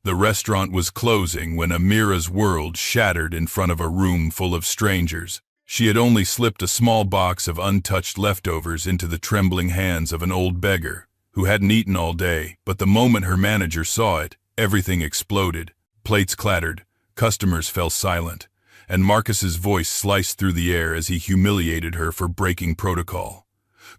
The restaurant was closing when Amira's world shattered in front of a room full of strangers. She had only slipped a small box of untouched leftovers into the trembling hands of an old beggar who hadn't eaten all day, but the moment her manager saw it, everything exploded. Plates clattered, customers fell silent, and Marcus's voice sliced through the air as he humiliated her for breaking protocol,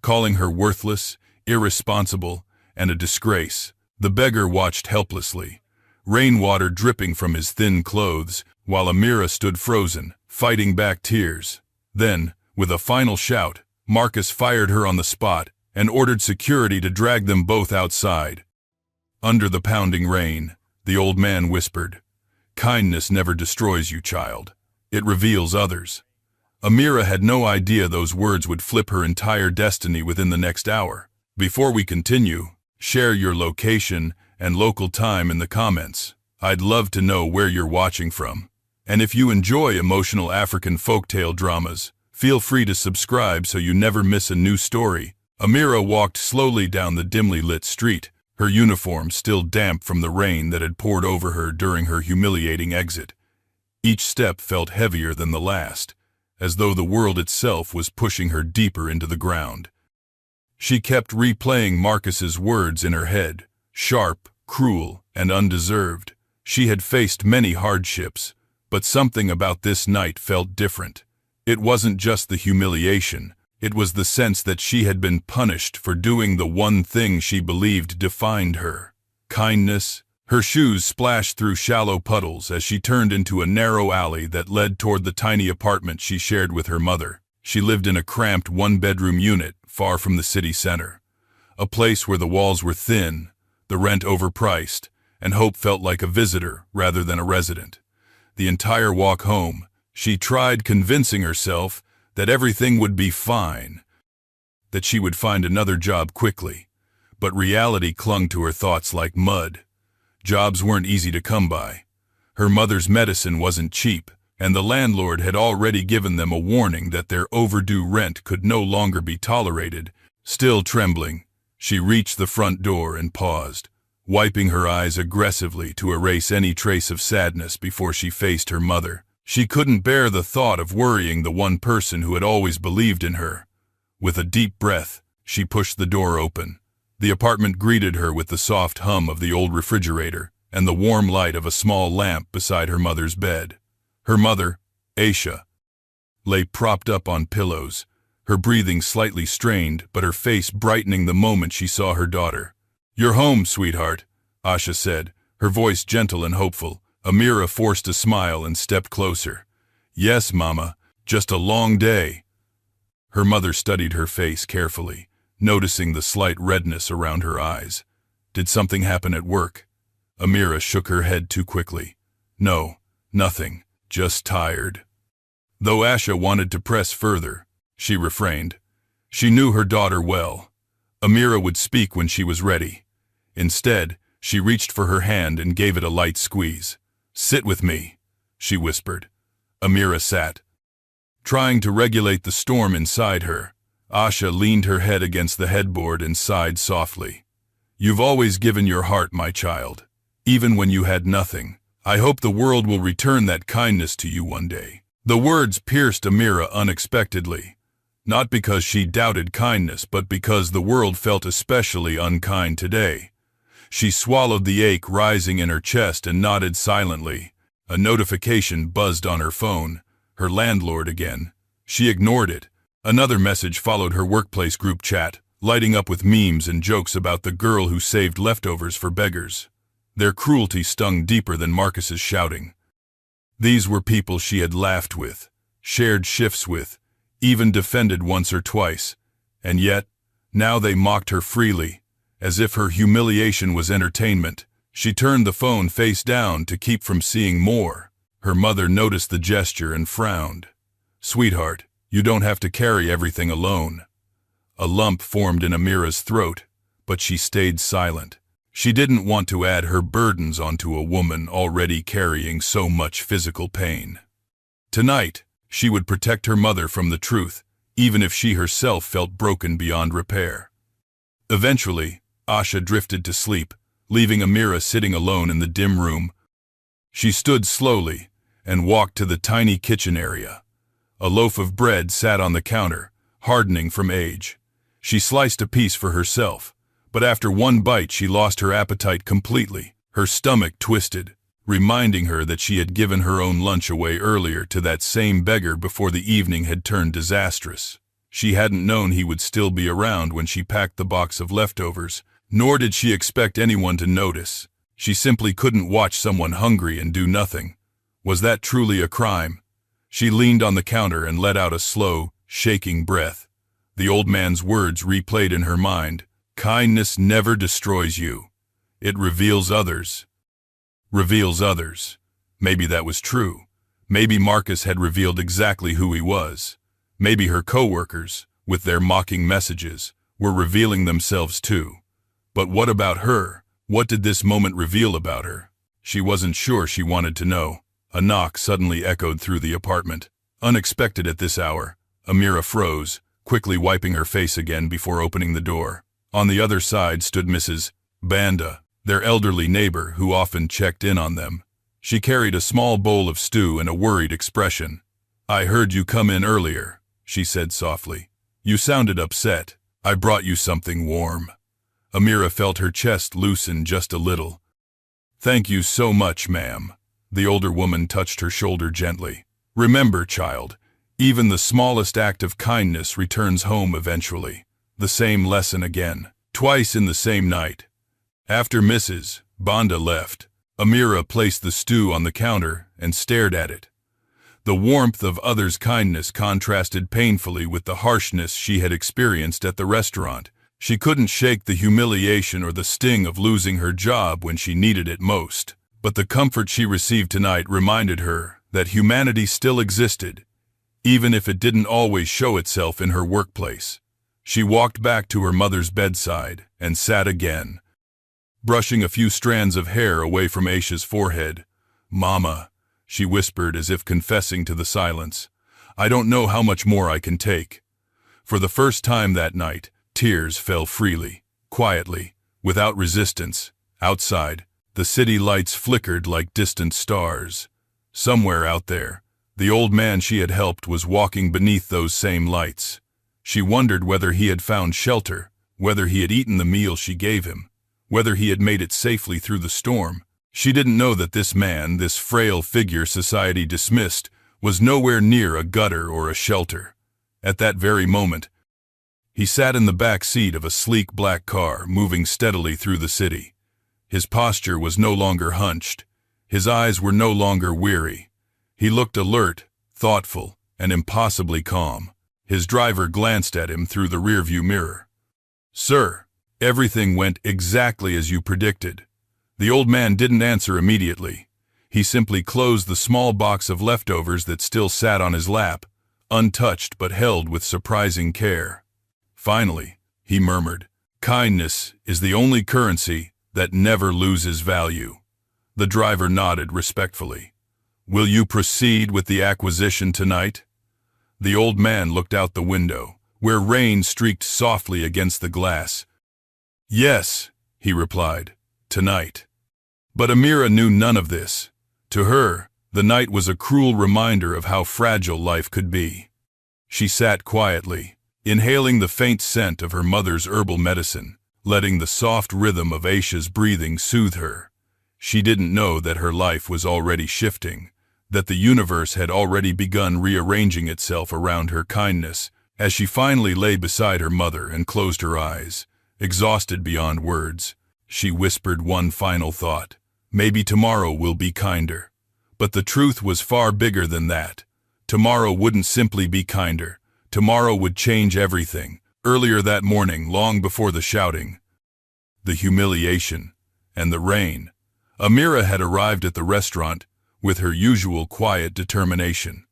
calling her worthless, irresponsible, and a disgrace. The beggar watched helplessly, rainwater dripping from his thin clothes, while Amira stood frozen, fighting back tears. Then, with a final shout, Marcus fired her on the spot and ordered security to drag them both outside. Under the pounding rain, the old man whispered, "Kindness never destroys you, child. It reveals others." Amira had no idea those words would flip her entire destiny within the next hour. Before we continue, share your location and local time in the comments. I'd love to know where you're watching from. And if you enjoy emotional African folktale dramas, feel free to subscribe so you never miss a new story. Amira walked slowly down the dimly lit street, her uniform still damp from the rain that had poured over her during her humiliating exit. Each step felt heavier than the last, as though the world itself was pushing her deeper into the ground. She kept replaying Marcus's words in her head, sharp, cruel, and undeserved. She had faced many hardships, but something about this night felt different. It wasn't just the humiliation, it was the sense that she had been punished for doing the one thing she believed defined her: kindness. Her shoes splashed through shallow puddles as she turned into a narrow alley that led toward the tiny apartment she shared with her mother. She lived in a cramped one-bedroom unit far from the city center, a place where the walls were thin, the rent overpriced, and hope felt like a visitor rather than a resident. The entire walk home, she tried convincing herself that everything would be fine, that she would find another job quickly, but reality clung to her thoughts like mud. Jobs weren't easy to come by. Her mother's medicine wasn't cheap, and the landlord had already given them a warning that their overdue rent could no longer be tolerated. Still trembling, she reached the front door and paused, wiping her eyes aggressively to erase any trace of sadness before she faced her mother. She couldn't bear the thought of worrying the one person who had always believed in her. With a deep breath, she pushed the door open. The apartment greeted her with the soft hum of the old refrigerator and the warm light of a small lamp beside her mother's bed. Her mother, Aisha, lay propped up on pillows, her breathing slightly strained but her face brightening the moment she saw her daughter. "You're home, sweetheart," Aisha said, her voice gentle and hopeful. Amira forced a smile and stepped closer. "Yes, Mama, just a long day." Her mother studied her face carefully, noticing the slight redness around her eyes. "Did something happen at work?" Amira shook her head too quickly. "No, nothing, just tired." Though Asha wanted to press further, she refrained. She knew her daughter well. Amira would speak when she was ready. Instead, she reached for her hand and gave it a light squeeze. "Sit with me," she whispered. Amira sat, trying to regulate the storm inside her. Asha leaned her head against the headboard and sighed softly. "You've always given your heart, my child, even when you had nothing. I hope the world will return that kindness to you one day." The words pierced Amira unexpectedly, not because she doubted kindness, but because the world felt especially unkind today. She swallowed the ache rising in her chest and nodded silently. A notification buzzed on her phone. Her landlord again. She ignored it. Another message followed her workplace group chat, lighting up with memes and jokes about the girl who saved leftovers for beggars. Their cruelty stung deeper than Marcus's shouting. These were people she had laughed with, shared shifts with, even defended once or twice, and yet, now they mocked her freely, as if her humiliation was entertainment. She turned the phone face down to keep from seeing more. Her mother noticed the gesture and frowned. "Sweetheart, you don't have to carry everything alone." A lump formed in Amira's throat, but she stayed silent. She didn't want to add her burdens onto a woman already carrying so much physical pain. Tonight, she would protect her mother from the truth, even if she herself felt broken beyond repair. Eventually, Asha drifted to sleep, leaving Amira sitting alone in the dim room. She stood slowly and walked to the tiny kitchen area. A loaf of bread sat on the counter, hardening from age. She sliced a piece for herself, but after one bite she lost her appetite completely. Her stomach twisted, reminding her that she had given her own lunch away earlier to that same beggar before the evening had turned disastrous. She hadn't known he would still be around when she packed the box of leftovers, nor did she expect anyone to notice. She simply couldn't watch someone hungry and do nothing. Was that truly a crime? She leaned on the counter and let out a slow, shaking breath. The old man's words replayed in her mind. Kindness never destroys you. It reveals others. Reveals others. Maybe that was true. Maybe Marcus had revealed exactly who he was. Maybe her co-workers, with their mocking messages, were revealing themselves too. But what about her? What did this moment reveal about her? She wasn't sure she wanted to know. A knock suddenly echoed through the apartment. Unexpected at this hour, Amira froze, quickly wiping her face again before opening the door. On the other side stood Mrs. Banda, their elderly neighbor who often checked in on them. She carried a small bowl of stew and a worried expression. "I heard you come in earlier," she said softly. "You sounded upset. I brought you something warm." Amira felt her chest loosen just a little. "Thank you so much, ma'am." The older woman touched her shoulder gently. "Remember, child, even the smallest act of kindness returns home eventually." The same lesson again, twice in the same night. After Mrs. Banda left, Amira placed the stew on the counter and stared at it. The warmth of others' kindness contrasted painfully with the harshness she had experienced at the restaurant. She couldn't shake the humiliation or the sting of losing her job when she needed it most. But the comfort she received tonight reminded her that humanity still existed, even if it didn't always show itself in her workplace. She walked back to her mother's bedside and sat again, brushing a few strands of hair away from Aisha's forehead. "Mama," she whispered as if confessing to the silence, "I don't know how much more I can take." For the first time that night, tears fell freely, quietly, without resistance. Outside, the city lights flickered like distant stars. Somewhere out there, the old man she had helped was walking beneath those same lights. She wondered whether he had found shelter, whether he had eaten the meal she gave him, whether he had made it safely through the storm. She didn't know that this man, this frail figure society dismissed, was nowhere near a gutter or a shelter. At that very moment, he sat in the back seat of a sleek black car moving steadily through the city. His posture was no longer hunched. His eyes were no longer weary. He looked alert, thoughtful, and impossibly calm. His driver glanced at him through the rearview mirror. "Sir, everything went exactly as you predicted." The old man didn't answer immediately. He simply closed the small box of leftovers that still sat on his lap, untouched but held with surprising care. Finally, he murmured, "Kindness is the only currency that never loses value." The driver nodded respectfully. "Will you proceed with the acquisition tonight?" The old man looked out the window, where rain streaked softly against the glass. "Yes," he replied, "tonight." But Amira knew none of this. To her, the night was a cruel reminder of how fragile life could be. She sat quietly, inhaling the faint scent of her mother's herbal medicine, letting the soft rhythm of Aisha's breathing soothe her. She didn't know that her life was already shifting, that the universe had already begun rearranging itself around her kindness. As she finally lay beside her mother and closed her eyes, exhausted beyond words, she whispered one final thought. Maybe tomorrow will be kinder. But the truth was far bigger than that. Tomorrow wouldn't simply be kinder. Tomorrow would change everything. Earlier that morning, long before the shouting, the humiliation, and the rain, Amira had arrived at the restaurant with her usual quiet determination.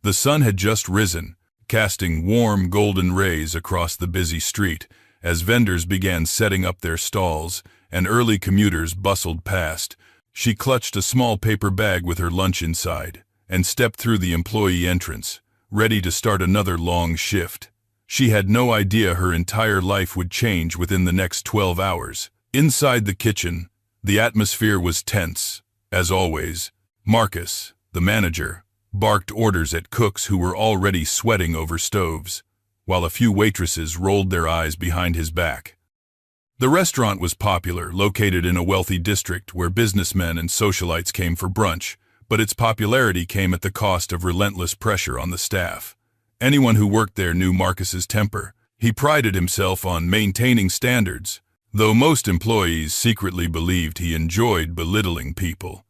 The sun had just risen, casting warm golden rays across the busy street as vendors began setting up their stalls and early commuters bustled past. She clutched a small paper bag with her lunch inside and stepped through the employee entrance, ready to start another long shift. She had no idea her entire life would change within the next 12 hours. Inside the kitchen, The atmosphere was tense. As always, Marcus, the manager, barked orders at cooks who were already sweating over stoves, while a few waitresses rolled their eyes behind his back. The restaurant was popular, located in a wealthy district where businessmen and socialites came for brunch, but its popularity came at the cost of relentless pressure on the staff. Anyone who worked there knew Marcus's temper. He prided himself on maintaining standards, though most employees secretly believed he enjoyed belittling people.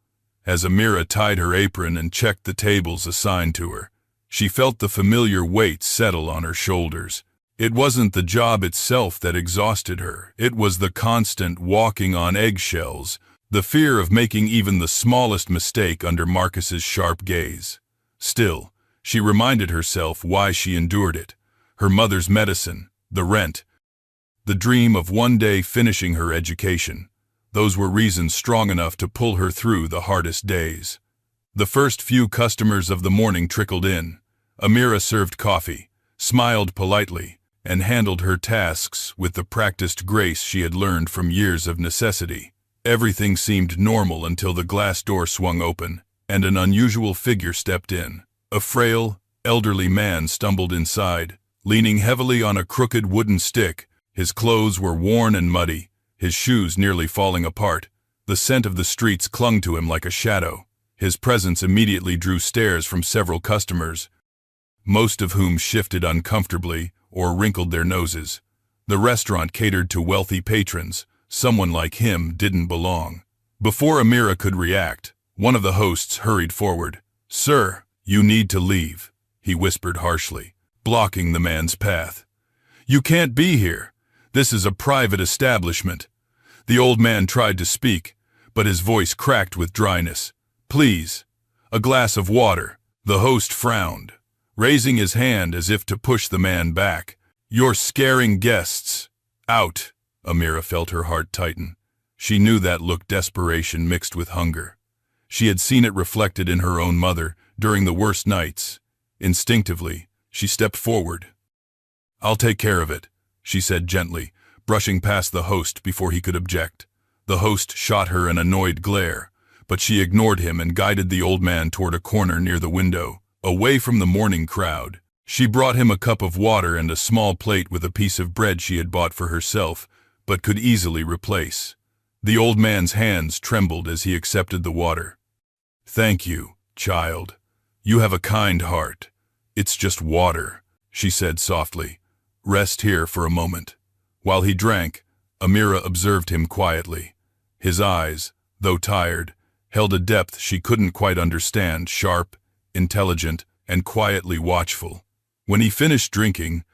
As Amira tied her apron and checked the tables assigned to her, she felt the familiar weight settle on her shoulders. It wasn't the job itself that exhausted her. It was the constant walking on eggshells, the fear of making even the smallest mistake under Marcus's sharp gaze. Still, she reminded herself why she endured it. Her mother's medicine, the rent, the dream of one day finishing her education. Those were reasons strong enough to pull her through the hardest days. The first few customers of the morning trickled in. Amira served coffee, smiled politely, and handled her tasks with the practiced grace she had learned from years of necessity. Everything seemed normal until the glass door swung open, and an unusual figure stepped in. A frail, elderly man stumbled inside, leaning heavily on a crooked wooden stick. His clothes were worn and muddy, his shoes nearly falling apart. The scent of the streets clung to him like a shadow. His presence immediately drew stares from several customers, most of whom shifted uncomfortably or wrinkled their noses. The restaurant catered to wealthy patrons. Someone like him didn't belong. Before Amira could react, one of the hosts hurried forward. "Sir, you need to leave," he whispered harshly, blocking the man's path. "You can't be here. This is a private establishment." The old man tried to speak, but his voice cracked with dryness. "Please, a glass of water." The host frowned, raising his hand as if to push the man back. "You're scaring guests. Out." Amira felt her heart tighten. She knew that look desperation mixed with hunger. She had seen it reflected in her own mother during the worst nights. Instinctively, she stepped forward. "I'll take care of it," she said gently, brushing past the host before he could object. The host shot her an annoyed glare, but she ignored him and guided the old man toward a corner near the window, away from the morning crowd. She brought him a cup of water and a small plate with a piece of bread she had bought for herself, but could easily replace. The old man's hands trembled as he accepted the water. "Thank you, child. You have a kind heart. It's just water," she said softly. "Rest here for a moment." While he drank, Amira observed him quietly. His eyes, though tired, held a depth she couldn't quite understand, sharp, intelligent, and quietly watchful. When he finished drinking,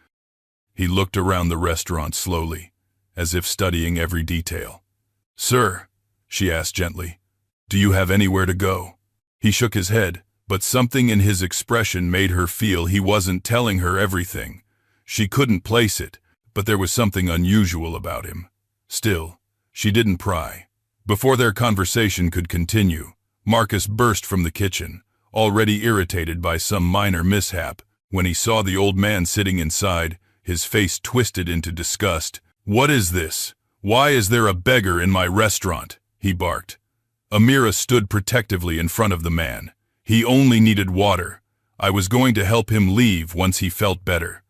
he looked around the restaurant slowly, as if studying every detail. "Sir," she asked gently, "do you have anywhere to go?" He shook his head, but something in his expression made her feel he wasn't telling her everything. She couldn't place it, but there was something unusual about him. Still, she didn't pry. Before their conversation could continue, Marcus burst from the kitchen, already irritated by some minor mishap. When he saw the old man sitting inside, his face twisted into disgust. "What is this? Why is there a beggar in my restaurant?" he barked. Amira stood protectively in front of the man. "He only needed water. I was going to help him leave once he felt better."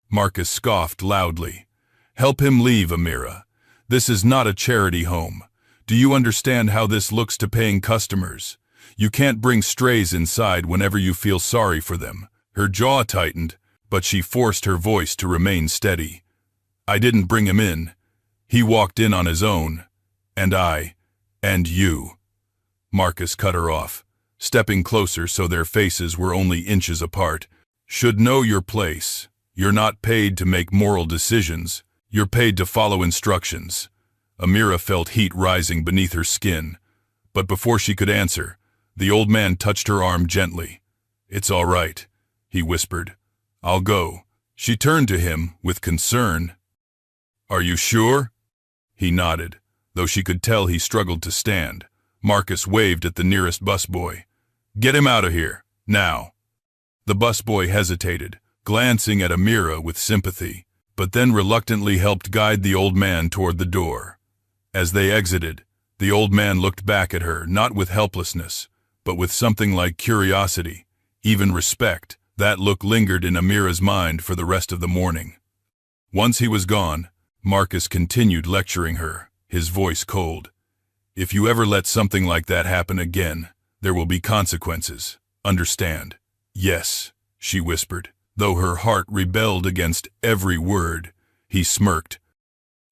Marcus scoffed loudly. "Help him leave, Amira. This is not a charity home. Do you understand how this looks to paying customers? You can't bring strays inside whenever you feel sorry for them." Her jaw tightened, but she forced her voice to remain steady. "I didn't bring him in. He walked in on his own. And you." Marcus cut her off, stepping closer so their faces were only inches apart. "Should know your place. You're not paid to make moral decisions. You're paid to follow instructions." Amira felt heat rising beneath her skin, but before she could answer, the old man touched her arm gently. "It's all right," he whispered. "I'll go." She turned to him with concern. "Are you sure?" He nodded, though she could tell he struggled to stand. Marcus waved at the nearest busboy. "Get him out of here, now." The busboy hesitated, glancing at Amira with sympathy, but then reluctantly helped guide the old man toward the door. As they exited, The old man looked back at her, not with helplessness, but with something like curiosity, even respect. That look lingered in Amira's mind for the rest of the morning. Once he was gone, Marcus continued lecturing her, his voice cold. If you ever let something like that happen again, there will be consequences. Understand? Yes, she whispered, though her heart rebelled against every word. He smirked,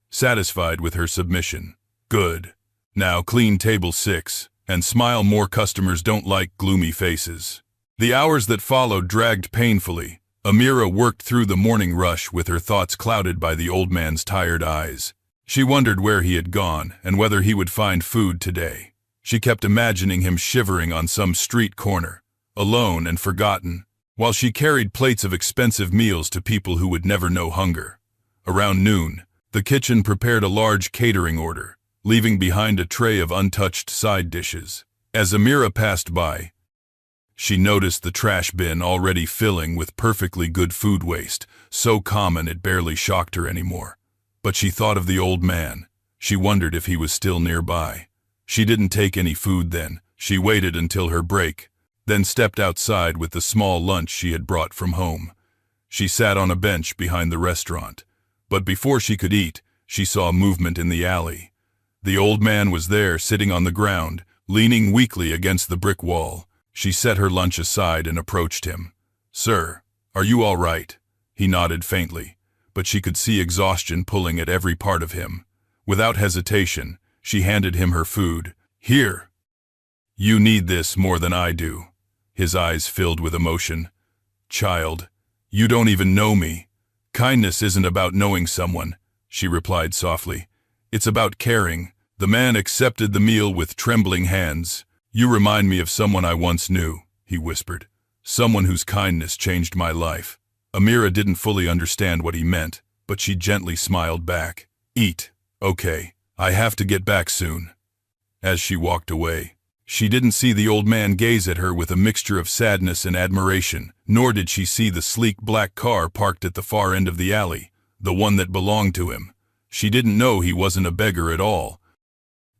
satisfied with her submission. Good. Now clean table 6, and smile. More customers don't like gloomy faces. The hours that followed dragged painfully. Amira worked through the morning rush with her thoughts clouded by the old man's tired eyes. She wondered where he had gone and whether he would find food today. She kept imagining him shivering on some street corner, alone and forgotten, while she carried plates of expensive meals to people who would never know hunger. Around noon, the kitchen prepared a large catering order, leaving behind a tray of untouched side dishes. As Amira passed by, she noticed the trash bin already filling with perfectly good food waste, so common it barely shocked her anymore. But she thought of the old man. She wondered if he was still nearby. She didn't take any food then. She waited until her break, then stepped outside with the small lunch she had brought from home. She sat on a bench behind the restaurant. But before she could eat, she saw movement in the alley. The old man was there, sitting on the ground, leaning weakly against the brick wall. She set her lunch aside and approached him. "Sir, are you all right?" He nodded faintly, but she could see exhaustion pulling at every part of him. Without hesitation, she handed him her food. "Here. You need this more than I do." His eyes filled with emotion. "Child, you don't even know me. Kindness isn't about knowing someone," she replied softly. "It's about caring." The man accepted the meal with trembling hands. "You remind me of someone I once knew," he whispered. "Someone whose kindness changed my life." Amira didn't fully understand what he meant, but she gently smiled back. "Eat. Okay, I have to get back soon." As she walked away, she didn't see the old man gaze at her with a mixture of sadness and admiration, nor did she see the sleek black car parked at the far end of the alley, the one that belonged to him. She didn't know he wasn't a beggar at all,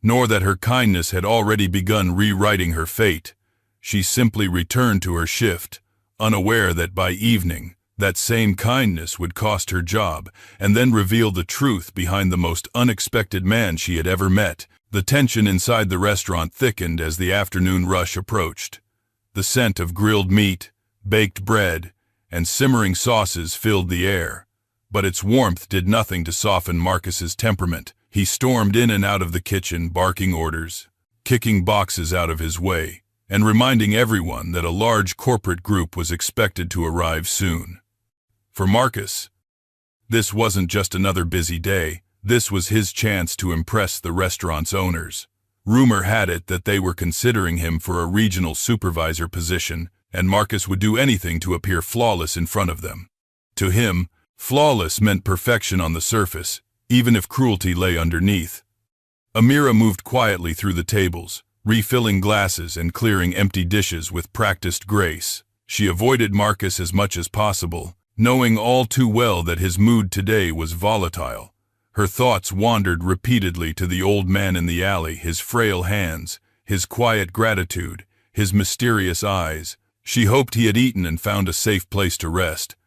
nor that her kindness had already begun rewriting her fate. She simply returned to her shift, unaware that by evening, that same kindness would cost her job, and then reveal the truth behind the most unexpected man she had ever met. The tension inside the restaurant thickened as the afternoon rush approached. The scent of grilled meat, baked bread, and simmering sauces filled the air. But its warmth did nothing to soften Marcus's temperament. He stormed in and out of the kitchen, barking orders, kicking boxes out of his way, and reminding everyone that a large corporate group was expected to arrive soon. For Marcus, this wasn't just another busy day. This was his chance to impress the restaurant's owners. Rumor had it that they were considering him for a regional supervisor position, and Marcus would do anything to appear flawless in front of them. To him, flawless meant perfection on the surface, even if cruelty lay underneath. Amira moved quietly through the tables, refilling glasses and clearing empty dishes with practiced grace. She avoided Marcus as much as possible, knowing all too well that his mood today was volatile. Her thoughts wandered repeatedly to the old man in the alley, his frail hands, his quiet gratitude, his mysterious eyes. She hoped he had eaten and found a safe place to rest.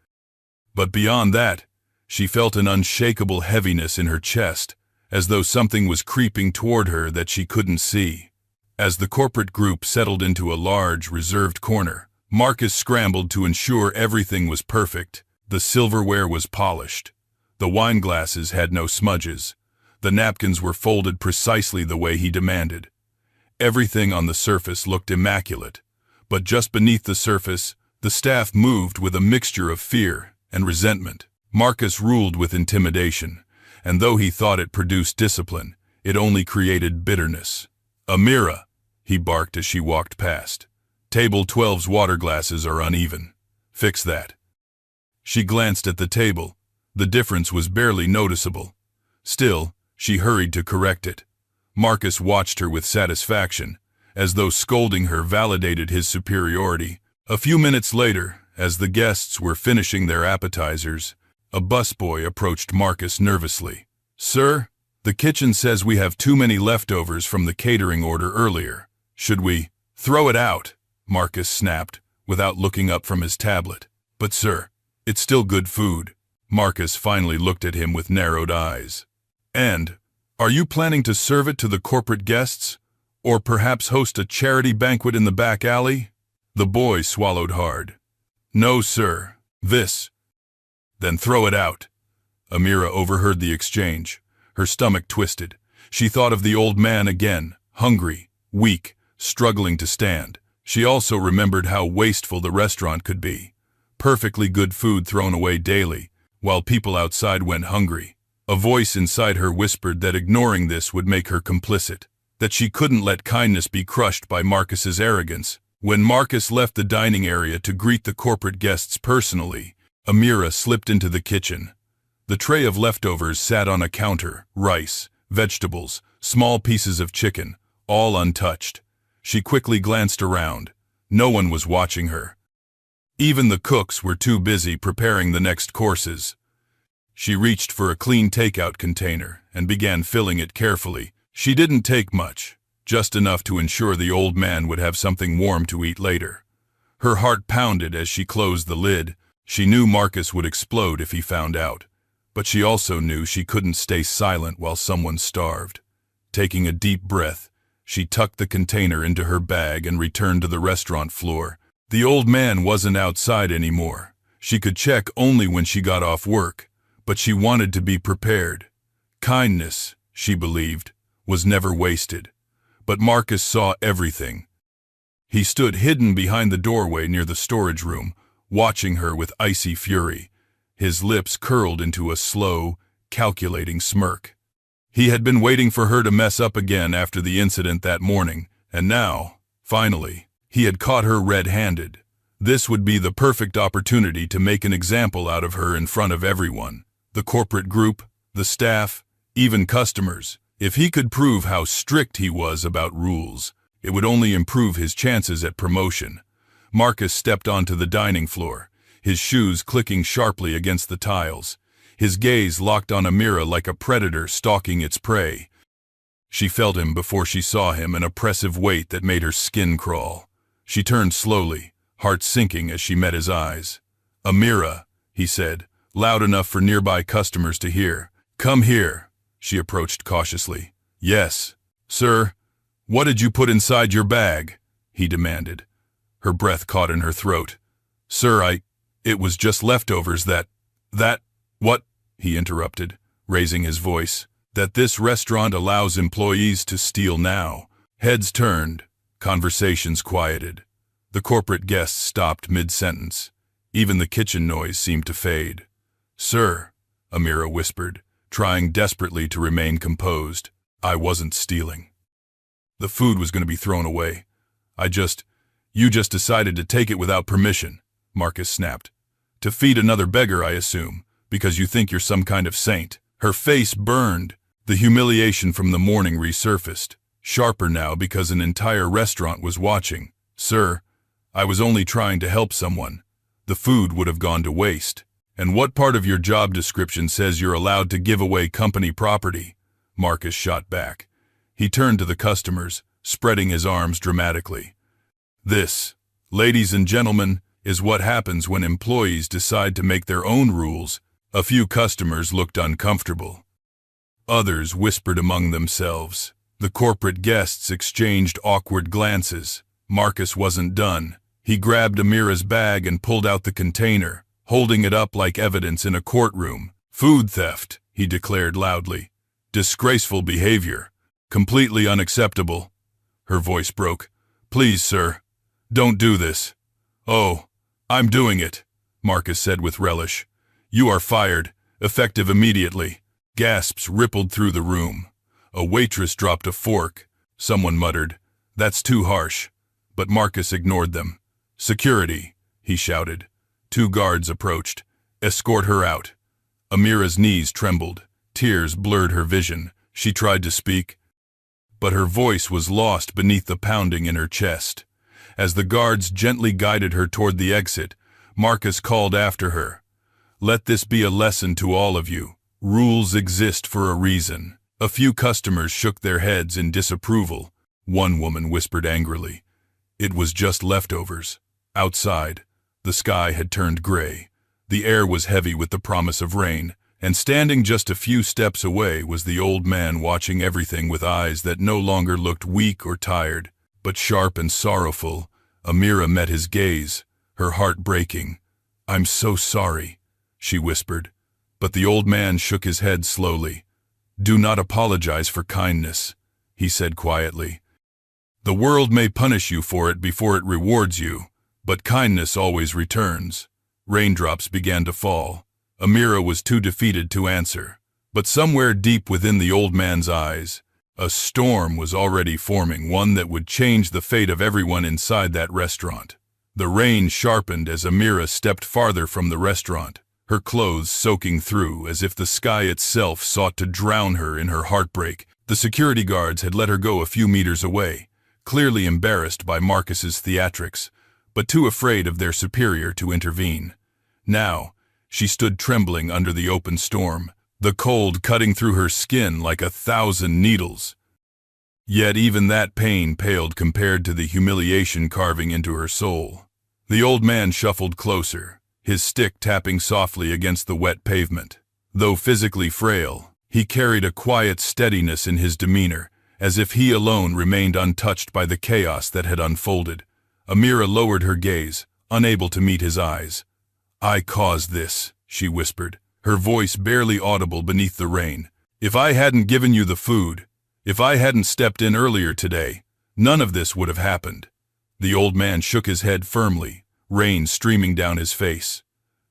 But beyond that, she felt an unshakable heaviness in her chest, as though something was creeping toward her that she couldn't see. As the corporate group settled into a large, reserved corner, Marcus scrambled to ensure everything was perfect. The silverware was polished. The wine glasses had no smudges. The napkins were folded precisely the way he demanded. Everything on the surface looked immaculate, but just beneath the surface, the staff moved with a mixture of fear and resentment. Marcus ruled with intimidation, and though he thought it produced discipline, it only created bitterness. "Amira," he barked as she walked past. "Table 12's water glasses are uneven. Fix that." She glanced at the table. The difference was barely noticeable. Still, she hurried to correct it. Marcus watched her with satisfaction, as though scolding her validated his superiority. A few minutes later, as the guests were finishing their appetizers, a busboy approached Marcus nervously. "Sir, The kitchen says we have too many leftovers from the catering order earlier. Should we throw it out? Marcus snapped, without looking up from his tablet. But sir, it's still good food. Marcus finally looked at him with narrowed eyes. And, are you planning to serve it to the corporate guests? Or perhaps host a charity banquet in the back alley? The boy swallowed hard. No, sir. This. Then throw it out. Amira overheard the exchange. Her stomach twisted. She thought of the old man again, hungry, weak, struggling to stand. She also remembered how wasteful the restaurant could be. Perfectly good food thrown away daily, while people outside went hungry. A voice inside her whispered that ignoring this would make her complicit, that she couldn't let kindness be crushed by Marcus's arrogance. When Marcus left the dining area to greet the corporate guests personally, Amira slipped into the kitchen. The tray of leftovers sat on a counter, rice, vegetables, small pieces of chicken, all untouched. She quickly glanced around. No one was watching her. Even the cooks were too busy preparing the next courses. She reached for a clean takeout container and began filling it carefully. She didn't take much, just enough to ensure the old man would have something warm to eat later. Her heart pounded as she closed the lid. She knew Marcus would explode if he found out, but she also knew she couldn't stay silent while someone starved. Taking a deep breath, she tucked the container into her bag and returned to the restaurant floor. The old man wasn't outside anymore. She could check only when she got off work, but she wanted to be prepared. Kindness, she believed, was never wasted. But Marcus saw everything. He stood hidden behind the doorway near the storage room, watching her with icy fury. His lips curled into a slow, calculating smirk. He had been waiting for her to mess up again after the incident that morning, and now, finally, he had caught her red-handed. This would be the perfect opportunity to make an example out of her in front of everyone. The corporate group, the staff, even customers. If he could prove how strict he was about rules, it would only improve his chances at promotion. Marcus stepped onto the dining floor, his shoes clicking sharply against the tiles. His gaze locked on Amira like a predator stalking its prey. She felt him before she saw him, an oppressive weight that made her skin crawl. She turned slowly, heart sinking as she met his eyes. "Amira," he said, loud enough for nearby customers to hear. "Come here." She approached cautiously. "Yes, sir. What did you put inside your bag?" he demanded. Her breath caught in her throat. "Sir, it was just leftovers that, what?" he interrupted, raising his voice. "That this restaurant allows employees to steal now." Heads turned, conversations quieted. The corporate guests stopped mid-sentence. Even the kitchen noise seemed to fade. "Sir," Amira whispered, trying desperately to remain composed, "I wasn't stealing. The food was going to be thrown away. You just decided to take it without permission," Marcus snapped. "To feed another beggar, I assume, because you think you're some kind of saint." Her face burned. The humiliation from the morning resurfaced, sharper now because an entire restaurant was watching. "Sir, I was only trying to help someone. The food would have gone to waste. And what part of your job description says you're allowed to give away company property?" Marcus shot back. He turned to the customers, spreading his arms dramatically. "This, ladies and gentlemen, is what happens when employees decide to make their own rules." A few customers looked uncomfortable. Others whispered among themselves. The corporate guests exchanged awkward glances. Marcus wasn't done. He grabbed Amira's bag and pulled out the container, holding it up like evidence in a courtroom. "Food theft," he declared loudly. "Disgraceful behavior. Completely unacceptable." Her voice broke. "Please, sir, don't do this." "Oh, I'm doing it," Marcus said with relish. "You are fired, effective immediately." Gasps rippled through the room. A waitress dropped a fork. Someone muttered, "That's too harsh." But Marcus ignored them. "Security," he shouted. 2 guards approached. "Escort her out." Amira's knees trembled. Tears blurred her vision. She tried to speak, but her voice was lost beneath the pounding in her chest. As the guards gently guided her toward the exit, Marcus called after her. "Let this be a lesson to all of you. Rules exist for a reason. A few customers shook their heads in disapproval. One woman whispered angrily. It was just leftovers. Outside, the sky had turned gray. The air was heavy with the promise of rain, and standing just a few steps away was the old man watching everything with eyes that no longer looked weak or tired, but sharp and sorrowful. Amira met his gaze, her heart breaking. I'm so sorry, she whispered, but the old man shook his head slowly. Do not apologize for kindness, he said quietly. The world may punish you for it before it rewards you, but kindness always returns. Raindrops began to fall. Amira was too defeated to answer, but somewhere deep within the old man's eyes, a storm was already forming, one that would change the fate of everyone inside that restaurant. The rain sharpened as Amira stepped farther from the restaurant, her clothes soaking through as if the sky itself sought to drown her in her heartbreak. The security guards had let her go a few meters away, clearly embarrassed by Marcus's theatrics, but too afraid of their superior to intervene. Now, she stood trembling under the open storm, the cold cutting through her skin like 1,000 needles. Yet even that pain paled compared to the humiliation carving into her soul. The old man shuffled closer, his stick tapping softly against the wet pavement. Though physically frail, he carried a quiet steadiness in his demeanor, as if he alone remained untouched by the chaos that had unfolded. Amira lowered her gaze, unable to meet his eyes. I caused this, she whispered, her voice barely audible beneath the rain. If I hadn't given you the food, if I hadn't stepped in earlier today, none of this would have happened. The old man shook his head firmly, rain streaming down his face.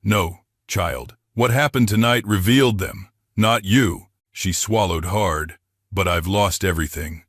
No, child, what happened tonight revealed them, not you. She swallowed hard. But I've lost everything.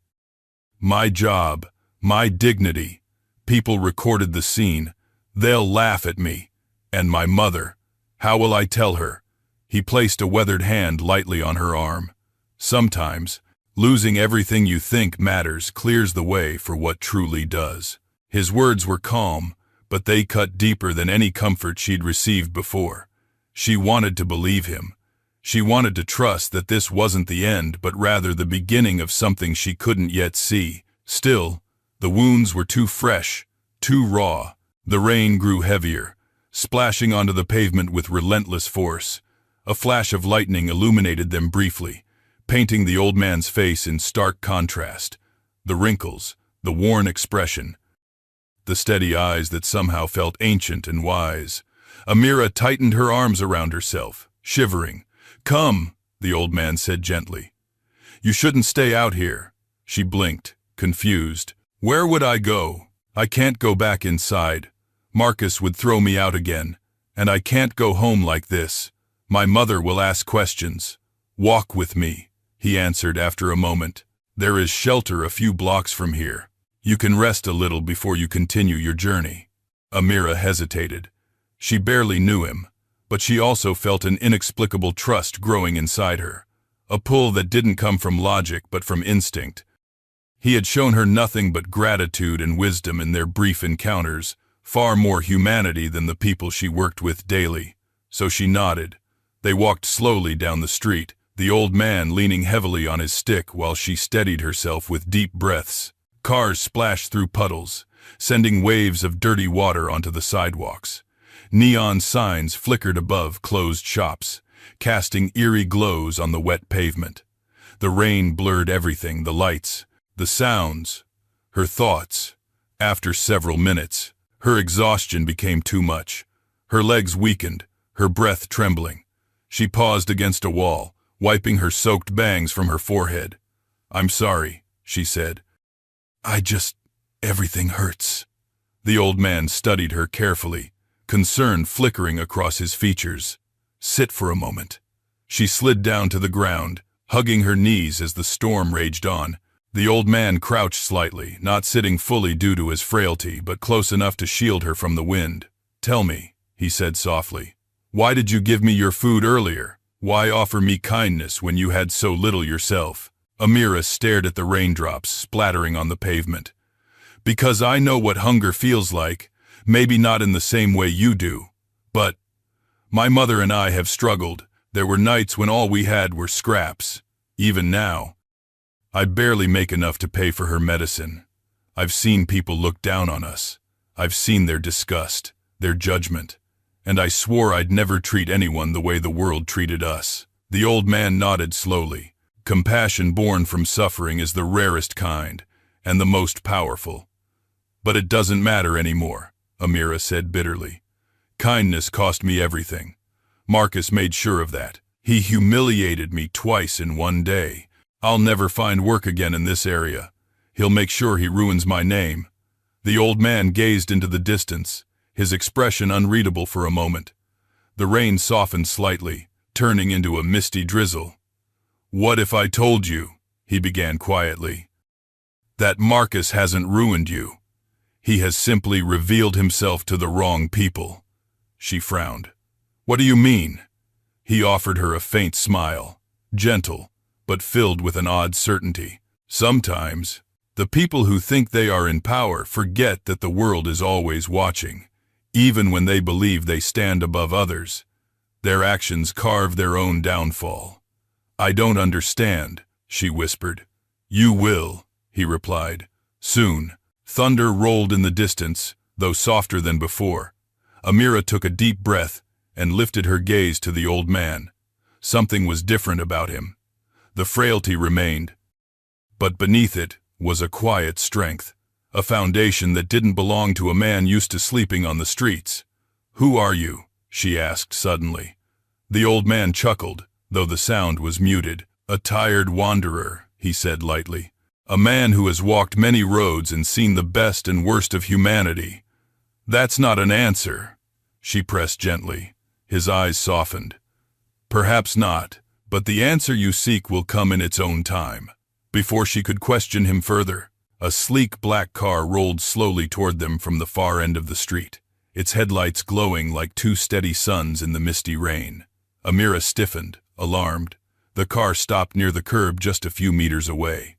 My job, my dignity. People recorded the scene. They'll laugh at me. And my mother. How will I tell her? He placed a weathered hand lightly on her arm. Sometimes, losing everything you think matters clears the way for what truly does. His words were calm, but they cut deeper than any comfort she'd received before. She wanted to believe him. She wanted to trust that this wasn't the end, but rather the beginning of something she couldn't yet see. Still, the wounds were too fresh, too raw. The rain grew heavier, splashing onto the pavement with relentless force. A flash of lightning illuminated them briefly, painting the old man's face in stark contrast. The wrinkles, the worn expression, the steady eyes that somehow felt ancient and wise. Amira tightened her arms around herself, shivering. Come, the old man said gently. You shouldn't stay out here. She blinked, confused. Where would I go? I can't go back inside. Marcus would throw me out again, and I can't go home like this. My mother will ask questions. Walk with me, he answered after a moment. There is shelter a few blocks from here. You can rest a little before you continue your journey. Amira hesitated. She barely knew him, but she also felt an inexplicable trust growing inside her, a pull that didn't come from logic but from instinct. He had shown her nothing but gratitude and wisdom in their brief encounters, far more humanity than the people she worked with daily. So she nodded. They walked slowly down the street, the old man leaning heavily on his stick while she steadied herself with deep breaths. Cars splashed through puddles, sending waves of dirty water onto the sidewalks. Neon signs flickered above closed shops, casting eerie glows on the wet pavement. The rain blurred everything, the lights, the sounds, her thoughts. After several minutes, her exhaustion became too much. Her legs weakened, her breath trembling. She paused against a wall, wiping her soaked bangs from her forehead. I'm sorry, she said. Everything hurts. The old man studied her carefully, concern flickering across his features. Sit for a moment. She slid down to the ground, hugging her knees as the storm raged on. The old man crouched slightly, not sitting fully due to his frailty, but close enough to shield her from the wind. Tell me, he said softly, why did you give me your food earlier? Why offer me kindness when you had so little yourself? Amira stared at the raindrops splattering on the pavement. Because I know what hunger feels like. Maybe not in the same way you do, but my mother and I have struggled. There were nights when all we had were scraps. Even now, I barely make enough to pay for her medicine. I've seen people look down on us. I've seen their disgust, their judgment, and I swore I'd never treat anyone the way the world treated us." The old man nodded slowly. "Compassion born from suffering is the rarest kind, and the most powerful. But it doesn't matter anymore," Amira said bitterly. "Kindness cost me everything. Marcus made sure of that. He humiliated me twice in one day. I'll never find work again in this area. He'll make sure he ruins my name." The old man gazed into the distance, his expression unreadable for a moment. The rain softened slightly, turning into a misty drizzle. "What if I told you," he began quietly, "that Marcus hasn't ruined you? He has simply revealed himself to the wrong people." She frowned. "What do you mean?" He offered her a faint smile, gentle, but filled with an odd certainty. "Sometimes, the people who think they are in power forget that the world is always watching, even when they believe they stand above others. Their actions carve their own downfall." "I don't understand," she whispered. "You will," he replied. Soon, thunder rolled in the distance, though softer than before. Amira took a deep breath and lifted her gaze to the old man. Something was different about him. The frailty remained, but beneath it was a quiet strength, a foundation that didn't belong to a man used to sleeping on the streets. "Who are you?" she asked suddenly. The old man chuckled, though the sound was muted. "A tired wanderer," he said lightly. "A man who has walked many roads and seen the best and worst of humanity." "That's not an answer," she pressed gently. His eyes softened. "Perhaps not, but the answer you seek will come in its own time." Before she could question him further, a sleek black car rolled slowly toward them from the far end of the street, its headlights glowing like two steady suns in the misty rain. Amira stiffened, alarmed. The car stopped near the curb just a few meters away.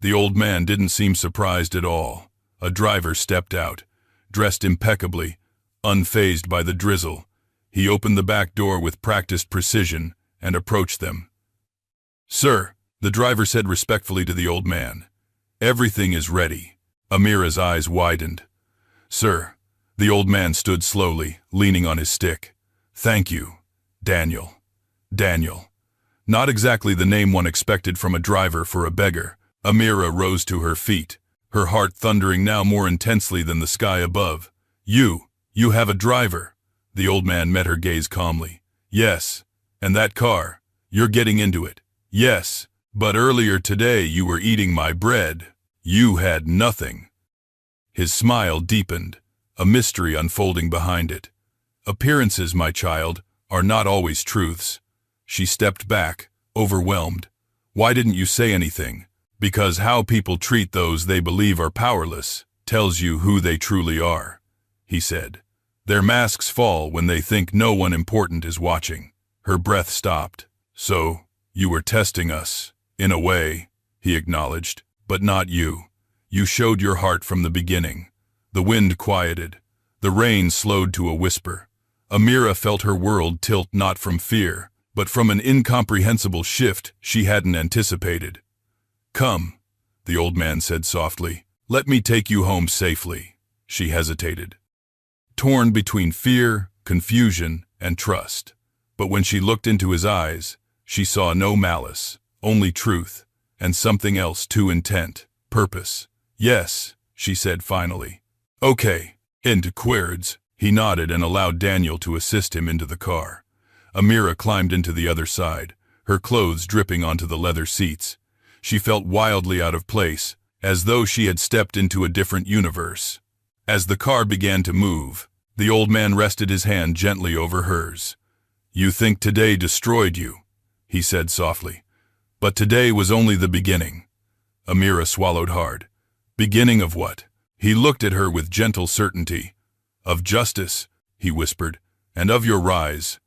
The old man didn't seem surprised at all. A driver stepped out, dressed impeccably, unfazed by the drizzle. He opened the back door with practiced precision and approached them. "Sir," the driver said respectfully to the old man, "everything is ready." Amira's eyes widened. "Sir," the old man stood slowly, leaning on his stick. "Thank you, Daniel." Daniel. Not exactly the name one expected from a driver for a beggar. Amira rose to her feet, her heart thundering now more intensely than the sky above. You have a driver." The old man met her gaze calmly. "Yes, and that car, you're getting into it." "Yes, but earlier today you were eating my bread. You had nothing." His smile deepened, a mystery unfolding behind it. "Appearances, my child, are not always truths." She stepped back, overwhelmed. "Why didn't you say anything?" "Because how people treat those they believe are powerless tells you who they truly are," he said. "Their masks fall when they think no one important is watching." Her breath stopped. "So, you were testing us, in a way," he acknowledged, "but not you. You showed your heart from the beginning." The wind quieted. The rain slowed to a whisper. Amira felt her world tilt not from fear, but from an incomprehensible shift she hadn't anticipated. "Come," the old man said softly. "Let me take you home safely." She hesitated, torn between fear, confusion, and trust. But when she looked into his eyes, she saw no malice, only truth, and something else too intent, purpose. "Yes," she said finally. "Okay." Into Quirds, he nodded and allowed Daniel to assist him into the car. Amira climbed into the other side, her clothes dripping onto the leather seats. She felt wildly out of place, as though she had stepped into a different universe. As the car began to move, the old man rested his hand gently over hers. "You think today destroyed you," he said softly. "But today was only the beginning." Amira swallowed hard. "Beginning of what?" He looked at her with gentle certainty. "Of justice," he whispered, "and of your rise."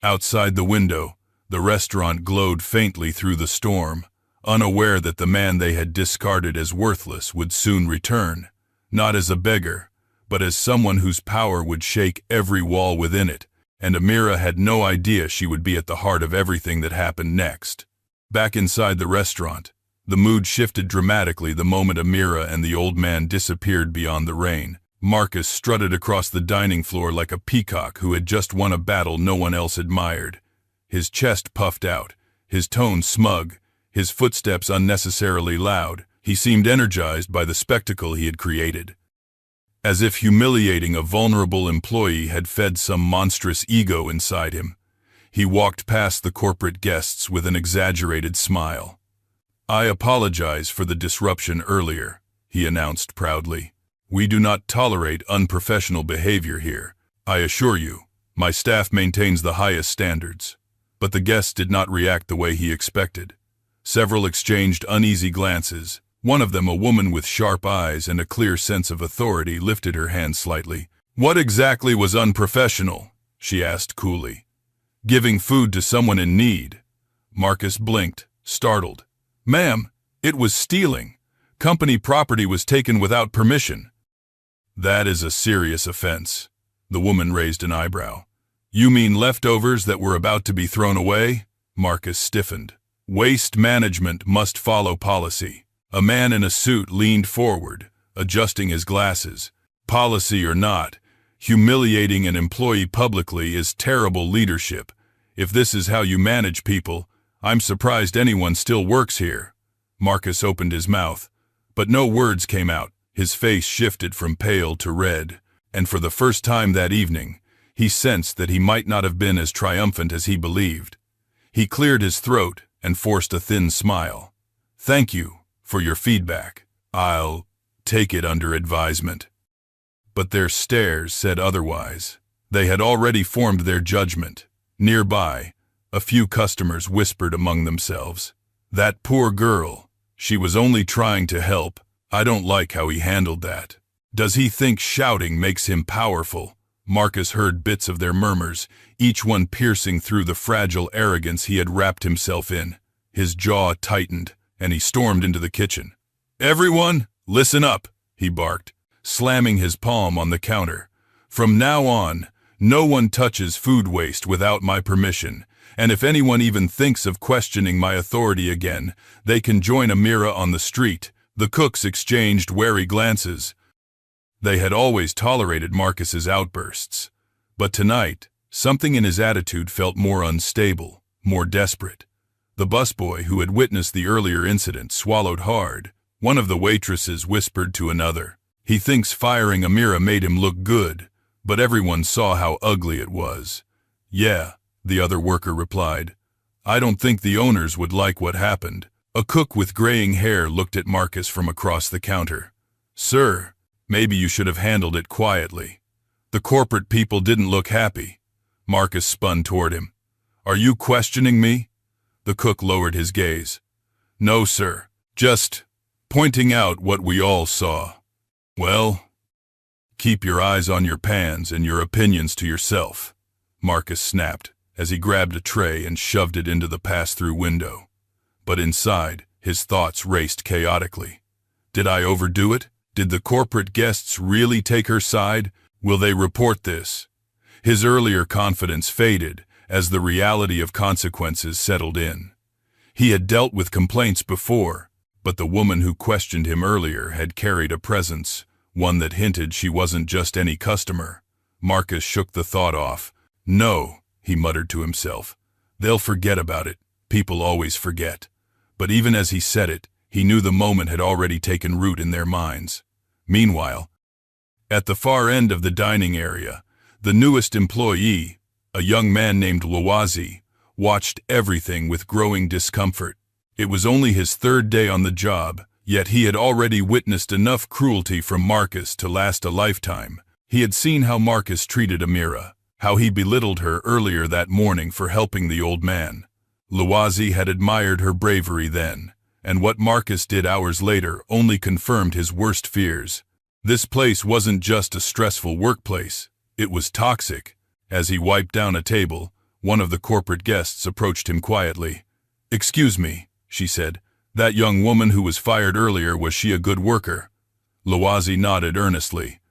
Outside the window, the restaurant glowed faintly through the storm, unaware that the man they had discarded as worthless would soon return, not as a beggar, but as someone whose power would shake every wall within it, and Amira had no idea she would be at the heart of everything that happened next. Back inside the restaurant, the mood shifted dramatically the moment Amira and the old man disappeared beyond the rain. Marcus strutted across the dining floor like a peacock who had just won a battle no one else admired. His chest puffed out, his tone smug, his footsteps unnecessarily loud. He seemed energized by the spectacle he had created. As if humiliating a vulnerable employee had fed some monstrous ego inside him, he walked past the corporate guests with an exaggerated smile. "I apologize for the disruption earlier," he announced proudly. "We do not tolerate unprofessional behavior here. I assure you, my staff maintains the highest standards." But the guests did not react the way he expected. Several exchanged uneasy glances. One of them, a woman with sharp eyes and a clear sense of authority, lifted her hand slightly. "What exactly was unprofessional?" she asked coolly. "Giving food to someone in need." Marcus blinked, startled. "Ma'am, it was stealing. Company property was taken without permission." "That is a serious offense." The woman raised an eyebrow. "You mean leftovers that were about to be thrown away?" Marcus stiffened. "Waste management must follow policy." A man in a suit leaned forward, adjusting his glasses. "Policy or not, humiliating an employee publicly is terrible leadership. If this is how you manage people, I'm surprised anyone still works here." Marcus opened his mouth, but no words came out. His face shifted from pale to red, and for the first time that evening, he sensed that he might not have been as triumphant as he believed. He cleared his throat and forced a thin smile. "Thank you for your feedback. I'll take it under advisement." But their stares said otherwise. They had already formed their judgment. Nearby, a few customers whispered among themselves, "That poor girl, she was only trying to help. I don't like how he handled that. Does he think shouting makes him powerful?" Marcus heard bits of their murmurs, each one piercing through the fragile arrogance he had wrapped himself in. His jaw tightened, and he stormed into the kitchen. "Everyone, listen up," he barked, slamming his palm on the counter. "From now on, no one touches food waste without my permission, and if anyone even thinks of questioning my authority again, they can join Amira on the street." The cooks exchanged wary glances. They had always tolerated Marcus's outbursts, but tonight, something in his attitude felt more unstable, more desperate. The busboy who had witnessed the earlier incident swallowed hard. One of the waitresses whispered to another, "He thinks firing Amira made him look good, but everyone saw how ugly it was." "Yeah," the other worker replied. "I don't think the owners would like what happened." A cook with graying hair looked at Marcus from across the counter. "Sir, maybe you should have handled it quietly. The corporate people didn't look happy." Marcus spun toward him. "Are you questioning me?" The cook lowered his gaze. "No, sir. Just pointing out what we all saw." "Well, keep your eyes on your pans and your opinions to yourself," Marcus snapped as he grabbed a tray and shoved it into the pass-through window. But inside, his thoughts raced chaotically. Did I overdo it? Did the corporate guests really take her side? Will they report this? His earlier confidence faded as the reality of consequences settled in. He had dealt with complaints before, but the woman who questioned him earlier had carried a presence, one that hinted she wasn't just any customer. Marcus shook the thought off. "No," he muttered to himself. "They'll forget about it. People always forget." But even as he said it, he knew the moment had already taken root in their minds. Meanwhile, at the far end of the dining area, the newest employee, a young man named Loazi, watched everything with growing discomfort. It was only his third day on the job, yet he had already witnessed enough cruelty from Marcus to last a lifetime. He had seen how Marcus treated Amira, how he belittled her earlier that morning for helping the old man. Loazi had admired her bravery then, and what Marcus did hours later only confirmed his worst fears. This place wasn't just a stressful workplace, it was toxic. As he wiped down a table, one of the corporate guests approached him quietly. "Excuse me," she said, "that young woman who was fired earlier, was she a good worker?" Loazi nodded earnestly.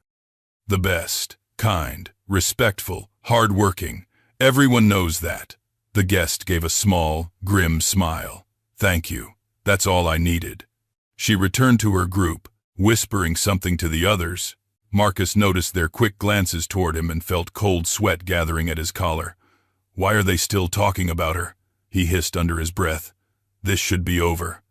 "The best, kind, respectful, hard-working. Everyone knows that." The guest gave a small, grim smile. "Thank you. That's all I needed." She returned to her group, whispering something to the others. Marcus noticed their quick glances toward him and felt cold sweat gathering at his collar. "Why are they still talking about her?" he hissed under his breath. "This should be over."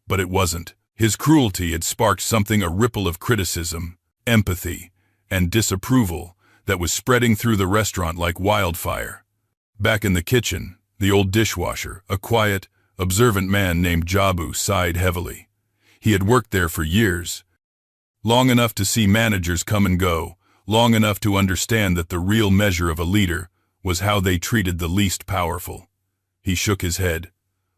But it wasn't. His cruelty had sparked something, a ripple of criticism, empathy, and disapproval that was spreading through the restaurant like wildfire. Back in the kitchen, the old dishwasher, a quiet, observant man named Jabu, sighed heavily. He had worked there for years, long enough to see managers come and go, long enough to understand that the real measure of a leader was how they treated the least powerful. He shook his head.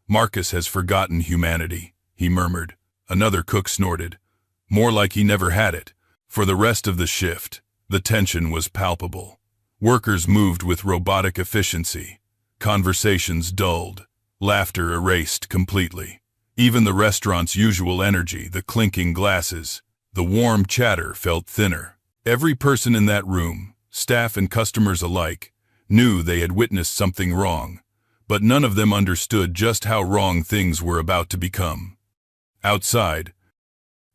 "Marcus has forgotten humanity," he murmured. Another cook snorted, more like he never had it. For the rest of the shift, the tension was palpable. Workers moved with robotic efficiency. Conversations dulled. Laughter erased completely. Even the restaurant's usual energy, the clinking glasses, the warm chatter, felt thinner. Every person in that room, staff and customers alike, knew they had witnessed something wrong, but none of them understood just how wrong things were about to become. Outside,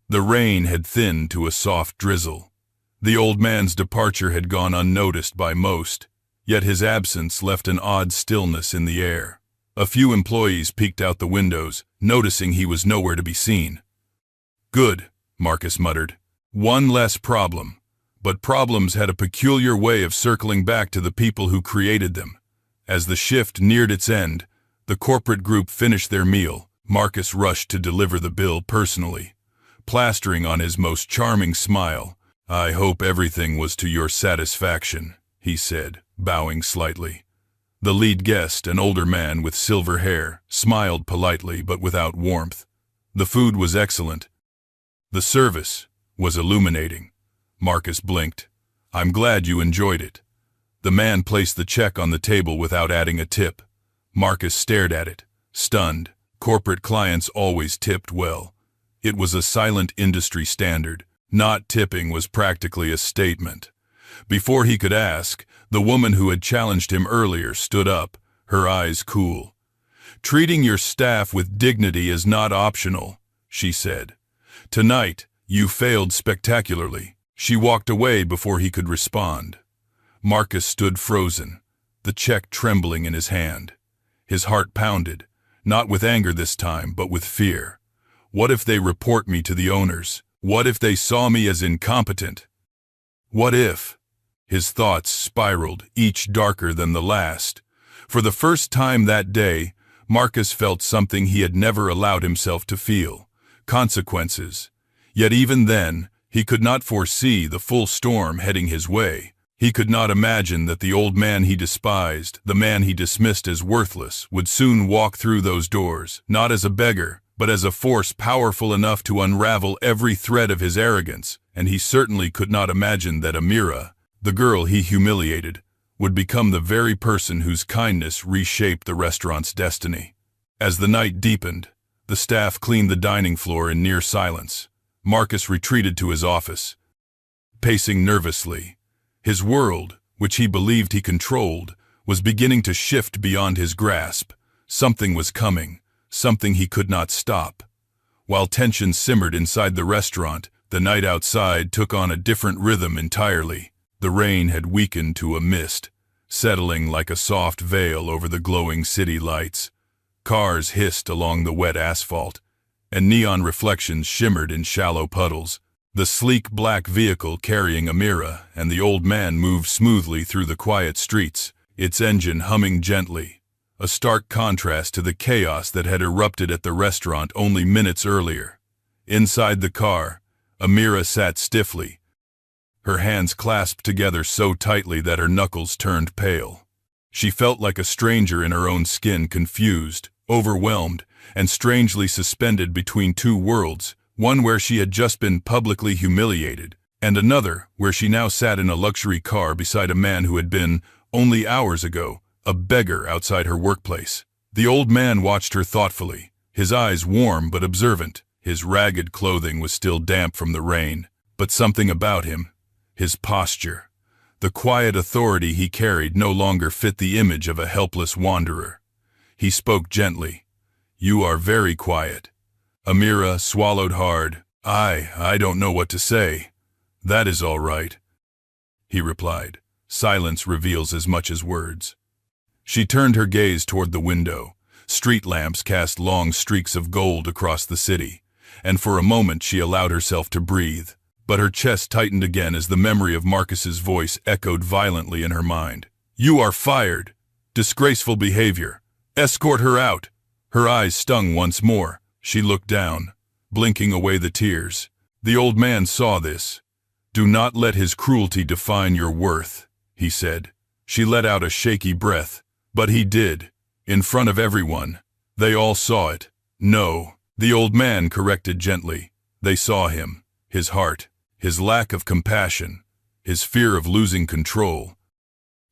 the rain had thinned to a soft drizzle. The old man's departure had gone unnoticed by most, yet his absence left an odd stillness in the air. A few employees peeked out the windows, noticing he was nowhere to be seen. "Good," Marcus muttered. "One less problem." But problems had a peculiar way of circling back to the people who created them. As the shift neared its end, the corporate group finished their meal. Marcus rushed to deliver the bill personally, plastering on his most charming smile. "I hope everything was to your satisfaction," he said, bowing slightly. The lead guest, an older man with silver hair, smiled politely but without warmth. The food was excellent. The service was illuminating. Marcus blinked. "I'm glad you enjoyed it." The man placed the check on the table without adding a tip. Marcus stared at it, stunned. Corporate clients always tipped well. It was a silent industry standard. Not tipping was practically a statement. Before he could ask, the woman who had challenged him earlier stood up, her eyes cool. "Treating your staff with dignity is not optional," she said. "Tonight, you failed spectacularly." She walked away before he could respond. Marcus stood frozen, the check trembling in his hand. His heart pounded, not with anger this time, but with fear. What if they report me to the owners? What if they saw me as incompetent? What if? His thoughts spiraled, each darker than the last. For the first time that day, Marcus felt something he had never allowed himself to feel: consequences. Yet even then, he could not foresee the full storm heading his way. He could not imagine that the old man he despised, the man he dismissed as worthless, would soon walk through those doors, not as a beggar, but as a force powerful enough to unravel every thread of his arrogance. And he certainly could not imagine that Amira, the girl he humiliated, would become the very person whose kindness reshaped the restaurant's destiny. As the night deepened, the staff cleaned the dining floor in near silence. Marcus retreated to his office, pacing nervously. His world, which he believed he controlled, was beginning to shift beyond his grasp. Something was coming, something he could not stop. While tension simmered inside the restaurant, the night outside took on a different rhythm entirely. The rain had weakened to a mist, settling like a soft veil over the glowing city lights. Cars hissed along the wet asphalt, and neon reflections shimmered in shallow puddles. The sleek black vehicle carrying Amira and the old man moved smoothly through the quiet streets, its engine humming gently, a stark contrast to the chaos that had erupted at the restaurant only minutes earlier. Inside the car, Amira sat stiffly, her hands clasped together so tightly that her knuckles turned pale. She felt like a stranger in her own skin, confused, overwhelmed, and strangely suspended between two worlds, one where she had just been publicly humiliated, and another where she now sat in a luxury car beside a man who had been, only hours ago, a beggar outside her workplace. The old man watched her thoughtfully, his eyes warm but observant. His ragged clothing was still damp from the rain, but something about him, his posture, the quiet authority he carried, no longer fit the image of a helpless wanderer. He spoke gently. You are very quiet. Amira swallowed hard. I don't know what to say. That is all right, he replied. Silence reveals as much as words. She turned her gaze toward the window. Street lamps cast long streaks of gold across the city, and for a moment she allowed herself to breathe. But her chest tightened again as the memory of Marcus's voice echoed violently in her mind. You are fired. Disgraceful behavior. Escort her out. Her eyes stung once more. She looked down, blinking away the tears. The old man saw this. Do not let his cruelty define your worth, he said. She let out a shaky breath. But he did. In front of everyone. They all saw it. No, the old man corrected gently. They saw him. His heart. His lack of compassion. His fear of losing control.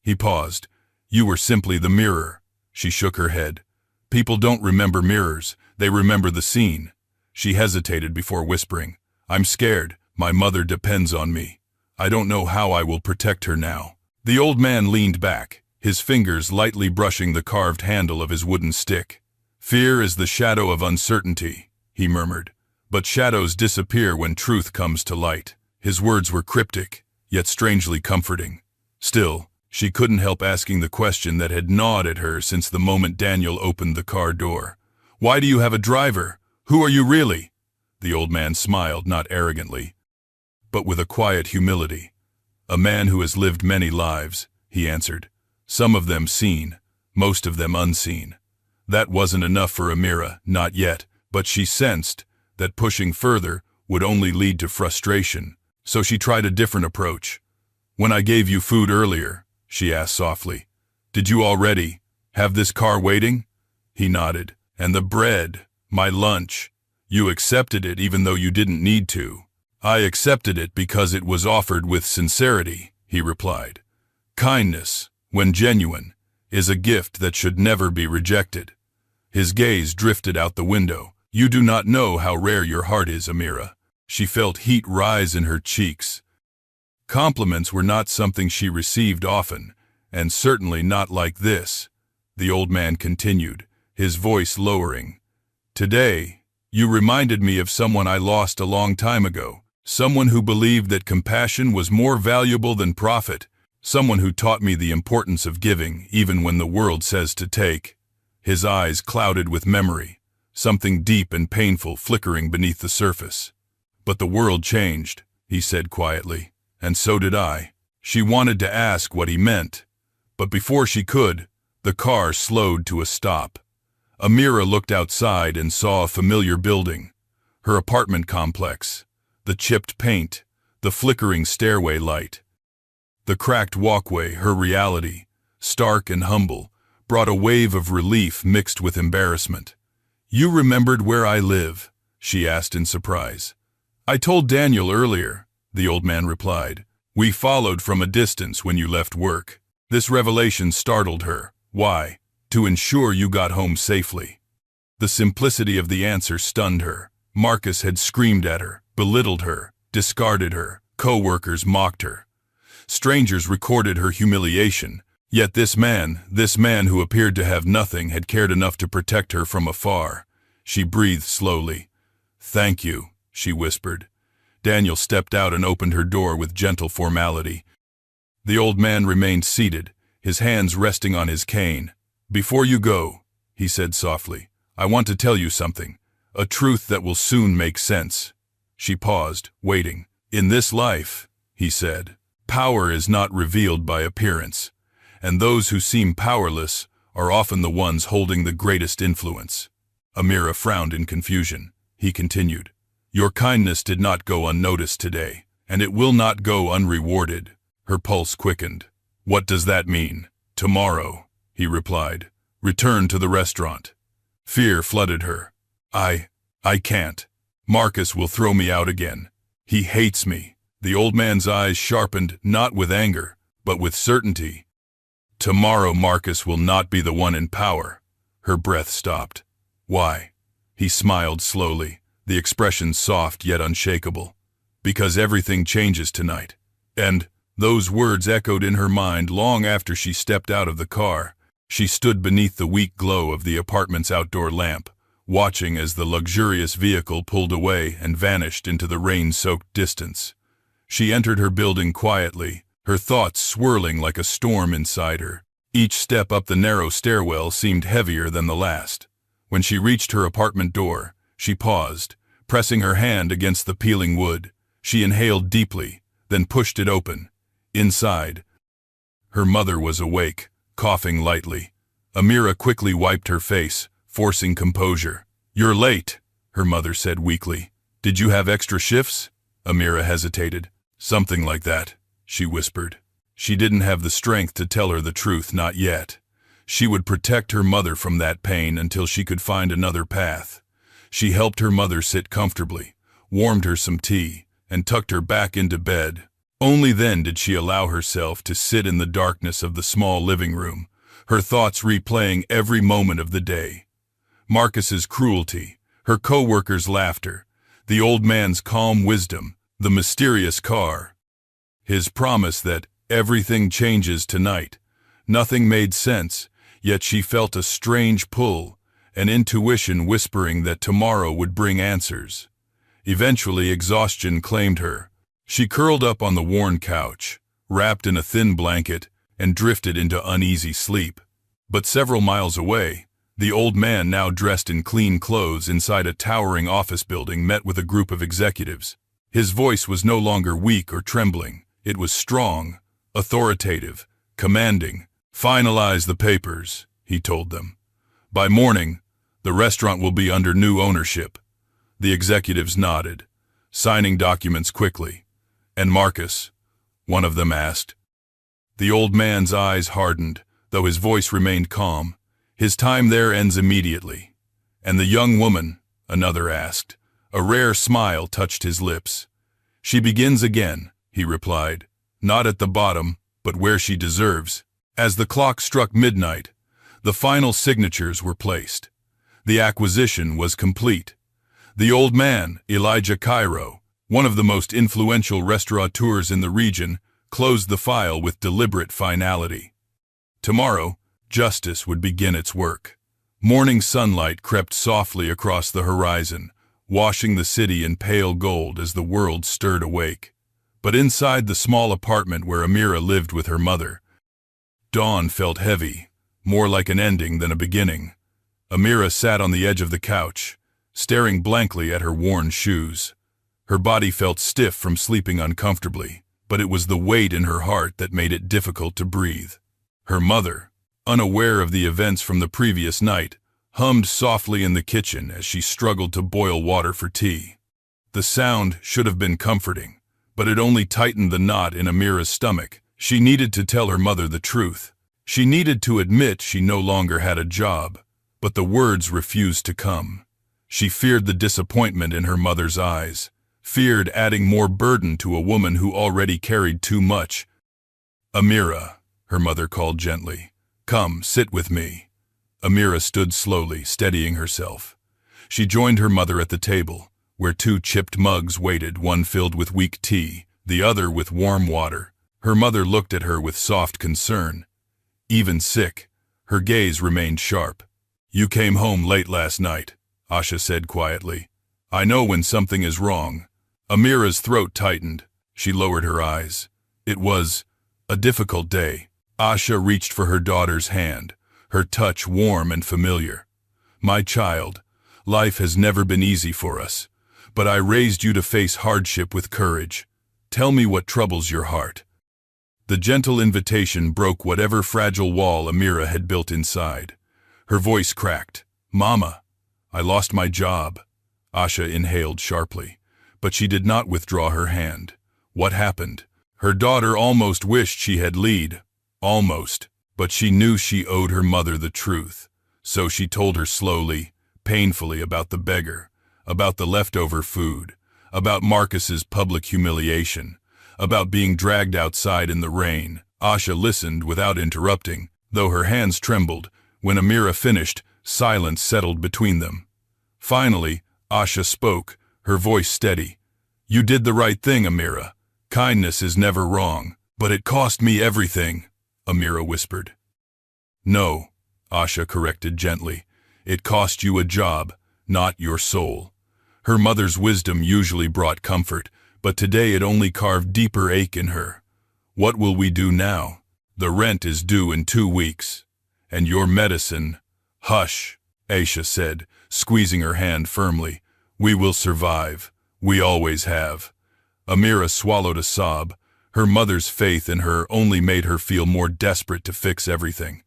He paused. You were simply the mirror. She shook her head. People don't remember mirrors. They remember the scene. She hesitated before whispering. I'm scared. My mother depends on me. I don't know how I will protect her now. The old man leaned back, his fingers lightly brushing the carved handle of his wooden stick. Fear is the shadow of uncertainty, he murmured. But shadows disappear when truth comes to light. His words were cryptic, yet strangely comforting. Still, she couldn't help asking the question that had gnawed at her since the moment Daniel opened the car door. Why do you have a driver? Who are you really? The old man smiled, not arrogantly, but with a quiet humility. A man who has lived many lives, he answered. Some of them seen, most of them unseen. That wasn't enough for Amira, not yet, but she sensed that pushing further would only lead to frustration, so she tried a different approach. When I gave you food earlier, she asked softly, did you already have this car waiting? He nodded. And the bread, my lunch, you accepted it even though you didn't need to. I accepted it because it was offered with sincerity, he replied. Kindness, when genuine, is a gift that should never be rejected. His gaze drifted out the window. You do not know how rare your heart is, Amira. She felt heat rise in her cheeks. Compliments were not something she received often, and certainly not like this, the old man continued, his voice lowering. Today, you reminded me of someone I lost a long time ago, someone who believed that compassion was more valuable than profit, someone who taught me the importance of giving even when the world says to take. His eyes clouded with memory, something deep and painful flickering beneath the surface. But the world changed, he said quietly, and so did I. She wanted to ask what he meant, but before she could, the car slowed to a stop. Amira looked outside and saw a familiar building, her apartment complex, the chipped paint, the flickering stairway light. The cracked walkway, her reality, stark and humble, brought a wave of relief mixed with embarrassment. You remembered where I live? She asked in surprise. I told Daniel earlier, the old man replied. We followed from a distance when you left work. This revelation startled her. Why? To ensure you got home safely. The simplicity of the answer stunned her. Marcus had screamed at her, belittled her, discarded her. Co-workers mocked her. Strangers recorded her humiliation. Yet this man who appeared to have nothing, had cared enough to protect her from afar. She breathed slowly. Thank you, she whispered. Daniel stepped out and opened her door with gentle formality. The old man remained seated, his hands resting on his cane. Before you go, he said softly, I want to tell you something, a truth that will soon make sense. She paused, waiting. In this life, he said, power is not revealed by appearance, and those who seem powerless are often the ones holding the greatest influence. Amira frowned in confusion. He continued, your kindness did not go unnoticed today, and it will not go unrewarded. Her pulse quickened. What does that mean? Tomorrow, he replied. Return to the restaurant. Fear flooded her. I can't. Marcus will throw me out again. He hates me. The old man's eyes sharpened, not with anger, but with certainty. Tomorrow Marcus will not be the one in power. Her breath stopped. Why? He smiled slowly, the expression soft yet unshakable. Because everything changes tonight. And those words echoed in her mind long after she stepped out of the car. She stood beneath the weak glow of the apartment's outdoor lamp, watching as the luxurious vehicle pulled away and vanished into the rain-soaked distance. She entered her building quietly, her thoughts swirling like a storm inside her. Each step up the narrow stairwell seemed heavier than the last. When she reached her apartment door, she paused, pressing her hand against the peeling wood. She inhaled deeply, then pushed it open. Inside, her mother was awake, coughing lightly. Amira quickly wiped her face, forcing composure. "You're late," her mother said weakly. "Did you have extra shifts?" Amira hesitated. "Something like that," she whispered. She didn't have the strength to tell her the truth, not yet. She would protect her mother from that pain until she could find another path. She helped her mother sit comfortably, warmed her some tea, and tucked her back into bed. Only then did she allow herself to sit in the darkness of the small living room, her thoughts replaying every moment of the day. Marcus's cruelty, her co-workers' laughter, the old man's calm wisdom, the mysterious car. His promise that everything changes tonight. Nothing made sense, yet she felt a strange pull, an intuition whispering that tomorrow would bring answers. Eventually, exhaustion claimed her. She curled up on the worn couch, wrapped in a thin blanket, and drifted into uneasy sleep. But several miles away, the old man, now dressed in clean clothes inside a towering office building, met with a group of executives. His voice was no longer weak or trembling. It was strong, authoritative, commanding. "Finalize the papers," he told them. "By morning, the restaurant will be under new ownership." The executives nodded, signing documents quickly. "And Marcus?" one of them asked. The old man's eyes hardened, though his voice remained calm. "His time there ends immediately." "And the young woman?" another asked. A rare smile touched his lips. "She begins again," he replied. "Not at the bottom, but where she deserves." As the clock struck midnight, the final signatures were placed. The acquisition was complete. The old man, Elijah Cairo, one of the most influential restaurateurs in the region, closed the file with deliberate finality. Tomorrow, justice would begin its work. Morning sunlight crept softly across the horizon, washing the city in pale gold as the world stirred awake. But inside the small apartment where Amira lived with her mother, dawn felt heavy, more like an ending than a beginning. Amira sat on the edge of the couch, staring blankly at her worn shoes. Her body felt stiff from sleeping uncomfortably, but it was the weight in her heart that made it difficult to breathe. Her mother, unaware of the events from the previous night, hummed softly in the kitchen as she struggled to boil water for tea. The sound should have been comforting, but it only tightened the knot in Amira's stomach. She needed to tell her mother the truth. She needed to admit she no longer had a job, but the words refused to come. She feared the disappointment in her mother's eyes, feared adding more burden to a woman who already carried too much. "Amira," her mother called gently. "Come, sit with me." Amira stood slowly, steadying herself. She joined her mother at the table, where two chipped mugs waited, one filled with weak tea, the other with warm water. Her mother looked at her with soft concern. Even sick, her gaze remained sharp. "You came home late last night," Asha said quietly. "I know when something is wrong." Amira's throat tightened. She lowered her eyes. It was a difficult day. Asha reached for her daughter's hand, her touch warm and familiar. "My child, life has never been easy for us, but I raised you to face hardship with courage. Tell me what troubles your heart." The gentle invitation broke whatever fragile wall Amira had built inside. Her voice cracked. "Mama, I lost my job." Asha inhaled sharply, but she did not withdraw her hand. What happened? Her daughter almost wished she had lied. Almost, but she knew she owed her mother the truth. So she told her slowly, painfully, about the beggar, about the leftover food, about Marcus's public humiliation, about being dragged outside in the rain. Asha listened without interrupting, though her hands trembled. When Amira finished, silence settled between them. Finally, Asha spoke, her voice steady. "You did the right thing, Amira. Kindness is never wrong, but it cost me everything," Amira whispered. "No," Asha corrected gently. "It cost you a job, not your soul. Her mother's wisdom usually brought comfort, but today it only carved deeper ache in her. What will we do now? The rent is due in 2 weeks. And your medicine? Hush, Aisha said, squeezing her hand firmly. We will survive. We always have. Amira swallowed a sob. Her mother's faith in her only made her feel more desperate to fix everything.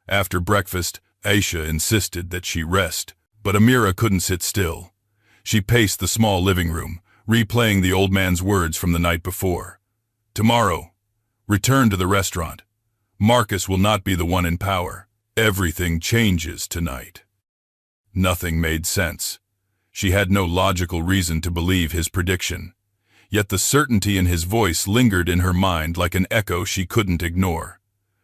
After breakfast, Aisha insisted that she rest, but Amira couldn't sit still. She paced the small living room, replaying the old man's words from the night before. Tomorrow, return to the restaurant. Marcus will not be the one in power. Everything changes tonight. Nothing made sense. She had no logical reason to believe his prediction. Yet the certainty in his voice lingered in her mind like an echo she couldn't ignore.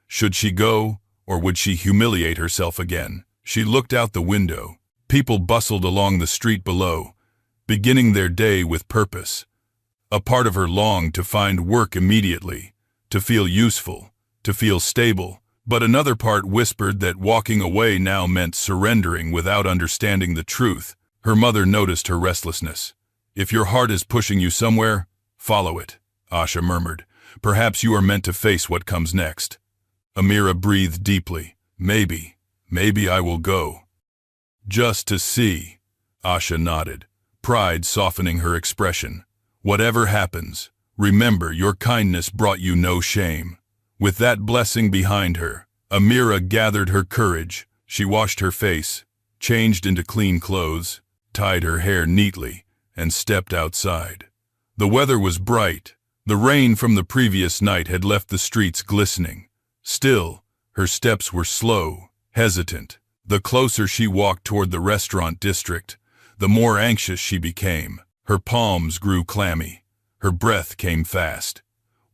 Should she go, or would she humiliate herself again? She looked out the window. People bustled along the street below, beginning their day with purpose. A part of her longed to find work immediately, to feel useful, to feel stable, but another part whispered that walking away now meant surrendering without understanding the truth. Her mother noticed her restlessness. If your heart is pushing you somewhere, follow it, Asha murmured. Perhaps you are meant to face what comes next. Amira breathed deeply. Maybe I will go. Just to see, Asha nodded, pride softening her expression. Whatever happens, remember your kindness brought you no shame. With that blessing behind her, Amira gathered her courage. She washed her face, changed into clean clothes, tied her hair neatly, and stepped outside. The weather was bright. The rain from the previous night had left the streets glistening. Still, her steps were slow, hesitant. The closer she walked toward the restaurant district, the more anxious she became. Her palms grew clammy. Her breath came fast.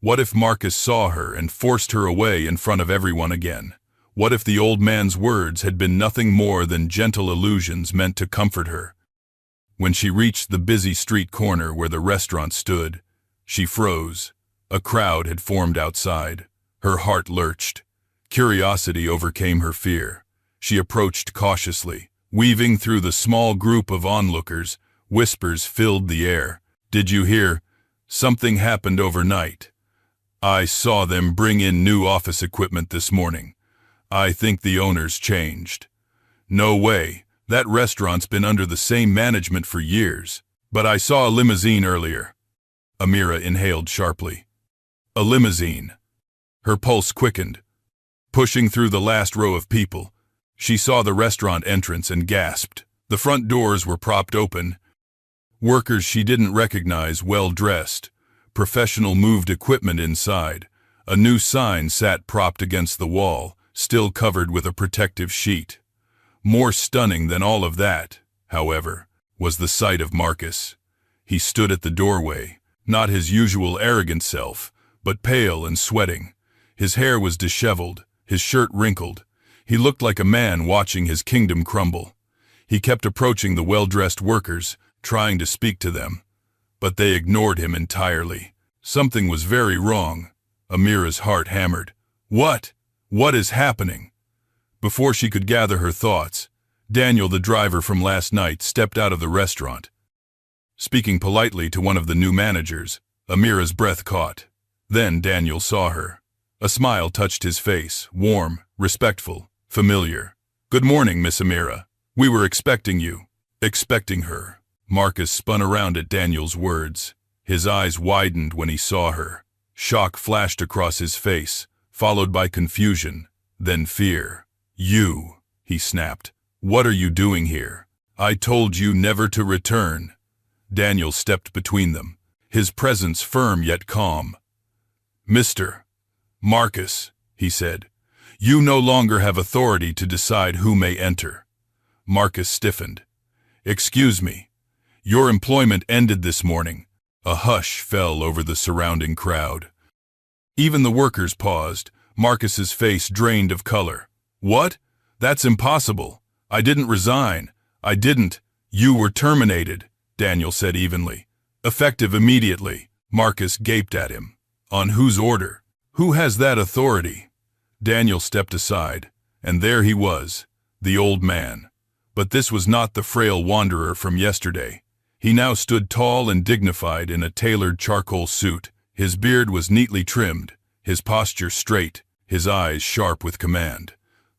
What if Marcus saw her and forced her away in front of everyone again? What if the old man's words had been nothing more than gentle illusions meant to comfort her? When she reached the busy street corner where the restaurant stood, she froze. A crowd had formed outside. Her heart lurched. Curiosity overcame her fear. She approached cautiously. Weaving through the small group of onlookers, whispers filled the air. Did you hear? Something happened overnight. I saw them bring in new office equipment this morning. I think the owners changed. No way. That restaurant's been under the same management for years. But I saw a limousine earlier. Amira inhaled sharply. A limousine. Her pulse quickened. Pushing through the last row of people, she saw the restaurant entrance and gasped. The front doors were propped open. Workers she didn't recognize, well-dressed. Professional moved equipment inside. A new sign sat propped against the wall, still covered with a protective sheet. More stunning than all of that, however, was the sight of Marcus. He stood at the doorway, not his usual arrogant self, but pale and sweating. His hair was disheveled, his shirt wrinkled. He looked like a man watching his kingdom crumble. He kept approaching the well-dressed workers, trying to speak to them. But they ignored him entirely. Something was very wrong. Amira's heart hammered. What? What is happening? Before she could gather her thoughts, Daniel, the driver from last night, stepped out of the restaurant. Speaking politely to one of the new managers, Amira's breath caught. Then Daniel saw her. A smile touched his face, warm, respectful, familiar. Good morning, Miss Amira. We were expecting you. Expecting her. Marcus spun around at Daniel's words. His eyes widened when he saw her. Shock flashed across his face, followed by confusion, then fear. You, he snapped. What are you doing here? I told you never to return. Daniel stepped between them, his presence firm yet calm. Mr. Marcus, he said, you no longer have authority to decide who may enter. Marcus stiffened. Excuse me. Your employment ended this morning. A hush fell over the surrounding crowd. Even the workers paused, Marcus's face drained of color. What? That's impossible. I didn't resign. I didn't. You were terminated, Daniel said evenly. Effective immediately. Marcus gaped at him. On whose order? Who has that authority? Daniel stepped aside, and there he was, the old man. But this was not the frail wanderer from yesterday. He now stood tall and dignified in a tailored charcoal suit. His beard was neatly trimmed, his posture straight, his eyes sharp with command.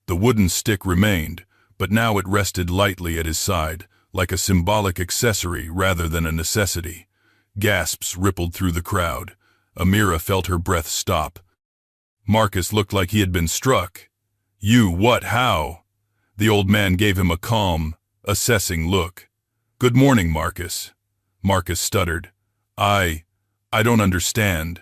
The wooden stick remained, but now it rested lightly at his side, like a symbolic accessory rather than a necessity. Gasps rippled through the crowd. Amira felt her breath stop. Marcus looked like he had been struck. "You what, how?" The old man gave him a calm, assessing look. "Good morning, Marcus." Marcus stuttered. I don't understand.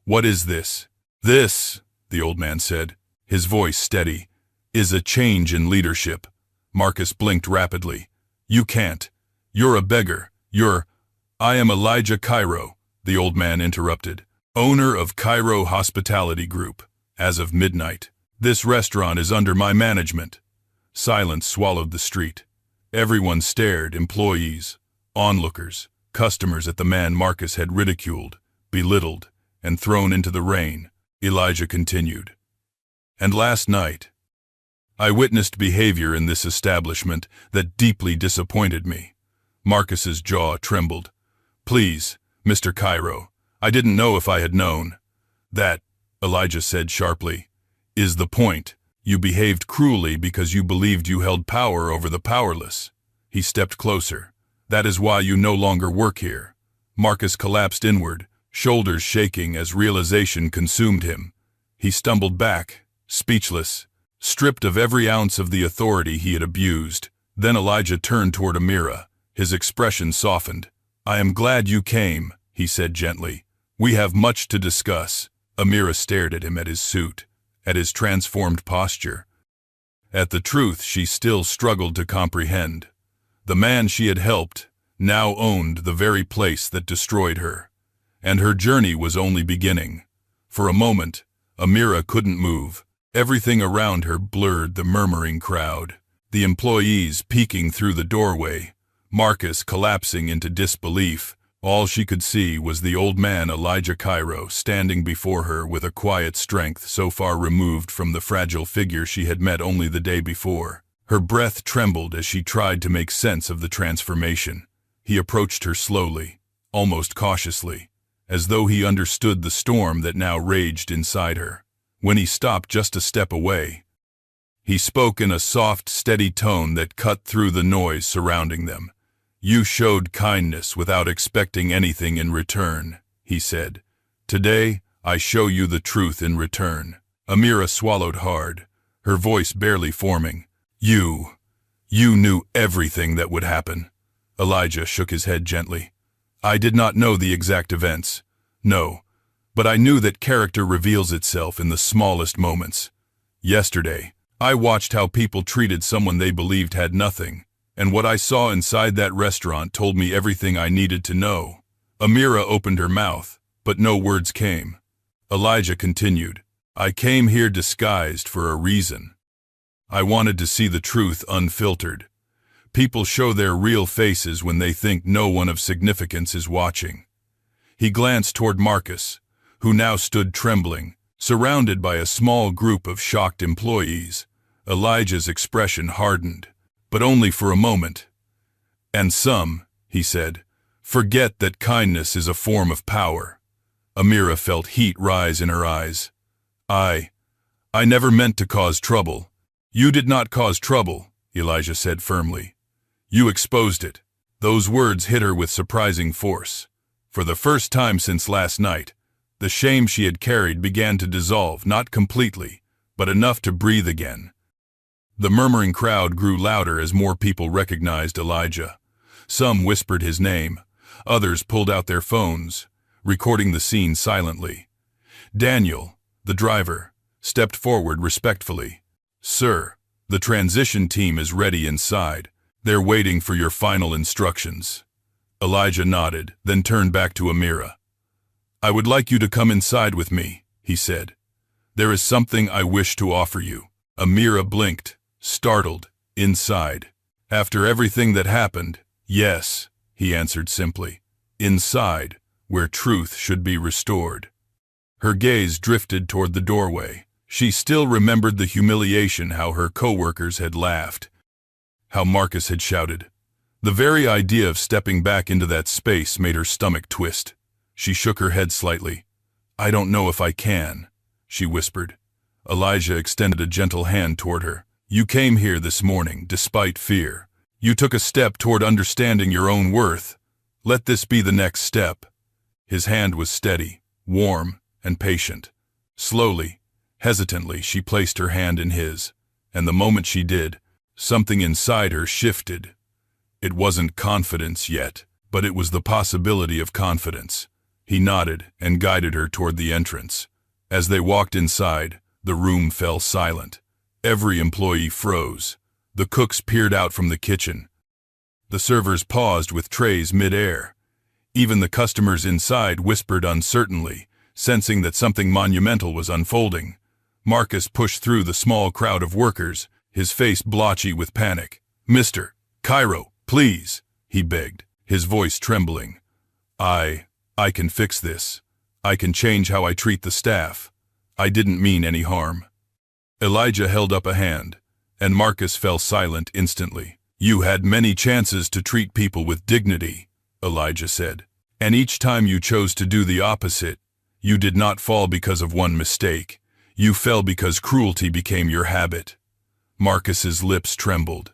What is this?" "This," the old man said, his voice steady, "is a change in leadership." Marcus blinked rapidly. "You can't. You're a beggar. I am Elijah Cairo," the old man interrupted, "owner of Cairo Hospitality Group, as of midnight. This restaurant is under my management." Silence swallowed the street. Everyone stared, employees, onlookers, customers at the man Marcus had ridiculed, belittled, and thrown into the rain. Elijah continued. "And last night, I witnessed behavior in this establishment that deeply disappointed me." Marcus's jaw trembled. "Please, Mr. Cairo, I didn't know if I had known." "That," Elijah said sharply, "is the point. You behaved cruelly because you believed you held power over the powerless." He stepped closer. "That is why you no longer work here." Marcus collapsed inward, shoulders shaking as realization consumed him. He stumbled back, speechless, stripped of every ounce of the authority he had abused. Then Elijah turned toward Amira. His expression softened. "I am glad you came," he said gently. "We have much to discuss." Amira stared at him, at his suit, at his transformed posture. At the truth she still struggled to comprehend. The man she had helped now owned the very place that destroyed her. And her journey was only beginning. For a moment, Amira couldn't move. Everything around her blurred the murmuring crowd. The employees peeking through the doorway, Marcus collapsing into disbelief. All she could see was the old man Elijah Cairo standing before her with a quiet strength so far removed from the fragile figure she had met only the day before. Her breath trembled as she tried to make sense of the transformation. He approached her slowly, almost cautiously, as though he understood the storm that now raged inside her. When he stopped just a step away, he spoke in a soft, steady tone that cut through the noise surrounding them. "You showed kindness without expecting anything in return," he said. "Today, I show you the truth in return." Amira swallowed hard, her voice barely forming. You knew everything that would happen." Elijah shook his head gently. "I did not know the exact events. No, but I knew that character reveals itself in the smallest moments. Yesterday, I watched how people treated someone they believed had nothing, and what I saw inside that restaurant told me everything I needed to know." Amira opened her mouth, but no words came. Elijah continued, "I came here disguised for a reason. I wanted to see the truth unfiltered. People show their real faces when they think no one of significance is watching." He glanced toward Marcus, who now stood trembling, surrounded by a small group of shocked employees. Elijah's expression hardened, but only for a moment. "And some," he said, "forget that kindness is a form of power." Amira felt heat rise in her eyes. I never meant to cause trouble." "You did not cause trouble," Elijah said firmly. "You exposed it." Those words hit her with surprising force. For the first time since last night, the shame she had carried began to dissolve, not completely, but enough to breathe again. The murmuring crowd grew louder as more people recognized Elijah. Some whispered his name, others pulled out their phones, recording the scene silently. Daniel, the driver, stepped forward respectfully. "Sir, the transition team is ready inside. They're waiting for your final instructions." Elijah nodded, then turned back to Amira. "I would like you to come inside with me," he said. "There is something I wish to offer you." Amira blinked, startled. "Inside? After everything that happened?" "Yes," he answered simply. "Inside, where truth should be restored." Her gaze drifted toward the doorway. She still remembered the humiliation, how her co-workers had laughed. how Marcus had shouted. The very idea of stepping back into that space made her stomach twist. She shook her head slightly. "I don't know if I can," she whispered. Elijah extended a gentle hand toward her. "You came here this morning, despite fear. You took a step toward understanding your own worth. Let this be the next step." His hand was steady, warm, and patient. Slowly, hesitantly, she placed her hand in his, and the moment she did, something inside her shifted. It wasn't confidence yet, but it was the possibility of confidence. He nodded and guided her toward the entrance. As they walked inside, the room fell silent. Every employee froze. The cooks peered out from the kitchen. The servers paused with trays mid-air. Even the customers inside whispered uncertainly, sensing that something monumental was unfolding. Marcus pushed through the small crowd of workers, his face blotchy with panic. "Mr. Cairo, please," he begged, his voice trembling. I can fix this. I can change how I treat the staff. I didn't mean any harm." Elijah held up a hand, and Marcus fell silent instantly. "You had many chances to treat people with dignity," Elijah said. "And each time you chose to do the opposite, you did not fall because of one mistake. You fell because cruelty became your habit." Marcus's lips trembled.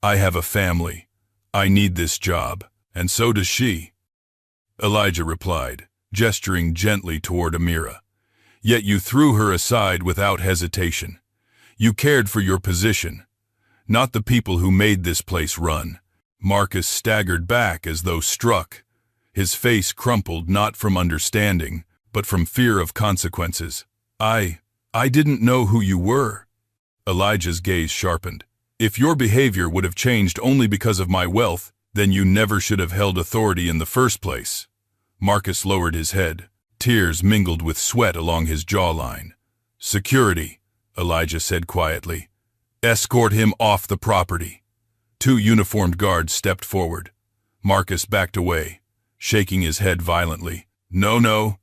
"I have a family. I need this job, and so does she." Elijah replied, gesturing gently toward Amira. "Yet you threw her aside without hesitation. You cared for your position, not the people who made this place run." Marcus staggered back as though struck. His face crumpled not from understanding, but from fear of consequences. I didn't know who you were." Elijah's gaze sharpened. "If your behavior would have changed only because of my wealth, then you never should have held authority in the first place." Marcus lowered his head. Tears mingled with sweat along his jawline. "Security," Elijah said quietly. "Escort him off the property." Two uniformed guards stepped forward. Marcus backed away, shaking his head violently. No.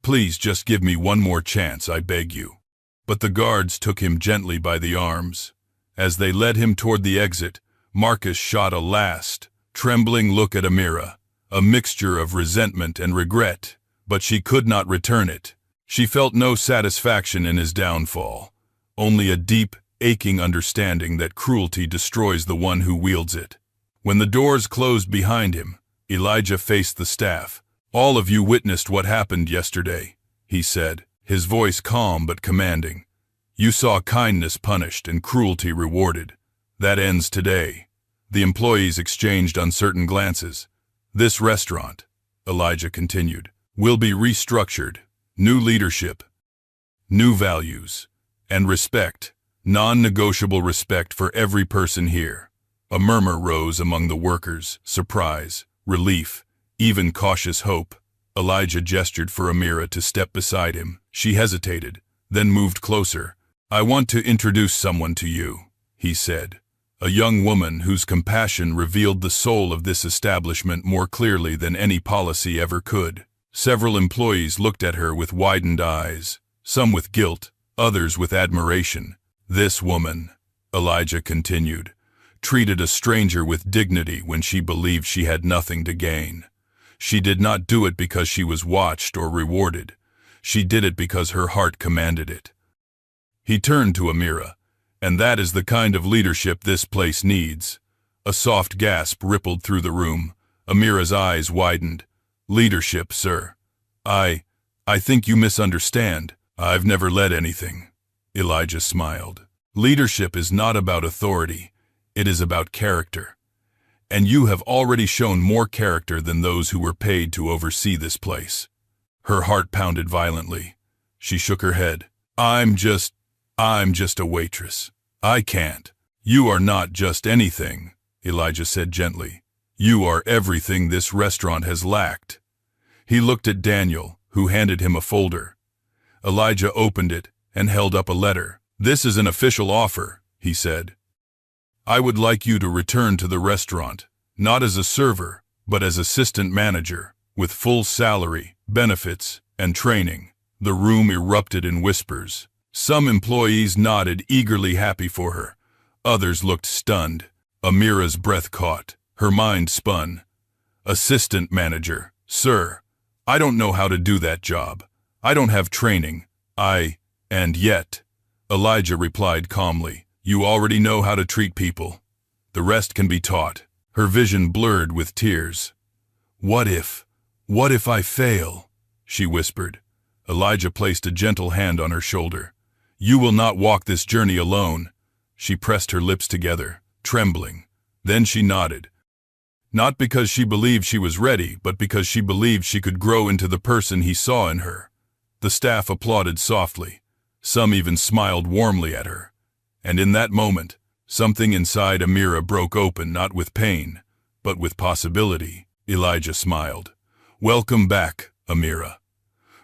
Please just give me one more chance, I beg you." But the guards took him gently by the arms. As they led him toward the exit, Marcus shot a last, trembling look at Amira, a mixture of resentment and regret, but she could not return it. She felt no satisfaction in his downfall, only a deep, aching understanding that cruelty destroys the one who wields it. When the doors closed behind him, Elijah faced the staff. "All of you witnessed what happened yesterday," he said, his voice calm but commanding. "You saw kindness punished and cruelty rewarded. That ends today." The employees exchanged uncertain glances. "This restaurant," Elijah continued, "will be restructured. New leadership, new values, and respect. Non-negotiable respect for every person here." A murmur rose among the workers, surprise, relief, even cautious hope. Elijah gestured for Amira to step beside him. She hesitated, then moved closer. "I want to introduce someone to you," he said. A young woman whose compassion revealed the soul of this establishment more clearly than any policy ever could. Several employees looked at her with widened eyes, some with guilt, others with admiration. "This woman," Elijah continued, "treated a stranger with dignity when she believed she had nothing to gain. She did not do it because she was watched or rewarded. She did it because her heart commanded it." He turned to Amira. "And that is the kind of leadership this place needs." A soft gasp rippled through the room. Amira's eyes widened. "Leadership, sir. I think you misunderstand. I've never led anything." Elijah smiled. "Leadership is not about authority. It is about character. And you have already shown more character than those who were paid to oversee this place." Her heart pounded violently. She shook her head. I'm just a waitress. I can't." "You are not just anything," Elijah said gently. "You are everything this restaurant has lacked." He looked at Daniel, who handed him a folder. Elijah opened it and held up a letter. "This is an official offer," he said. "I would like you to return to the restaurant, not as a server, but as assistant manager, with full salary, benefits, and training." The room erupted in whispers. Some employees nodded, eagerly happy for her. Others looked stunned. Amira's breath caught. Her mind spun. Assistant manager. Sir, I don't know how to do that job. I don't have training. And yet, Elijah replied calmly, you already know how to treat people. The rest can be taught. Her vision blurred with tears. What if I fail? She whispered. Elijah placed a gentle hand on her shoulder. You will not walk this journey alone. She pressed her lips together, trembling. Then she nodded. Not because she believed she was ready, but because she believed she could grow into the person he saw in her. The staff applauded softly. Some even smiled warmly at her. And in that moment, something inside Amira broke open, not with pain, but with possibility. Elijah smiled. Welcome back, Amira.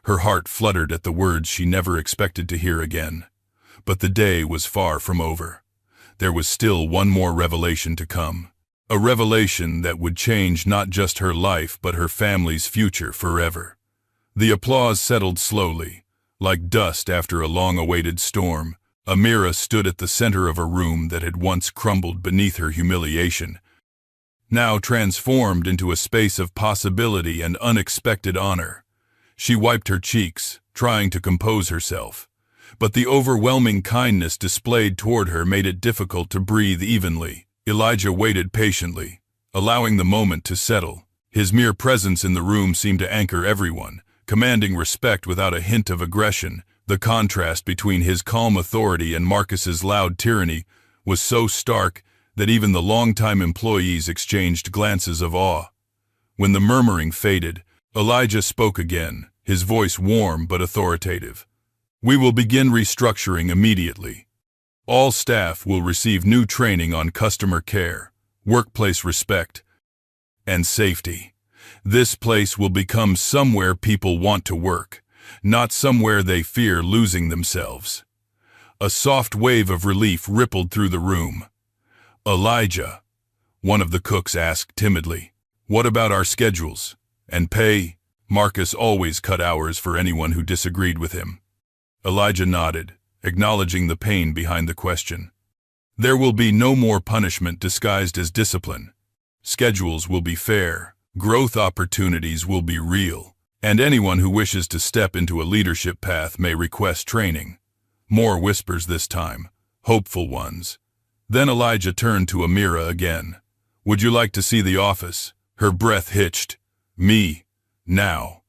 Her heart fluttered at the words she never expected to hear again. But the day was far from over. There was still one more revelation to come. A revelation that would change not just her life but her family's future forever. The applause settled slowly. Like dust after a long-awaited storm, Amira stood at the center of a room that had once crumbled beneath her humiliation, now transformed into a space of possibility and unexpected honor. She wiped her cheeks, trying to compose herself, but the overwhelming kindness displayed toward her made it difficult to breathe evenly. Elijah waited patiently, allowing the moment to settle. His mere presence in the room seemed to anchor everyone, commanding respect without a hint of aggression. The contrast between his calm authority and Marcus's loud tyranny was so stark that even the longtime employees exchanged glances of awe. When the murmuring faded, Elijah spoke again, his voice warm but authoritative. We will begin restructuring immediately. All staff will receive new training on customer care, workplace respect, and safety. This place will become somewhere people want to work, not somewhere they fear losing themselves. A soft wave of relief rippled through the room. Elijah, one of the cooks asked timidly, what about our schedules? And pay? Marcus always cut hours for anyone who disagreed with him. Elijah nodded, acknowledging the pain behind the question. There will be no more punishment disguised as discipline. Schedules will be fair, growth opportunities will be real, and anyone who wishes to step into a leadership path may request training. More whispers this time, hopeful ones. Then Elijah turned to Amira again. Would you like to see the office? Her breath hitched. Me? Now?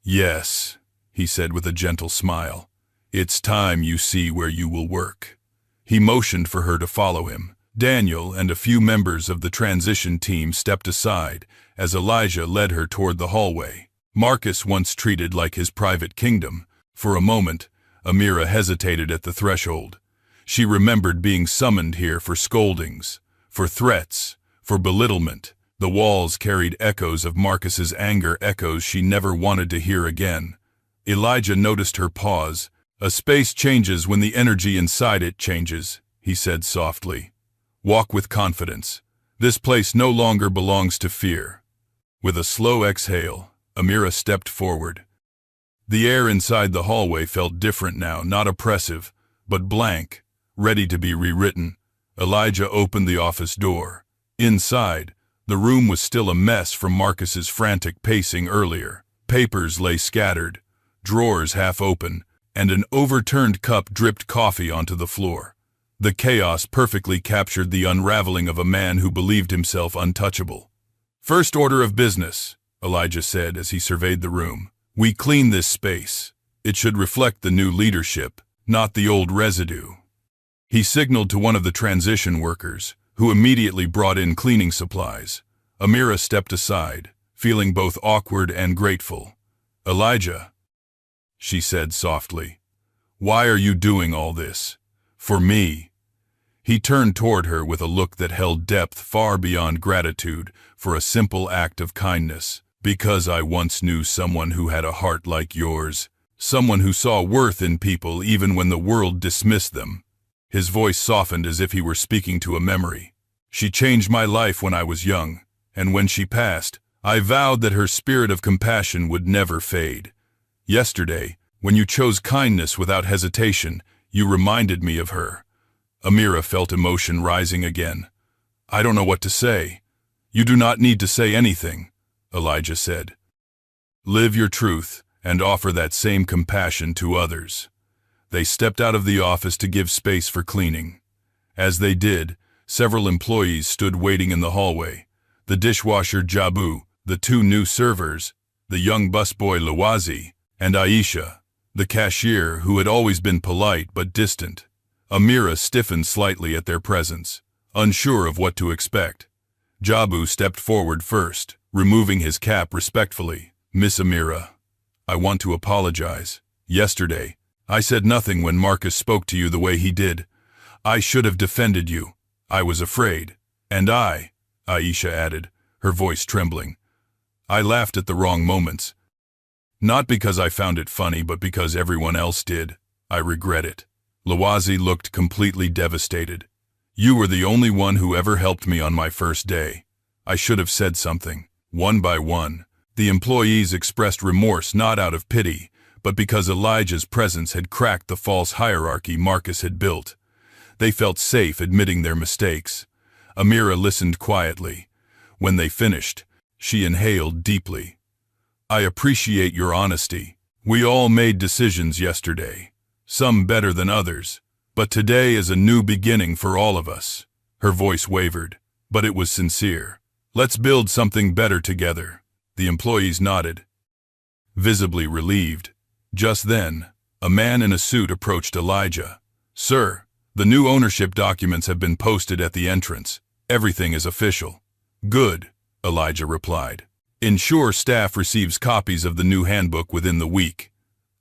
Yes, he said with a gentle smile. It's time you see where you will work. He motioned for her to follow him. Daniel and a few members of the transition team stepped aside as Elijah led her toward the hallway. Marcus, once treated like his private kingdom, for a moment, Amira hesitated at the threshold. She remembered being summoned here for scoldings, for threats, for belittlement. The walls carried echoes of Marcus's anger, echoes she never wanted to hear again. Elijah noticed her pause. A space changes when the energy inside it changes, he said softly. Walk with confidence. This place no longer belongs to fear. With a slow exhale, Amira stepped forward. The air inside the hallway felt different now, not oppressive, but blank, ready to be rewritten. Elijah opened the office door. Inside, the room was still a mess from Marcus's frantic pacing earlier. Papers lay scattered, drawers half open, and an overturned cup dripped coffee onto the floor. The chaos perfectly captured the unraveling of a man who believed himself untouchable. First order of business, Elijah said as he surveyed the room. We clean this space. It should reflect the new leadership, not the old residue. He signaled to one of the transition workers, who immediately brought in cleaning supplies. Amira stepped aside, feeling both awkward and grateful. Elijah, she said softly, why are you doing all this? For me. He turned toward her with a look that held depth far beyond gratitude for a simple act of kindness. Because I once knew someone who had a heart like yours, someone who saw worth in people even when the world dismissed them. His voice softened as if he were speaking to a memory. She changed my life when I was young, and when she passed, I vowed that her spirit of compassion would never fade. Yesterday, when you chose kindness without hesitation, you reminded me of her. Amira felt emotion rising again. I don't know what to say. You do not need to say anything, Elijah said. Live your truth and offer that same compassion to others. They stepped out of the office to give space for cleaning. As they did, several employees stood waiting in the hallway. The dishwasher Jabu, the two new servers, the young busboy Lawazi, and Aisha, the cashier who had always been polite but distant. Amira stiffened slightly at their presence, unsure of what to expect. Jabu stepped forward first, removing his cap respectfully. Miss Amira, I want to apologize. Yesterday, I said nothing when Marcus spoke to you the way he did. I should have defended you. I was afraid. And Aisha added, her voice trembling. I laughed at the wrong moments. Not because I found it funny, but because everyone else did. I regret it. Lawazi looked completely devastated. You were the only one who ever helped me on my first day. I should have said something. One by one, the employees expressed remorse not out of pity, but because Elijah's presence had cracked the false hierarchy Marcus had built. They felt safe admitting their mistakes. Amira listened quietly. When they finished, she inhaled deeply. I appreciate your honesty. We all made decisions yesterday, some better than others, but today is a new beginning for all of us. Her voice wavered, but it was sincere. Let's build something better together. The employees nodded, visibly relieved. Just then, a man in a suit approached Elijah. Sir, the new ownership documents have been posted at the entrance. Everything is official. Good, Elijah replied. Ensure staff receives copies of the new handbook within the week.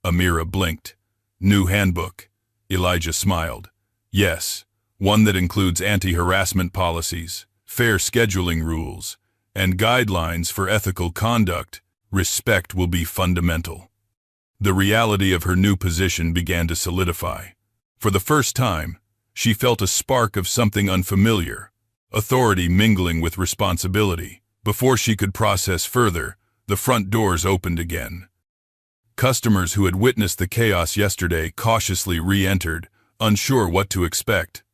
Amira blinked. New handbook. Elijah smiled. Yes, one that includes anti-harassment policies, fair scheduling rules, and guidelines for ethical conduct. Respect will be fundamental. The reality of her new position began to solidify. For the first time, she felt a spark of something unfamiliar, authority mingling with responsibility. Before she could process further, the front doors opened again. Customers who had witnessed the chaos yesterday cautiously re-entered, unsure what to expect.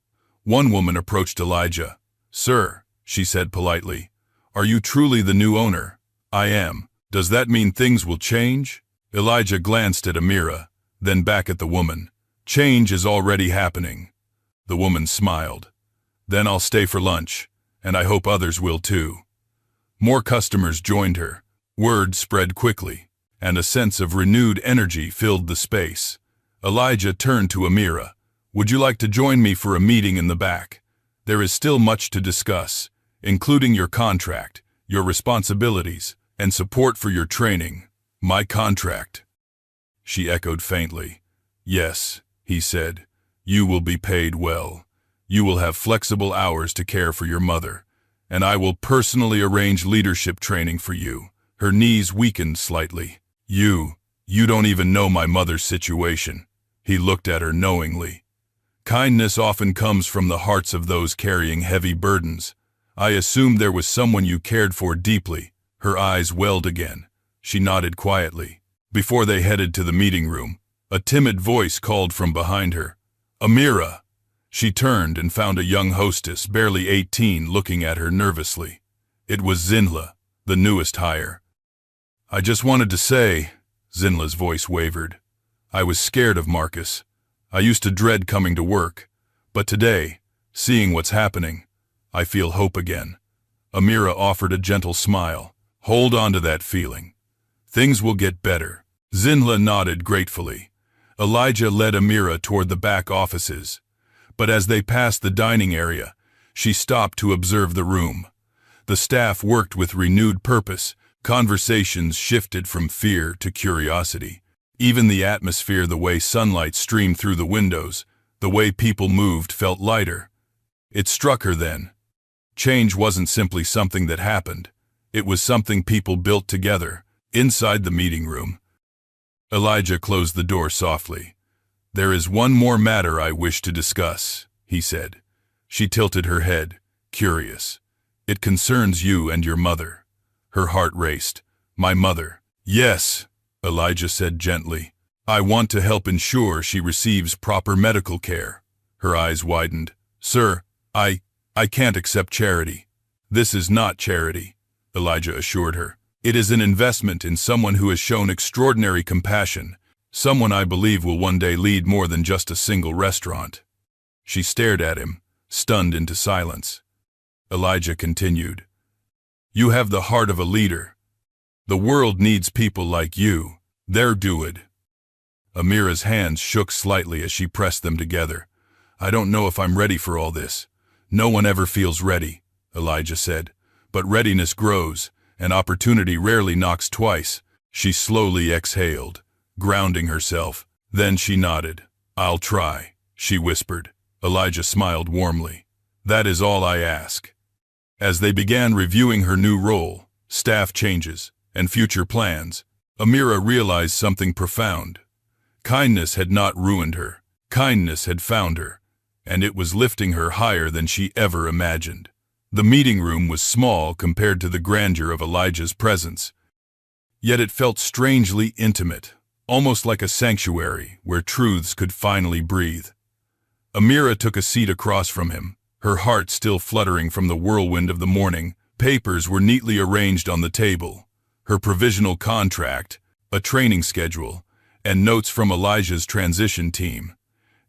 One woman approached Elijah. Sir, she said politely, are you truly the new owner? I am. Does that mean things will change? Elijah glanced at Amira, then back at the woman. Change is already happening. The woman smiled. Then I'll stay for lunch, and I hope others will too. More customers joined her. Word spread quickly, and a sense of renewed energy filled the space. Elijah turned to Amira. Would you like to join me for a meeting in the back? There is still much to discuss, including your contract, your responsibilities, and support for your training. My contract. She echoed faintly. Yes, he said. You will be paid well. You will have flexible hours to care for your mother, and I will personally arrange leadership training for you. Her knees weakened slightly. You don't even know my mother's situation. He looked at her knowingly. Kindness often comes from the hearts of those carrying heavy burdens. I assumed there was someone you cared for deeply. Her eyes welled again. She nodded quietly. Before they headed to the meeting room, a timid voice called from behind her. Amira! She turned and found a young hostess, barely 18, looking at her nervously. It was Zinla, the newest hire. I just wanted to say, Zinla's voice wavered. I was scared of Marcus. I used to dread coming to work. But today, seeing what's happening, I feel hope again. Amira offered a gentle smile. Hold on to that feeling. Things will get better. Zinla nodded gratefully. Elijah led Amira toward the back offices. But as they passed the dining area, she stopped to observe the room. The staff worked with renewed purpose. Conversations shifted from fear to curiosity. Even the atmosphere, the way sunlight streamed through the windows, the way people moved felt lighter. It struck her then. Change wasn't simply something that happened. It was something people built together, inside the meeting room. Elijah closed the door softly. There is one more matter I wish to discuss, he said. She tilted her head, curious. It concerns you and your mother. Her heart raced. My mother. Yes, Elijah said gently. I want to help ensure she receives proper medical care. Her eyes widened. Sir, I I can't accept charity. This is not charity, Elijah assured her. It is an investment in someone who has shown extraordinary compassion, someone I believe will one day lead more than just a single restaurant. She stared at him, stunned into silence. Elijah continued. You have the heart of a leader. The world needs people like you. They're doed. Amira's hands shook slightly as she pressed them together. I don't know if I'm ready for all this. No one ever feels ready, Elijah said. But readiness grows, and opportunity rarely knocks twice. She slowly exhaled, grounding herself. Then she nodded. I'll try, she whispered. Elijah smiled warmly. That is all I ask. As they began reviewing her new role, staff changes, and future plans, Amira realized something profound. Kindness had not ruined her. Kindness had found her, and it was lifting her higher than she ever imagined. The meeting room was small compared to the grandeur of Elijah's presence, yet it felt strangely intimate, almost like a sanctuary where truths could finally breathe. Amira took a seat across from him, her heart still fluttering from the whirlwind of the morning. Papers were neatly arranged on the table, her provisional contract, a training schedule, and notes from Elijah's transition team.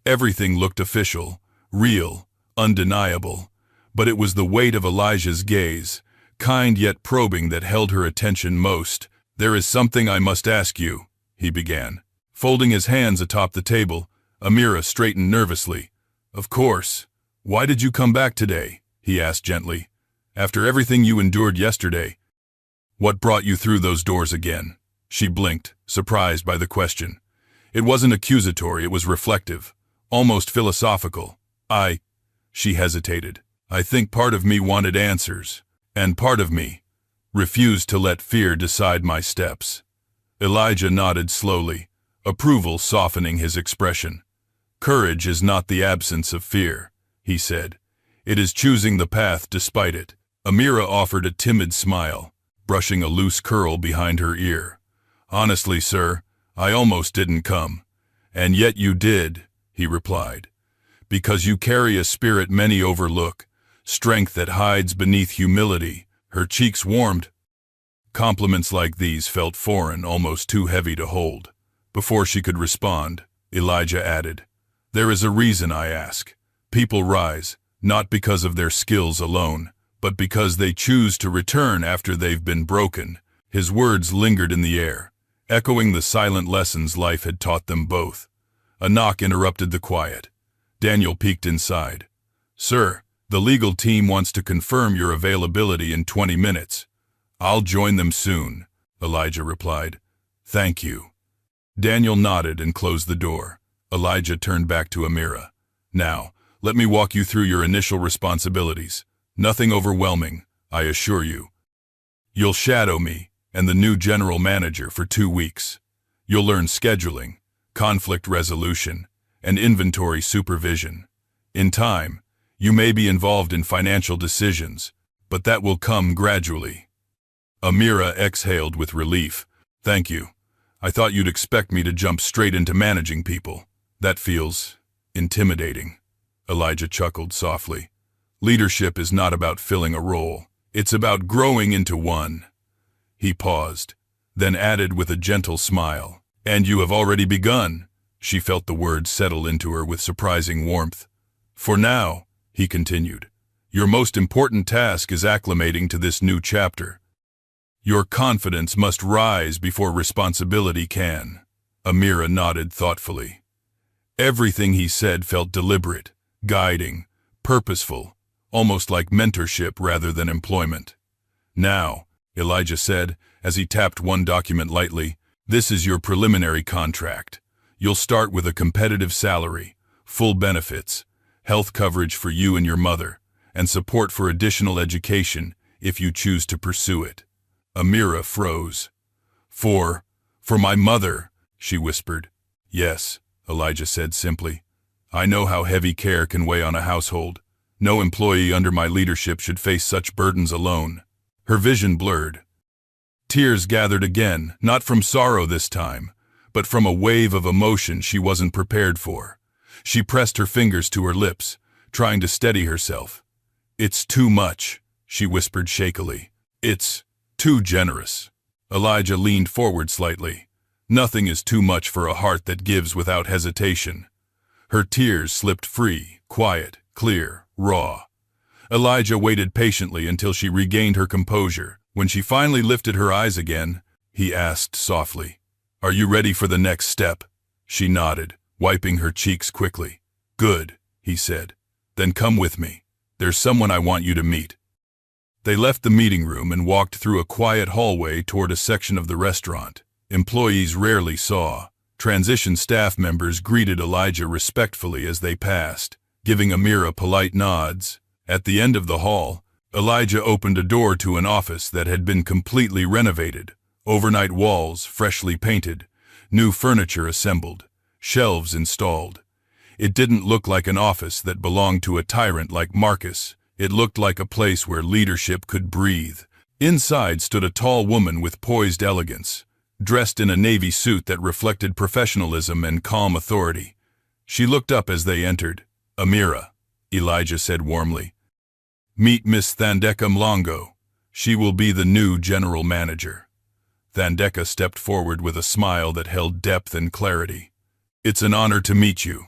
Everything looked official, real, undeniable, but it was the weight of Elijah's gaze, kind yet probing, that held her attention most. There is something I must ask you, he began. Folding his hands atop the table, Amira straightened nervously. Of course. Why did you come back today? He asked gently. After everything you endured yesterday. What brought you through those doors again? She blinked, surprised by the question. It wasn't accusatory, it was reflective, almost philosophical. She hesitated. I think part of me wanted answers, and part of me refused to let fear decide my steps. Elijah nodded slowly, approval softening his expression. Courage is not the absence of fear, he said. It is choosing the path despite it. Amira offered a timid smile, brushing a loose curl behind her ear. Honestly, sir, I almost didn't come. And yet you did, he replied. Because you carry a spirit many overlook, strength that hides beneath humility. Her cheeks warmed. Compliments like these felt foreign, almost too heavy to hold. Before she could respond, Elijah added, There is a reason I ask. People rise, not because of their skills alone, but because they choose to return after they've been broken. His words lingered in the air, echoing the silent lessons life had taught them both. A knock interrupted the quiet. Daniel peeked inside. Sir, the legal team wants to confirm your availability in 20 minutes. I'll join them soon, Elijah replied. Thank you. Daniel nodded and closed the door. Elijah turned back to Amira. Now, let me walk you through your initial responsibilities. Nothing overwhelming, I assure you. You'll shadow me and the new general manager for 2 weeks. You'll learn scheduling, conflict resolution, and inventory supervision. In time, you may be involved in financial decisions, but that will come gradually. Amira exhaled with relief. Thank you. I thought you'd expect me to jump straight into managing people. That feels intimidating. Elijah chuckled softly. Leadership is not about filling a role. It's about growing into one. He paused, then added with a gentle smile. And you have already begun. She felt the words settle into her with surprising warmth. For now, he continued, your most important task is acclimating to this new chapter. Your confidence must rise before responsibility can. Amira nodded thoughtfully. Everything he said felt deliberate, guiding, purposeful, almost like mentorship rather than employment. Now, Elijah said, as he tapped one document lightly, this is your preliminary contract. You'll start with a competitive salary, full benefits, health coverage for you and your mother, and support for additional education if you choose to pursue it. Amira froze. For my mother, she whispered. Yes, Elijah said simply. I know how heavy care can weigh on a household. No employee under my leadership should face such burdens alone. Her vision blurred. Tears gathered again, not from sorrow this time, but from a wave of emotion she wasn't prepared for. She pressed her fingers to her lips, trying to steady herself. It's too much, she whispered shakily. It's too generous. Elijah leaned forward slightly. Nothing is too much for a heart that gives without hesitation. Her tears slipped free, quiet, clear, raw. Elijah waited patiently until she regained her composure. When she finally lifted her eyes again, he asked softly, "Are you ready for the next step?" She nodded, wiping her cheeks quickly. "Good," he said. "Then come with me. There's someone I want you to meet." They left the meeting room and walked through a quiet hallway toward a section of the restaurant employees rarely saw. Transition staff members greeted Elijah respectfully as they passed, giving Amira polite nods. At the end of the hall, Elijah opened a door to an office that had been completely renovated. Overnight walls freshly painted, new furniture assembled, shelves installed. It didn't look like an office that belonged to a tyrant like Marcus. It looked like a place where leadership could breathe. Inside stood a tall woman with poised elegance, dressed in a navy suit that reflected professionalism and calm authority. She looked up as they entered. "Amira," Elijah said warmly. "Meet Miss Thandeka Mlongo. She will be the new general manager." Thandeka stepped forward with a smile that held depth and clarity. "It's an honor to meet you.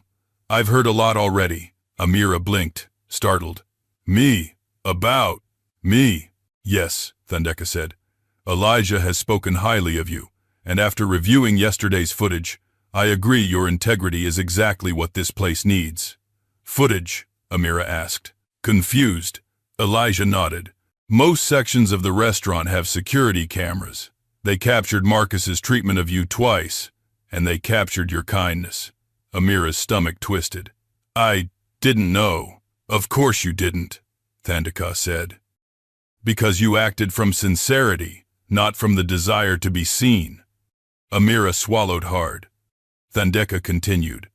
I've heard a lot already." Amira blinked, startled. "Me? About me?" "Yes," Thandeka said. "Elijah has spoken highly of you, and after reviewing yesterday's footage, I agree your integrity is exactly what this place needs." "Footage?" Amira asked. Confused, Elijah nodded. "Most sections of the restaurant have security cameras. They captured Marcus's treatment of you twice, and they captured your kindness." Amira's stomach twisted. "I didn't know." "Of course you didn't," Thandeka said. "Because you acted from sincerity, not from the desire to be seen." Amira swallowed hard. Thandeka continued,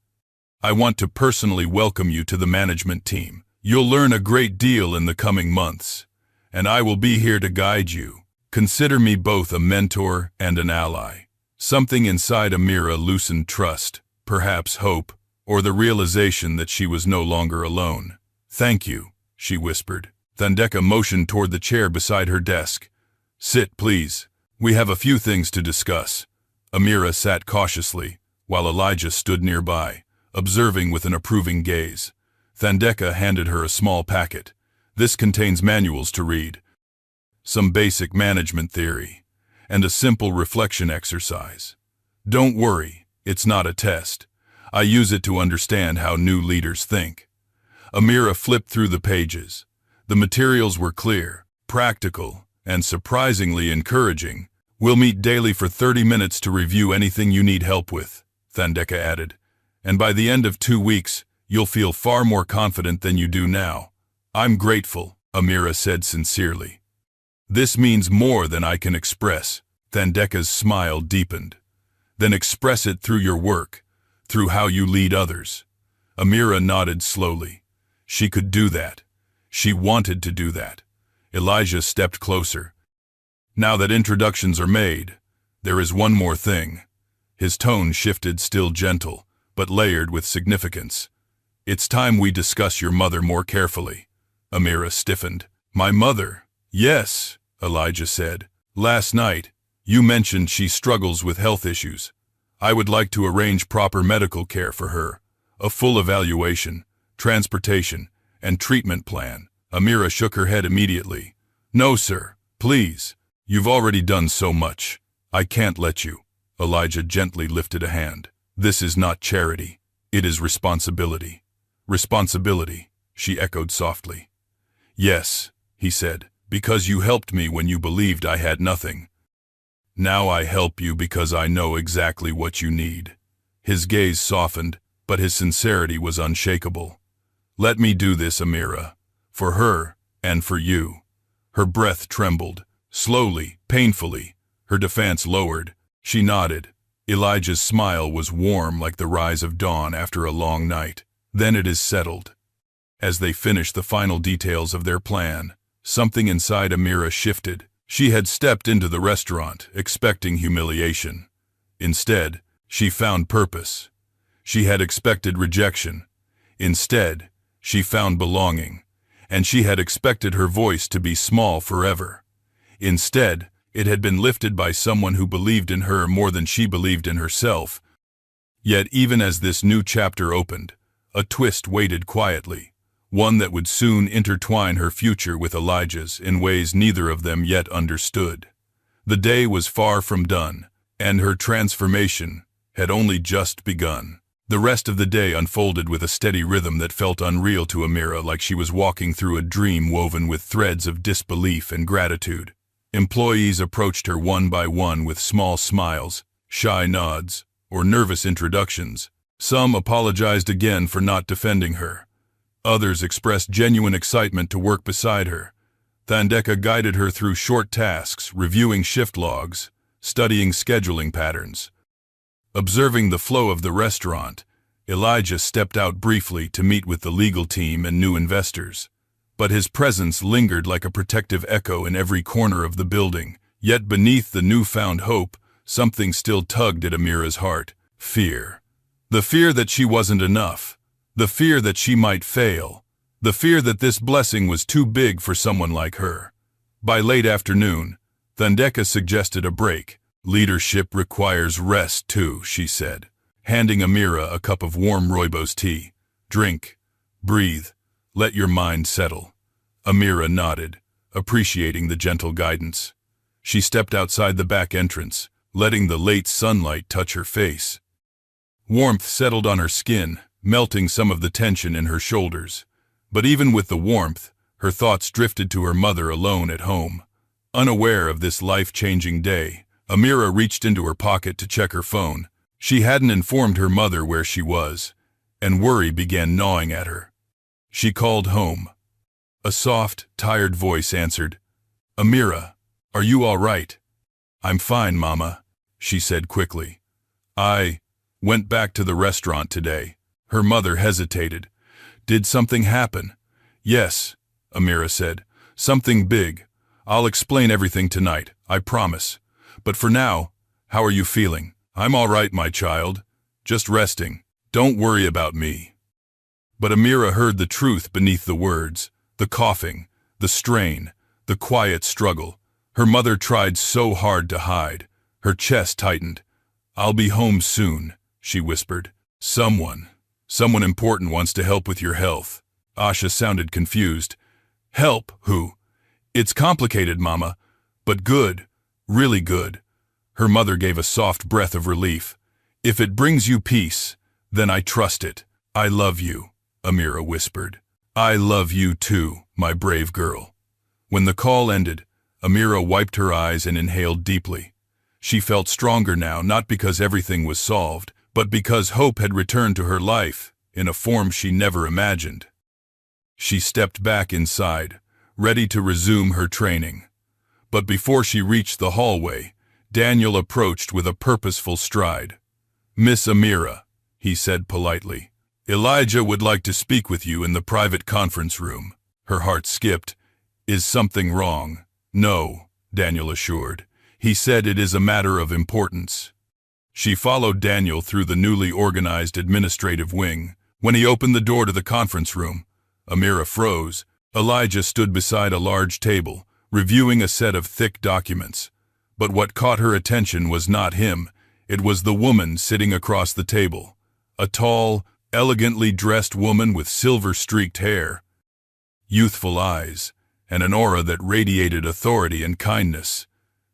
"I want to personally welcome you to the management team. You'll learn a great deal in the coming months, and I will be here to guide you. Consider me both a mentor and an ally." Something inside Amira loosened trust, perhaps hope, or the realization that she was no longer alone. "Thank you," she whispered. Thandeka motioned toward the chair beside her desk. "Sit, please. We have a few things to discuss." Amira sat cautiously, while Elijah stood nearby, observing with an approving gaze. Thandeka handed her a small packet. "This contains manuals to read, some basic management theory, and a simple reflection exercise. Don't worry, it's not a test. I use it to understand how new leaders think." Amira flipped through the pages. The materials were clear, practical, and surprisingly encouraging. "We'll meet daily for 30 minutes to review anything you need help with," Thandeka added. "And by the end of 2 weeks, you'll feel far more confident than you do now." "I'm grateful," Amira said sincerely. "This means more than I can express." Thandeka's smile deepened. "Then express it through your work, through how you lead others." Amira nodded slowly. She could do that. She wanted to do that. Elijah stepped closer. "Now that introductions are made, there is one more thing." His tone shifted, still gentle, but layered with significance. "It's time we discuss your mother more carefully." Amira stiffened. "My mother?" "Yes," Elijah said. "Last night, you mentioned she struggles with health issues. I would like to arrange proper medical care for her, a full evaluation, transportation, and treatment plan." Amira shook her head immediately. "No, sir, please. You've already done so much. I can't let you." Elijah gently lifted a hand. "This is not charity. It is responsibility." "Responsibility," she echoed softly. "Yes," he said, "because you helped me when you believed I had nothing. Now I help you because I know exactly what you need." His gaze softened, but his sincerity was unshakable. "Let me do this, Amira, for her and for you." Her breath trembled, slowly, painfully, her defense lowered. She nodded. Elijah's smile was warm like the rise of dawn after a long night. "Then it is settled." As they finished the final details of their plan, something inside Amira shifted. She had stepped into the restaurant, expecting humiliation. Instead, she found purpose. She had expected rejection. Instead, she found belonging. and she had expected her voice to be small forever. Instead, it had been lifted by someone who believed in her more than she believed in herself. Yet even as this new chapter opened, a twist waited quietly, one that would soon intertwine her future with Elijah's in ways neither of them yet understood. The day was far from done, and her transformation had only just begun. The rest of the day unfolded with a steady rhythm that felt unreal to Amira, like she was walking through a dream woven with threads of disbelief and gratitude. Employees approached her one by one with small smiles, shy nods, or nervous introductions. Some apologized again for not defending her. Others expressed genuine excitement to work beside her. Thandeka guided her through short tasks, reviewing shift logs, studying scheduling patterns. Observing the flow of the restaurant, Elijah stepped out briefly to meet with the legal team and new investors. But his presence lingered like a protective echo in every corner of the building. Yet beneath the newfound hope, something still tugged at Amira's heart: fear. The fear that she wasn't enough. The fear that she might fail. The fear that this blessing was too big for someone like her. By late afternoon, Thandeka suggested a break. "Leadership requires rest too," she said, handing Amira a cup of warm rooibos tea. "Drink, breathe, let your mind settle." Amira nodded, appreciating the gentle guidance. She stepped outside the back entrance, letting the late sunlight touch her face. Warmth settled on her skin, melting some of the tension in her shoulders. But even with the warmth, her thoughts drifted to her mother alone at home. Unaware of this life-changing day, Amira reached into her pocket to check her phone. She hadn't informed her mother where she was, and worry began gnawing at her. She called home. A soft, tired voice answered. "Amira, are you all right?" "I'm fine, Mama," she said quickly. "I went back to the restaurant today." Her mother hesitated. "Did something happen?" "Yes," Amira said. "Something big. I'll explain everything tonight, I promise. But for now, how are you feeling?" "I'm all right, my child. Just resting. Don't worry about me." But Amira heard the truth beneath the words, the coughing, the strain, the quiet struggle. Her mother tried so hard to hide. Her chest tightened. "I'll be home soon," she whispered. Someone important wants to help with your health." Asha sounded confused. "Help? Who?" "It's complicated, Mama, but good, really good." Her mother gave a soft breath of relief. "If it brings you peace, then I trust it." "I love you," Amira whispered. "I love you too, my brave girl." When the call ended, Amira wiped her eyes and inhaled deeply. She felt stronger now, not because everything was solved, but because hope had returned to her life in a form she never imagined. She stepped back inside, ready to resume her training. But before she reached the hallway, Daniel approached with a purposeful stride. "Miss Amira," he said politely, "Elijah would like to speak with you in the private conference room." Her heart skipped. "Is something wrong?" "No," Daniel assured. "He said it is a matter of importance." She followed Daniel through the newly organized administrative wing. When he opened the door to the conference room, Amira froze. Elijah stood beside a large table, reviewing a set of thick documents. But what caught her attention was not him. It was the woman sitting across the table. A tall, elegantly dressed woman with silver-streaked hair, youthful eyes, and an aura that radiated authority and kindness.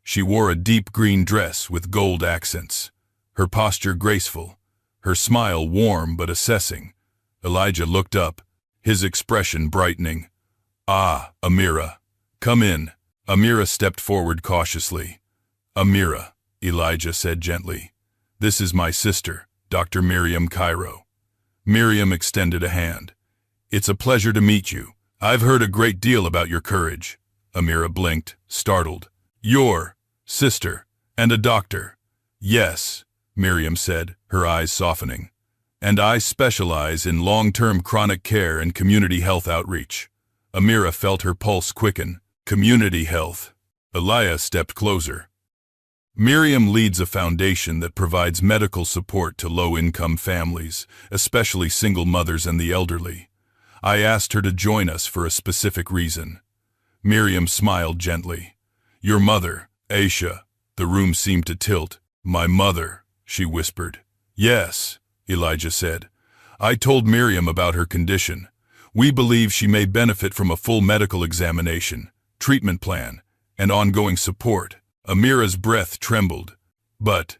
She wore a deep green dress with gold accents, her posture graceful, her smile warm but assessing. Elijah looked up, his expression brightening. "Ah, Amira. Come in." Amira stepped forward cautiously. "Amira," Elijah said gently. "This is my sister, Dr. Miriam Cairo." Miriam extended a hand. "It's a pleasure to meet you. I've heard a great deal about your courage." Amira blinked, startled. "Your sister, and a doctor." "Yes," Miriam said, her eyes softening. "And I specialize in long-term chronic care and community health outreach." Amira felt her pulse quicken. "Community health." Elia stepped closer. Miriam leads a foundation that provides medical support to low-income families, especially single mothers and the elderly. I asked her to join us for a specific reason. Miriam smiled gently. Your mother, Aisha. The room seemed to tilt. My mother, she whispered. Yes, Elijah said. I told Miriam about her condition. We believe she may benefit from a full medical examination, treatment plan, and ongoing support. Amira's breath trembled. But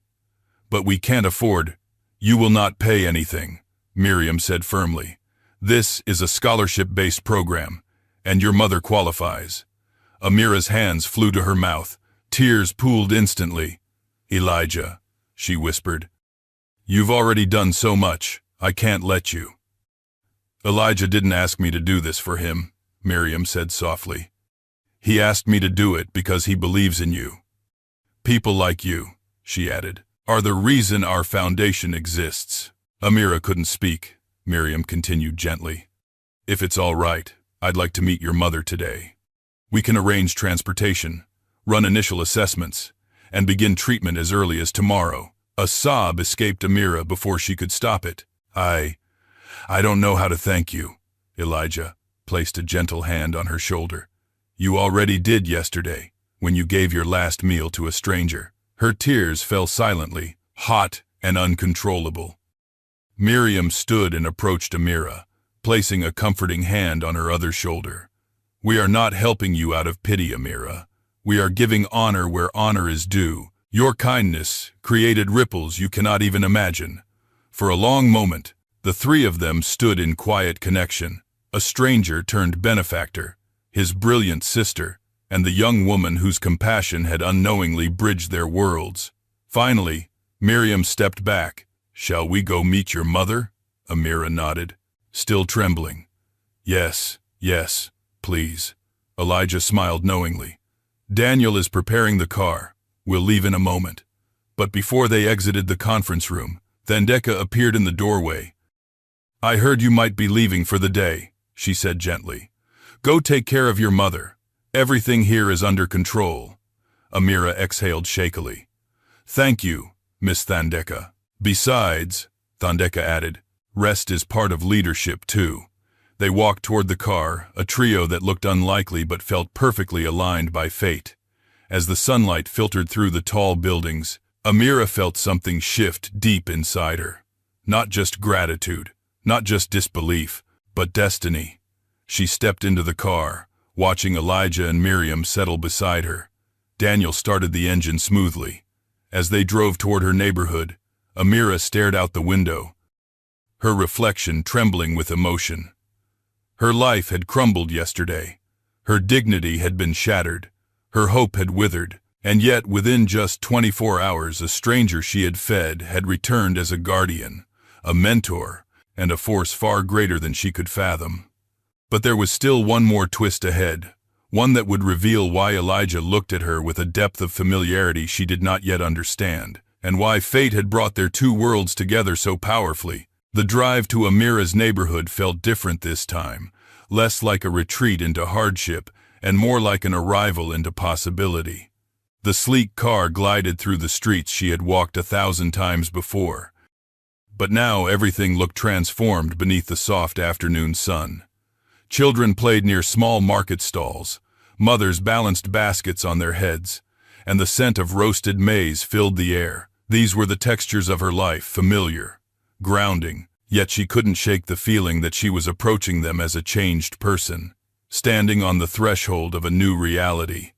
we can't afford. You will not pay anything, Miriam said firmly. This is a scholarship-based program, and your mother qualifies. Amira's hands flew to her mouth. Tears pooled instantly. Elijah, she whispered. You've already done so much. I can't let you. Elijah didn't ask me to do this for him, Miriam said softly. He asked me to do it because he believes in you. People like you, she added, are the reason our foundation exists. Amira couldn't speak. Miriam continued gently. If it's all right, I'd like to meet your mother today. We can arrange transportation, run initial assessments, and begin treatment as early as tomorrow. A sob escaped Amira before she could stop it. I don't know how to thank you. Elijah placed a gentle hand on her shoulder. You already did yesterday, when you gave your last meal to a stranger. Her tears fell silently, hot and uncontrollable. Miriam stood and approached Amira, placing a comforting hand on her other shoulder. We are not helping you out of pity, Amira. We are giving honor where honor is due. Your kindness created ripples you cannot even imagine. For a long moment, the three of them stood in quiet connection. A stranger turned benefactor, his brilliant sister, and the young woman whose compassion had unknowingly bridged their worlds. Finally, Miriam stepped back. Shall we go meet your mother? Amira nodded, still trembling. Yes, please. Elijah smiled knowingly. Daniel is preparing the car. We'll leave in a moment. But before they exited the conference room, Thandeka appeared in the doorway. I heard you might be leaving for the day, she said gently. Go take care of your mother. Everything here is under control. Amira exhaled shakily. Thank you, Miss Thandeka. Besides, Thandeka added, rest is part of leadership too. They walked toward the car, a trio that looked unlikely but felt perfectly aligned by fate. As the sunlight filtered through the tall buildings, Amira felt something shift deep inside her. Not just gratitude, not just disbelief, but destiny. She stepped into the car, watching Elijah and Miriam settle beside her. Daniel started the engine smoothly. As they drove toward her neighborhood, Amira stared out the window, her reflection trembling with emotion. Her life had crumbled yesterday. Her dignity had been shattered. Her hope had withered. And yet, within just 24 hours, a stranger she had fed had returned as a guardian, a mentor, and a force far greater than she could fathom. But there was still one more twist ahead, one that would reveal why Elijah looked at her with a depth of familiarity she did not yet understand, and why fate had brought their two worlds together so powerfully. The drive to Amira's neighborhood felt different this time, less like a retreat into hardship and more like an arrival into possibility. The sleek car glided through the streets she had walked 1,000 times before. But now everything looked transformed beneath the soft afternoon sun. Children played near small market stalls, mothers balanced baskets on their heads, and the scent of roasted maize filled the air. These were the textures of her life, familiar, grounding, yet she couldn't shake the feeling that she was approaching them as a changed person, standing on the threshold of a new reality.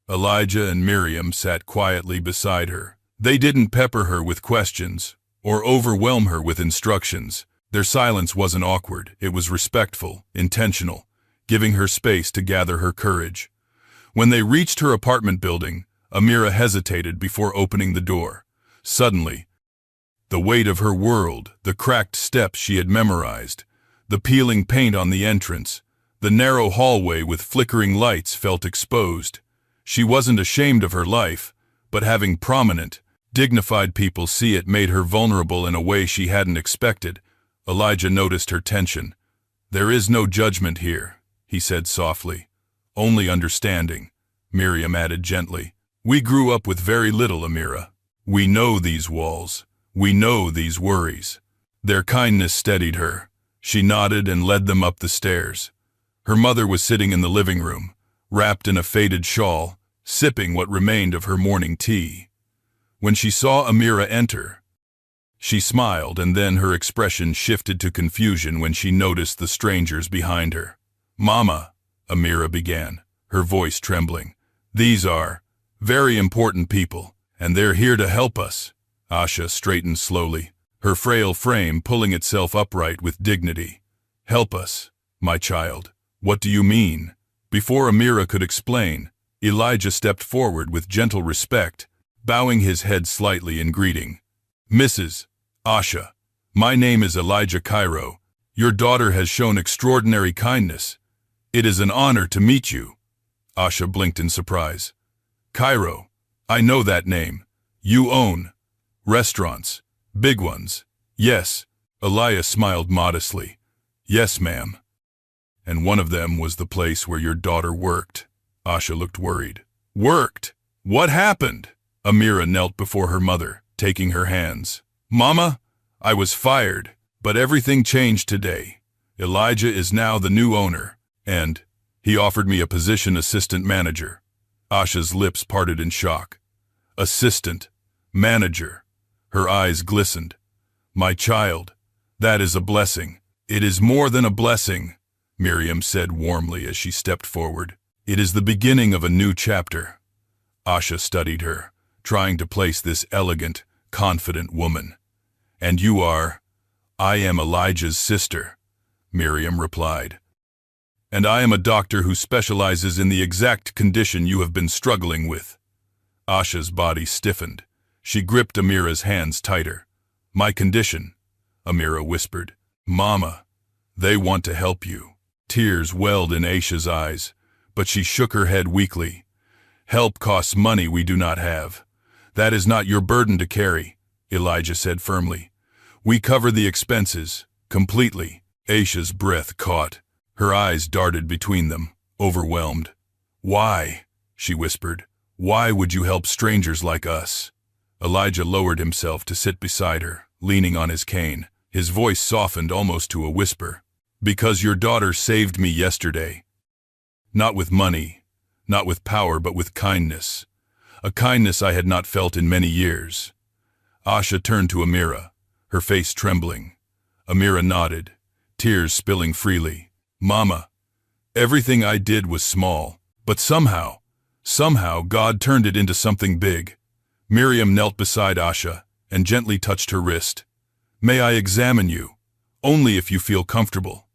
Elijah and Miriam sat quietly beside her. They didn't pepper her with questions or overwhelm her with instructions. Their silence wasn't awkward, it was respectful, intentional, giving her space to gather her courage. When they reached her apartment building, Amira hesitated before opening the door. Suddenly, the weight of her world, the cracked steps she had memorized, the peeling paint on the entrance, the narrow hallway with flickering lights felt exposed. She wasn't ashamed of her life, but having prominent, dignified people see it made her vulnerable in a way she hadn't expected. Elijah noticed her tension. There is no judgment here, he said softly. Only understanding, Miriam added gently. We grew up with very little, Amira. We know these walls. We know these worries. Their kindness steadied her. She nodded and led them up the stairs. Her mother was sitting in the living room, wrapped in a faded shawl, sipping what remained of her morning tea. When she saw Amira enter, she smiled, and then her expression shifted to confusion when she noticed the strangers behind her. "Mama," Amira began, her voice trembling, "these are very important people, and they're here to help us." Asha straightened slowly, her frail frame pulling itself upright with dignity. "Help us, my child. What do you mean?" Before Amira could explain, Elijah stepped forward with gentle respect, bowing his head slightly in greeting. "Mrs. Asha, my name is Elijah Cairo. Your daughter has shown extraordinary kindness. It is an honor to meet you." Asha blinked in surprise. "Cairo, I know that name. You own restaurants, big ones." "Yes," Elias smiled modestly. "Yes, ma'am." "And one of them was the place where your daughter worked." Asha looked worried. "Worked? What happened?" Amira knelt before her mother, taking her hands. "Mama, I was fired, but everything changed today. Elijah is now the new owner, and he offered me a position assistant manager." Asha's lips parted in shock. "Assistant manager." Her eyes glistened. "My child, that is a blessing." "It is more than a blessing," Miriam said warmly as she stepped forward. "It is the beginning of a new chapter." Asha studied her, trying to place this elegant, confident woman. "And you are?" "I am Elijah's sister," Miriam replied. "And I am a doctor who specializes in the exact condition you have been struggling with." Asha's body stiffened. She gripped Amira's hands tighter. "My condition," Amira whispered. "Mama, they want to help you." Tears welled in Aisha's eyes, but she shook her head weakly. "Help costs money we do not have. That is not your burden to carry," Elijah said firmly. "We cover the expenses, completely." Aisha's breath caught. Her eyes darted between them, overwhelmed. "Why?" she whispered. "Why would you help strangers like us?" Elijah lowered himself to sit beside her, leaning on his cane. His voice softened almost to a whisper. "Because your daughter saved me yesterday. Not with money, not with power, but with kindness. A kindness I had not felt in many years." Asha turned to Amira, her face trembling. Amira nodded, tears spilling freely. "Mama, everything I did was small, but somehow God turned it into something big." Miriam knelt beside Asha and gently touched her wrist. "May I examine you? Only if you feel comfortable."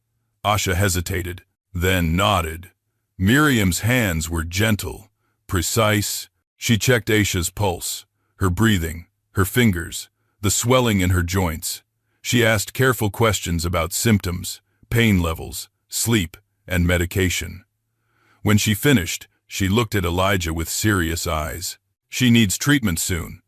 Asha hesitated, then nodded. Miriam's hands were gentle, precise. She checked Aisha's pulse, her breathing, her fingers, the swelling in her joints. She asked careful questions about symptoms, pain levels, sleep, and medication. When she finished, she looked at Elijah with serious eyes. "She needs treatment soon.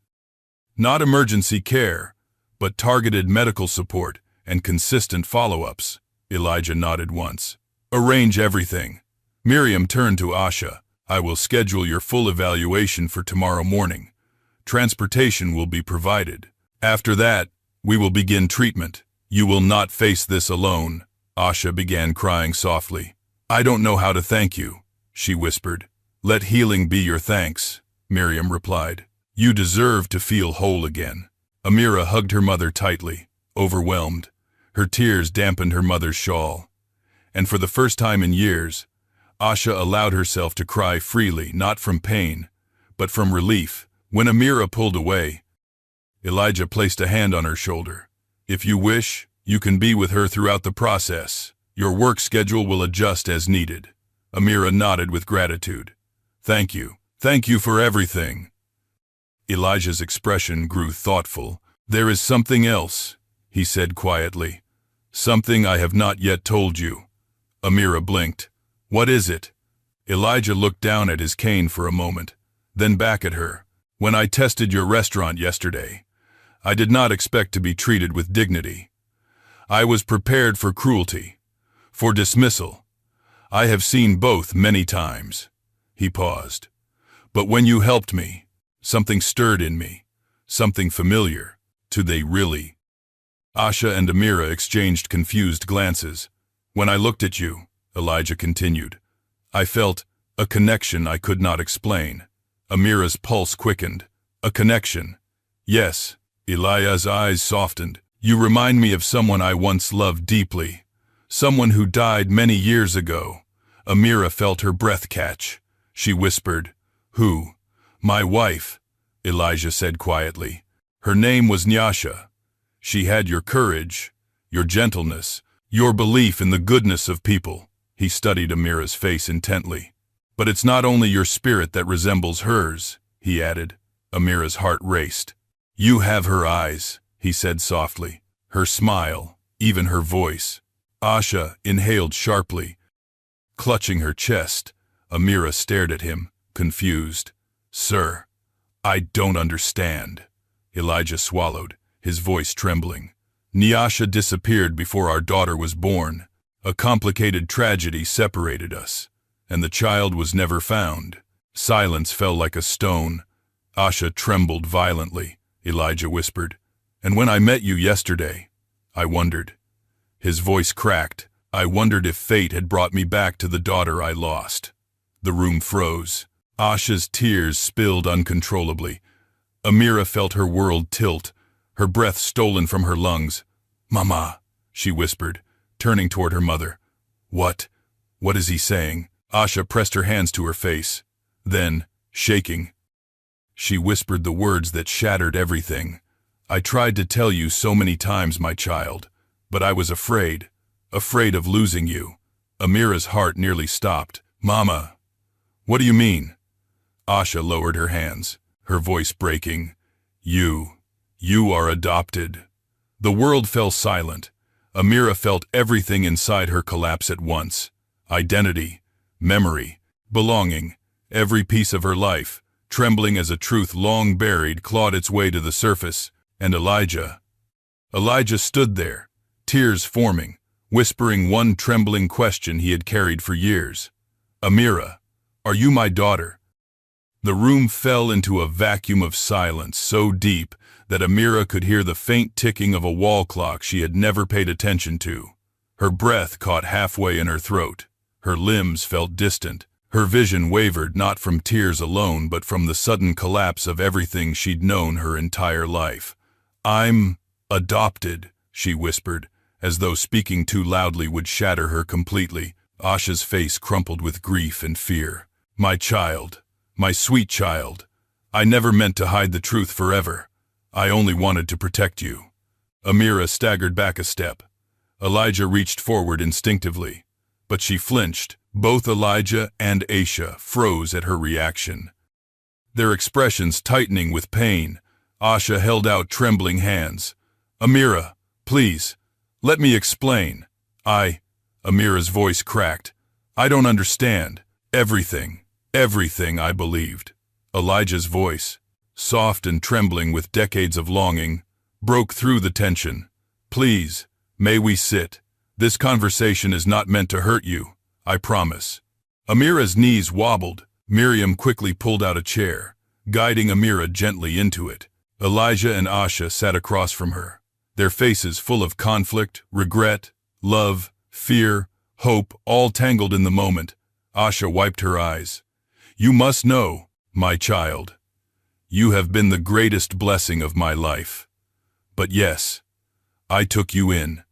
Not emergency care, but targeted medical support and consistent follow-ups." Elijah nodded once. "Arrange everything." Miriam turned to Asha. "I will schedule your full evaluation for tomorrow morning. Transportation will be provided. After that, we will begin treatment. You will not face this alone." Asha began crying softly. "I don't know how to thank you," she whispered. "Let healing be your thanks," Miriam replied. "You deserve to feel whole again." Amira hugged her mother tightly, overwhelmed. Her tears dampened her mother's shawl. And for the first time in years, Asha allowed herself to cry freely, not from pain, but from relief. When Amira pulled away, Elijah placed a hand on her shoulder. "If you wish, you can be with her throughout the process. Your work schedule will adjust as needed." Amira nodded with gratitude. "Thank you. Thank you for everything." Elijah's expression grew thoughtful. "There is something else," he said quietly. "Something I have not yet told you." Amira blinked. "What is it?" Elijah looked down at his cane for a moment, then back at her. "When I tested your restaurant yesterday, I did not expect to be treated with dignity. I was prepared for cruelty, for dismissal. I have seen both many times." He paused. "But when you helped me, something stirred in me, something familiar. Do they really Asha and Amira exchanged confused glances. When I looked at you, Elijah continued, I felt a connection I could not explain. Amira's pulse quickened. A connection. Yes, Elijah's eyes softened. You remind me of someone I once loved deeply. Someone who died many years ago. Amira felt her breath catch. She whispered, Who? My wife, Elijah said quietly. Her name was Nyasha. She had your courage, your gentleness, your belief in the goodness of people. He studied Amira's face intently. But it's not only your spirit that resembles hers, he added. Amira's heart raced. You have her eyes, he said softly. Her smile, even her voice. Asha inhaled sharply. Clutching her chest, Amira stared at him, confused. Sir, I don't understand. Elijah swallowed, his voice trembling. Nyasha disappeared before our daughter was born. A complicated tragedy separated us, and the child was never found. Silence fell like a stone. Asha trembled violently, Elijah whispered. And when I met you yesterday, I wondered. His voice cracked. I wondered if fate had brought me back to the daughter I lost. The room froze. Asha's tears spilled uncontrollably. Amira felt her world tilt, her breath stolen from her lungs. Mama, she whispered, turning toward her mother. What is he saying? Asha pressed her hands to her face. Then, shaking, she whispered the words that shattered everything. I tried to tell you so many times, my child, but I was afraid of losing you. Amira's heart nearly stopped. Mama, what do you mean? Asha lowered her hands, her voice breaking. You are adopted. The world fell silent. Amira felt everything inside her collapse at once. Identity, memory, belonging, every piece of her life, trembling as a truth long buried, clawed its way to the surface. And Elijah stood there, tears forming, whispering one trembling question he had carried for years. Amira, are you my daughter? The room fell into a vacuum of silence so deep that Amira could hear the faint ticking of a wall clock she had never paid attention to. Her breath caught halfway in her throat. Her limbs felt distant. Her vision wavered not from tears alone but from the sudden collapse of everything she'd known her entire life. I'm adopted, she whispered, as though speaking too loudly would shatter her completely. Asha's face crumpled with grief and fear. My child, my sweet child, I never meant to hide the truth forever. I only wanted to protect you. Amira staggered back a step. Elijah reached forward instinctively, but she flinched. Both Elijah and Asha froze at her reaction. Their expressions tightening with pain, Asha held out trembling hands. Amira, please, let me explain. Amira's voice cracked. I don't understand. Everything, I believed. Elijah's voice, soft and trembling with decades of longing, broke through the tension. Please, may we sit? This conversation is not meant to hurt you, I promise. Amira's knees wobbled. Miriam quickly pulled out a chair, guiding Amira gently into it. Elijah and Asha sat across from her, their faces full of conflict, regret, love, fear, hope, all tangled in the moment. Asha wiped her eyes. You must know, my child, you have been the greatest blessing of my life. But yes, I took you in.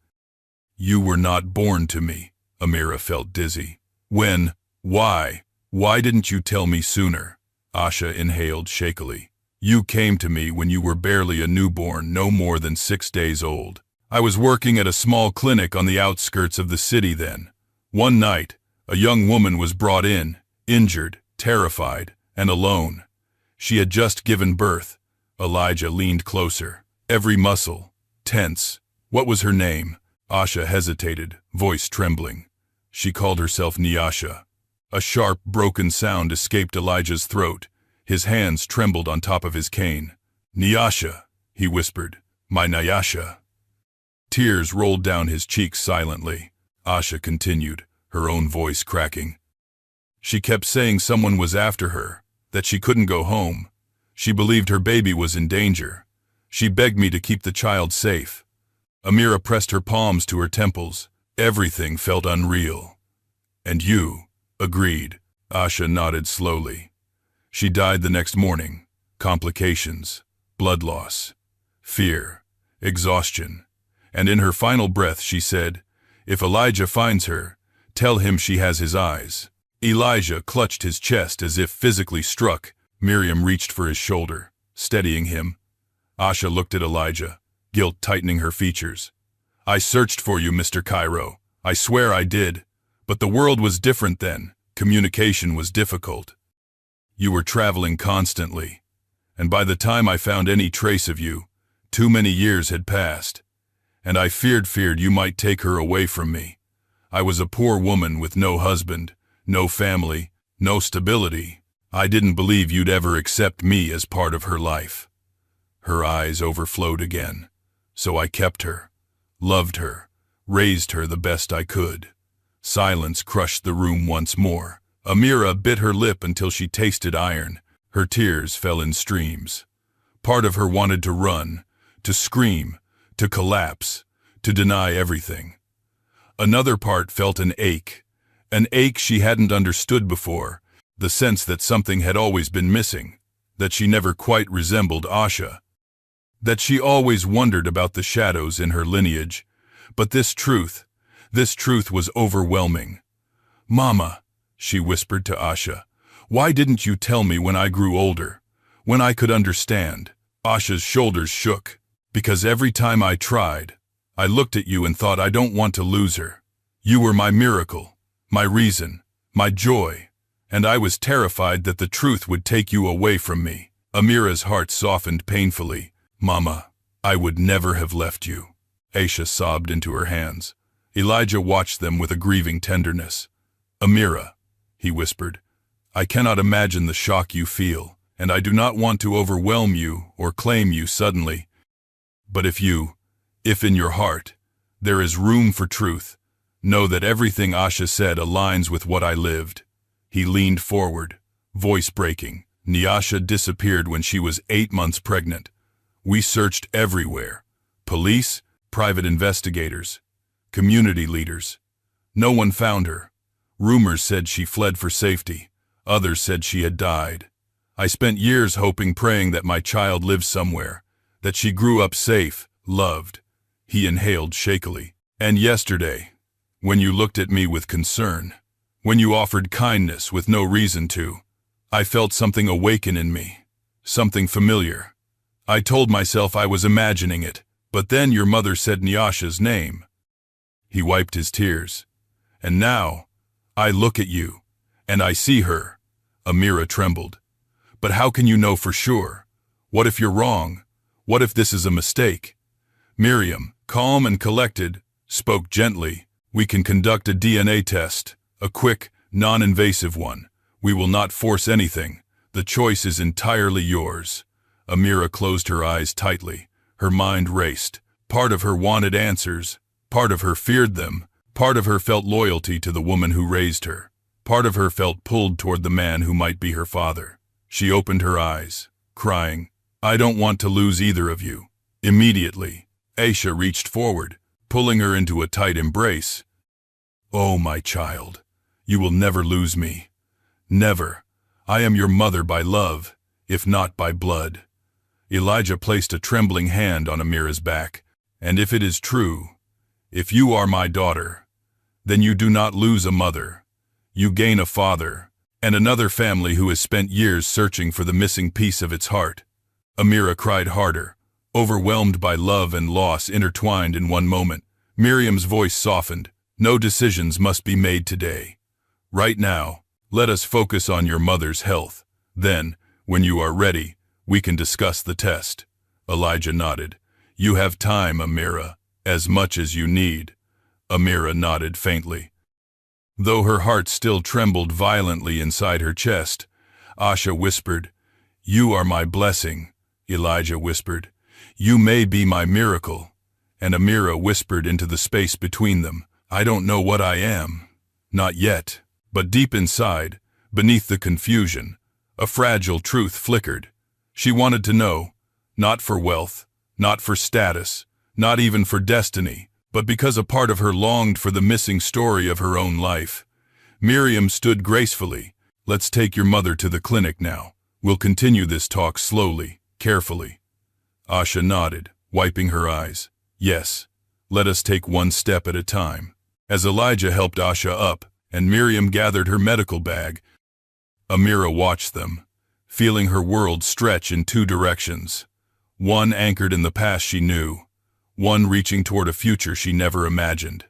You were not born to me. Amira felt dizzy. Why didn't you tell me sooner? Asha inhaled shakily. You came to me when you were barely a newborn, no more than 6 days old. I was working at a small clinic on the outskirts of the city then. One night, a young woman was brought in, injured, terrified, and alone. She had just given birth. Elijah leaned closer, every muscle tense. What was her name? Asha hesitated, voice trembling. She called herself Nyasha. A sharp, broken sound escaped Elijah's throat. His hands trembled on top of his cane. Nyasha, he whispered. My Nyasha. Tears rolled down his cheeks silently. Asha continued, her own voice cracking. She kept saying someone was after her, that she couldn't go home. She believed her baby was in danger. She begged me to keep the child safe. Amira pressed her palms to her temples. Everything felt unreal. And you agreed. Asha nodded slowly. She died the next morning. Complications, blood loss, fear, exhaustion. And in her final breath she said, "If Elijah finds her, tell him she has his eyes." Elijah clutched his chest as if physically struck. Miriam reached for his shoulder, steadying him. Asha looked at Elijah, guilt tightening her features. "I searched for you, Mr. Cairo. I swear I did. But the world was different then. Communication was difficult. You were traveling constantly. And by the time I found any trace of you, too many years had passed. And I feared you might take her away from me. I was a poor woman with no husband, no family, no stability. I didn't believe you'd ever accept me as part of her life." Her eyes overflowed again. "So I kept her, loved her, raised her the best I could." Silence crushed the room once more. Amira bit her lip until she tasted iron. Her tears fell in streams. Part of her wanted to run, to scream, to collapse, to deny everything. Another part felt an ache she hadn't understood before, the sense that something had always been missing, that she never quite resembled Asha, that she always wondered about the shadows in her lineage. But this truth was overwhelming. "Mama," she whispered to Asha, "why didn't you tell me when I grew older, when I could understand?" Asha's shoulders shook. "Because every time I tried, I looked at you and thought, I don't want to lose her. You were my miracle, my reason, my joy, and I was terrified that the truth would take you away from me." Amira's heart softened painfully. "Mama, I would never have left you." Aisha sobbed into her hands. Elijah watched them with a grieving tenderness. "Amira," he whispered, "I cannot imagine the shock you feel, and I do not want to overwhelm you or claim you suddenly. But if in your heart, there is room for truth, know that everything Asha said aligns with what I lived." He leaned forward, voice breaking. "Nyasha disappeared when she was 8 months pregnant. We searched everywhere. Police, private investigators, community leaders. No one found her. Rumors said she fled for safety. Others said she had died. I spent years hoping, praying that my child lived somewhere, that she grew up safe, loved." He inhaled shakily. "And yesterday, when you looked at me with concern, when you offered kindness with no reason to, I felt something awaken in me, something familiar. I told myself I was imagining it, but then your mother said Nyasha's name." He wiped his tears. "And now, I look at you, and I see her." Amira trembled. "But how can you know for sure? What if you're wrong? What if this is a mistake?" Miriam, calm and collected, spoke gently. "We can conduct a DNA test, a quick, non-invasive one. We will not force anything. The choice is entirely yours." Amira closed her eyes tightly. Her mind raced. Part of her wanted answers. Part of her feared them. Part of her felt loyalty to the woman who raised her. Part of her felt pulled toward the man who might be her father. She opened her eyes, crying, "I don't want to lose either of you." Immediately, Aisha reached forward, pulling her into a tight embrace. "Oh, my child, you will never lose me. Never. I am your mother by love, if not by blood." Elijah placed a trembling hand on Amira's back. "And if it is true, if you are my daughter, then you do not lose a mother. You gain a father, and another family who has spent years searching for the missing piece of its heart." Amira cried harder, overwhelmed by love and loss intertwined in one moment. Miriam's voice softened. "No decisions must be made today. Right now, let us focus on your mother's health. Then, when you are ready, we can discuss the test." Elijah nodded. "You have time, Amira, as much as you need." Amira nodded faintly. Though her heart still trembled violently inside her chest, Asha whispered, "You are my blessing." Elijah whispered, "You may be my miracle." And Amira whispered into the space between them, "I don't know what I am. Not yet." But deep inside, beneath the confusion, a fragile truth flickered. She wanted to know, not for wealth, not for status, not even for destiny, but because a part of her longed for the missing story of her own life. Miriam stood gracefully. "Let's take your mother to the clinic now. We'll continue this talk slowly, carefully." Asha nodded, wiping her eyes. "Yes, let us take one step at a time." As Elijah helped Asha up, and Miriam gathered her medical bag, Amira watched them, feeling her world stretch in two directions. One anchored in the past she knew, one reaching toward a future she never imagined.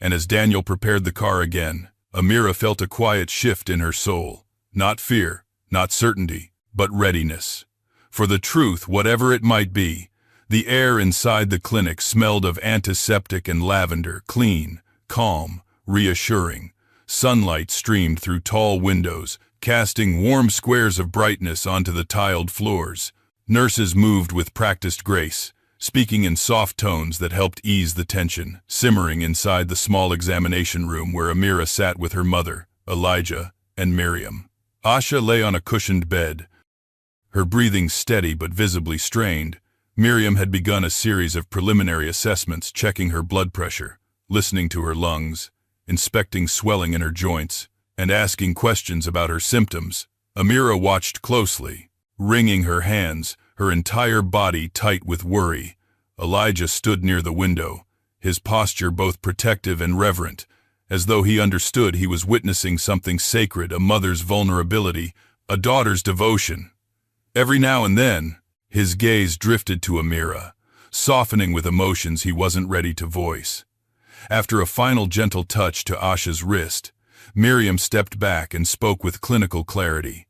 And as Daniel prepared the car again, Amira felt a quiet shift in her soul. Not fear, not certainty, but readiness. For the truth, whatever it might be. The air inside the clinic smelled of antiseptic and lavender, clean, calm, reassuring. Sunlight streamed through tall windows, casting warm squares of brightness onto the tiled floors. Nurses moved with practiced grace, speaking in soft tones that helped ease the tension, simmering inside the small examination room where Amira sat with her mother, Elijah, and Miriam. Asha lay on a cushioned bed, her breathing steady but visibly strained. Miriam had begun a series of preliminary assessments, checking her blood pressure, listening to her lungs, inspecting swelling in her joints, and asking questions about her symptoms. Amira watched closely, wringing her hands, her entire body tight with worry. Elijah stood near the window, his posture both protective and reverent, as though he understood he was witnessing something sacred, a mother's vulnerability, a daughter's devotion. Every now and then, his gaze drifted to Amira, softening with emotions he wasn't ready to voice. After a final gentle touch to Asha's wrist, Miriam stepped back and spoke with clinical clarity.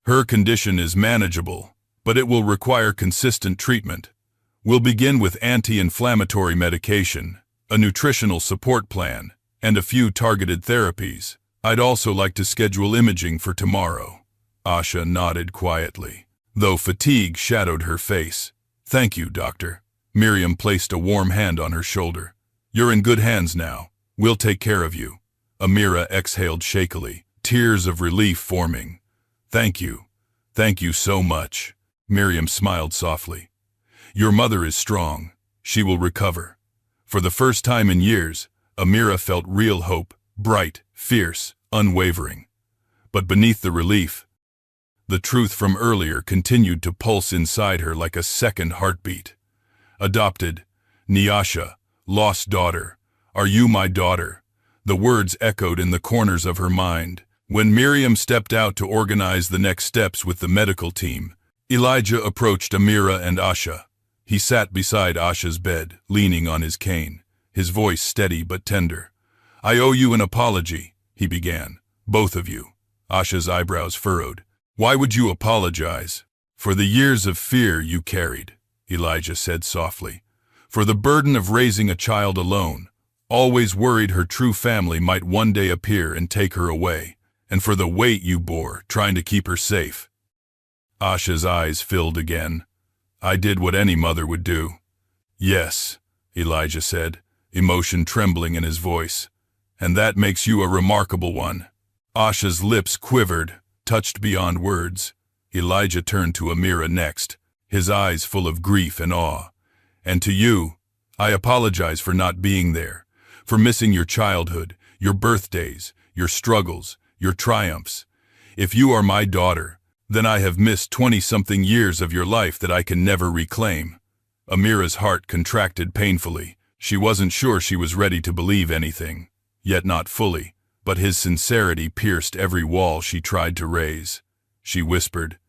"Her condition is manageable, but it will require consistent treatment. We'll begin with anti-inflammatory medication, a nutritional support plan, and a few targeted therapies. I'd also like to schedule imaging for tomorrow." Asha nodded quietly, though fatigue shadowed her face. "Thank you, doctor." Miriam placed a warm hand on her shoulder. "You're in good hands now. We'll take care of you." Amira exhaled shakily, tears of relief forming. "Thank you. Thank you so much." Miriam smiled softly. "Your mother is strong. She will recover." For the first time in years, Amira felt real hope, bright, fierce, unwavering. But beneath the relief, the truth from earlier continued to pulse inside her like a second heartbeat. "Adopted, Nyasha, lost daughter, are you my daughter?" The words echoed in the corners of her mind. When Miriam stepped out to organize the next steps with the medical team, Elijah approached Amira and Asha. He sat beside Asha's bed, leaning on his cane, his voice steady but tender. "I owe you an apology," he began. "Both of you." Asha's eyebrows furrowed. "Why would you apologize?" "For the years of fear you carried," Elijah said softly. "For the burden of raising a child alone, always worried her true family might one day appear and take her away, and for the weight you bore trying to keep her safe." Asha's eyes filled again. "I did what any mother would do." "Yes," Elijah said, emotion trembling in his voice. "And that makes you a remarkable one." Asha's lips quivered, touched beyond words. Elijah turned to Amira next, his eyes full of grief and awe. "And to you, I apologize for not being there, for missing your childhood, your birthdays, your struggles, your triumphs. If you are my daughter, then I have missed 20-something years of your life that I can never reclaim." Amira's heart contracted painfully. She wasn't sure she was ready to believe anything, yet not fully, but his sincerity pierced every wall she tried to raise. She whispered,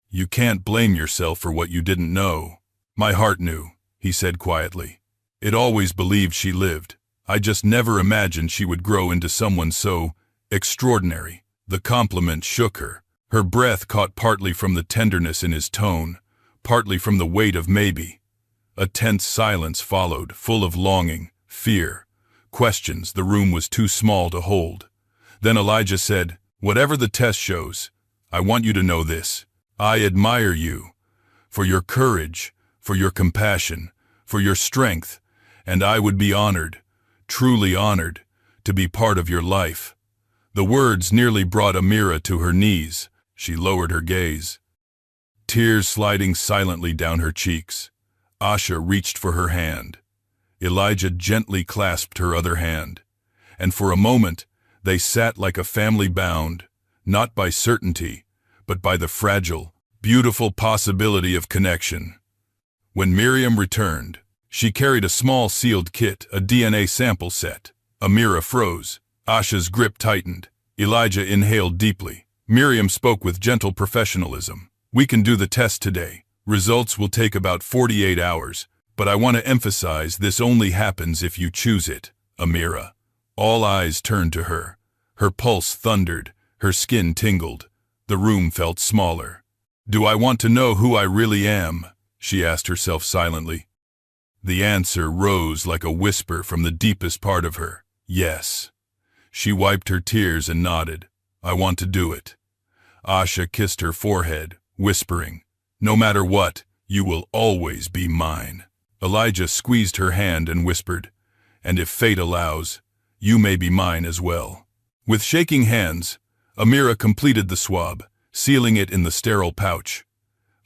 "You can't blame yourself for what you didn't know." "My heart knew," he said quietly. "It always believed she lived. I just never imagined she would grow into someone so extraordinary." The compliment shook her. Her breath caught partly from the tenderness in his tone, partly from the weight of maybe. A tense silence followed, full of longing, fear, questions the room was too small to hold. Then Elijah said, "Whatever the test shows, I want you to know this. I admire you for your courage, for your compassion, for your strength, and I would be honored, truly honored, to be part of your life." The words nearly brought Amira to her knees. She lowered her gaze, tears sliding silently down her cheeks. Asha reached for her hand. Elijah gently clasped her other hand, and for a moment they sat like a family bound, not by certainty, but by the fragile, beautiful possibility of connection. When Miriam returned, she carried a small sealed kit, a DNA sample set. Amira froze. Asha's grip tightened. Elijah inhaled deeply. Miriam spoke with gentle professionalism. "We can do the test today. Results will take about 48 hours, but I want to emphasize this only happens if you choose it, Amira." All eyes turned to her. Her pulse thundered, her skin tingled. The room felt smaller. "Do I want to know who I really am?" she asked herself silently. The answer rose like a whisper from the deepest part of her. Yes. She wiped her tears and nodded. "I want to do it." Asha kissed her forehead, whispering, "No matter what, you will always be mine." Elijah squeezed her hand and whispered, "And if fate allows, you may be mine as well." With shaking hands, Amira completed the swab, sealing it in the sterile pouch.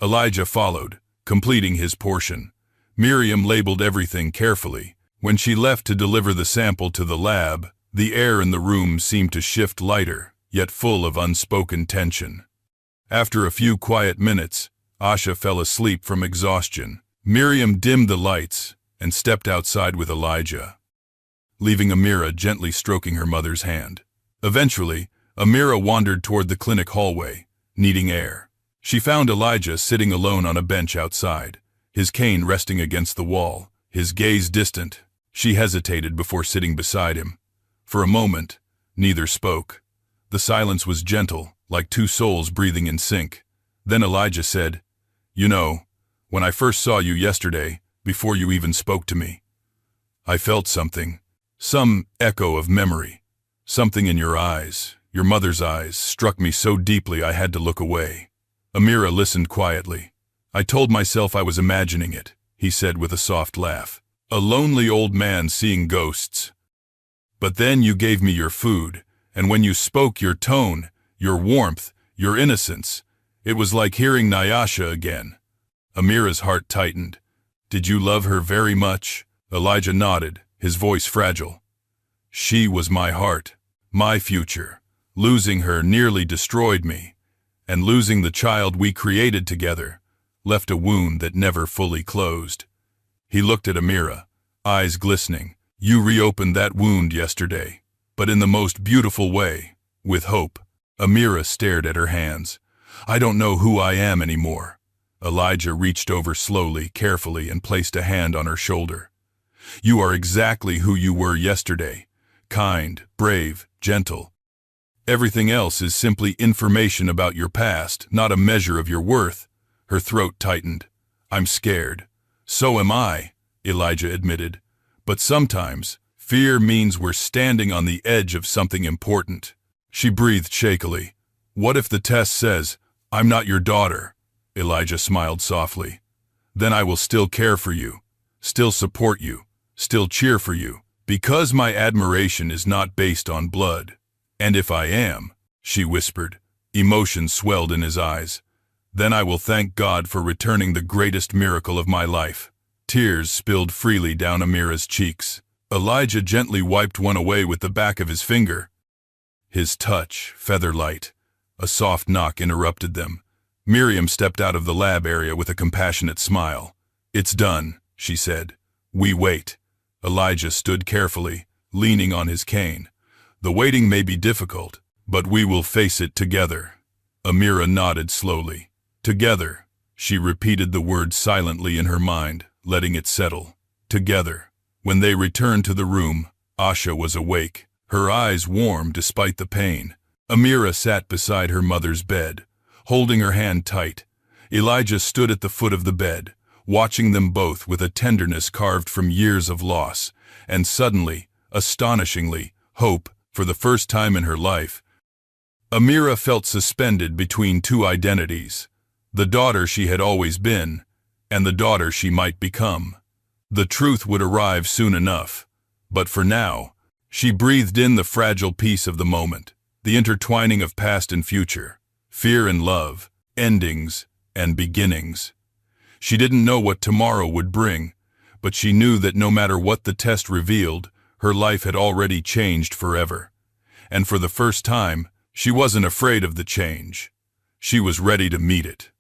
Elijah followed, completing his portion. Miriam labeled everything carefully. When she left to deliver the sample to the lab, the air in the room seemed to shift lighter, yet full of unspoken tension. After a few quiet minutes, Asha fell asleep from exhaustion. Miriam dimmed the lights and stepped outside with Elijah, leaving Amira gently stroking her mother's hand. Eventually, Amira wandered toward the clinic hallway, needing air. She found Elijah sitting alone on a bench outside, his cane resting against the wall, his gaze distant. She hesitated before sitting beside him. For a moment, neither spoke. The silence was gentle, like two souls breathing in sync. Then Elijah said, "You know, when I first saw you yesterday, before you even spoke to me, I felt something, some echo of memory. Something in your eyes, your mother's eyes, struck me so deeply I had to look away." Amira listened quietly. "I told myself I was imagining it," he said with a soft laugh. "A lonely old man seeing ghosts. But then you gave me your food, and when you spoke, your tone, your warmth, your innocence, it was like hearing Nyasha again." Amira's heart tightened. "Did you love her very much?" Elijah nodded, his voice fragile. "She was my heart, my future. Losing her nearly destroyed me, and losing the child we created together left a wound that never fully closed." He looked at Amira, eyes glistening. "You reopened that wound yesterday, but in the most beautiful way, with hope." Amira stared at her hands. "I don't know who I am anymore." Elijah reached over slowly, carefully, and placed a hand on her shoulder. "You are exactly who you were yesterday. Kind, brave, gentle. Everything else is simply information about your past, not a measure of your worth." Her throat tightened. "I'm scared." "So am I," Elijah admitted. "But sometimes, fear means we're standing on the edge of something important." She breathed shakily. "What if the test says, 'I'm not your daughter'?" Elijah smiled softly. "Then I will still care for you, still support you, still cheer for you, because my admiration is not based on blood. And if I am," she whispered, emotion swelled in his eyes, "then I will thank God for returning the greatest miracle of my life." Tears spilled freely down Amira's cheeks. Elijah gently wiped one away with the back of his finger. His touch, feather-light. A soft knock interrupted them. Miriam stepped out of the lab area with a compassionate smile. "It's done," she said. "We wait." Elijah stood carefully, leaning on his cane. "The waiting may be difficult, but we will face it together." Amira nodded slowly. "Together." She repeated the word silently in her mind, letting it settle. Together. When they returned to the room, Asha was awake, her eyes warm despite the pain. Amira sat beside her mother's bed, holding her hand tight. Elijah stood at the foot of the bed, watching them both with a tenderness carved from years of loss, and suddenly, astonishingly, hope, for the first time in her life. Amira felt suspended between two identities, the daughter she had always been, and the daughter she might become. The truth would arrive soon enough, but for now, she breathed in the fragile peace of the moment, the intertwining of past and future, fear and love, endings and beginnings. She didn't know what tomorrow would bring, but she knew that no matter what the test revealed, her life had already changed forever. And for the first time, she wasn't afraid of the change. She was ready to meet it.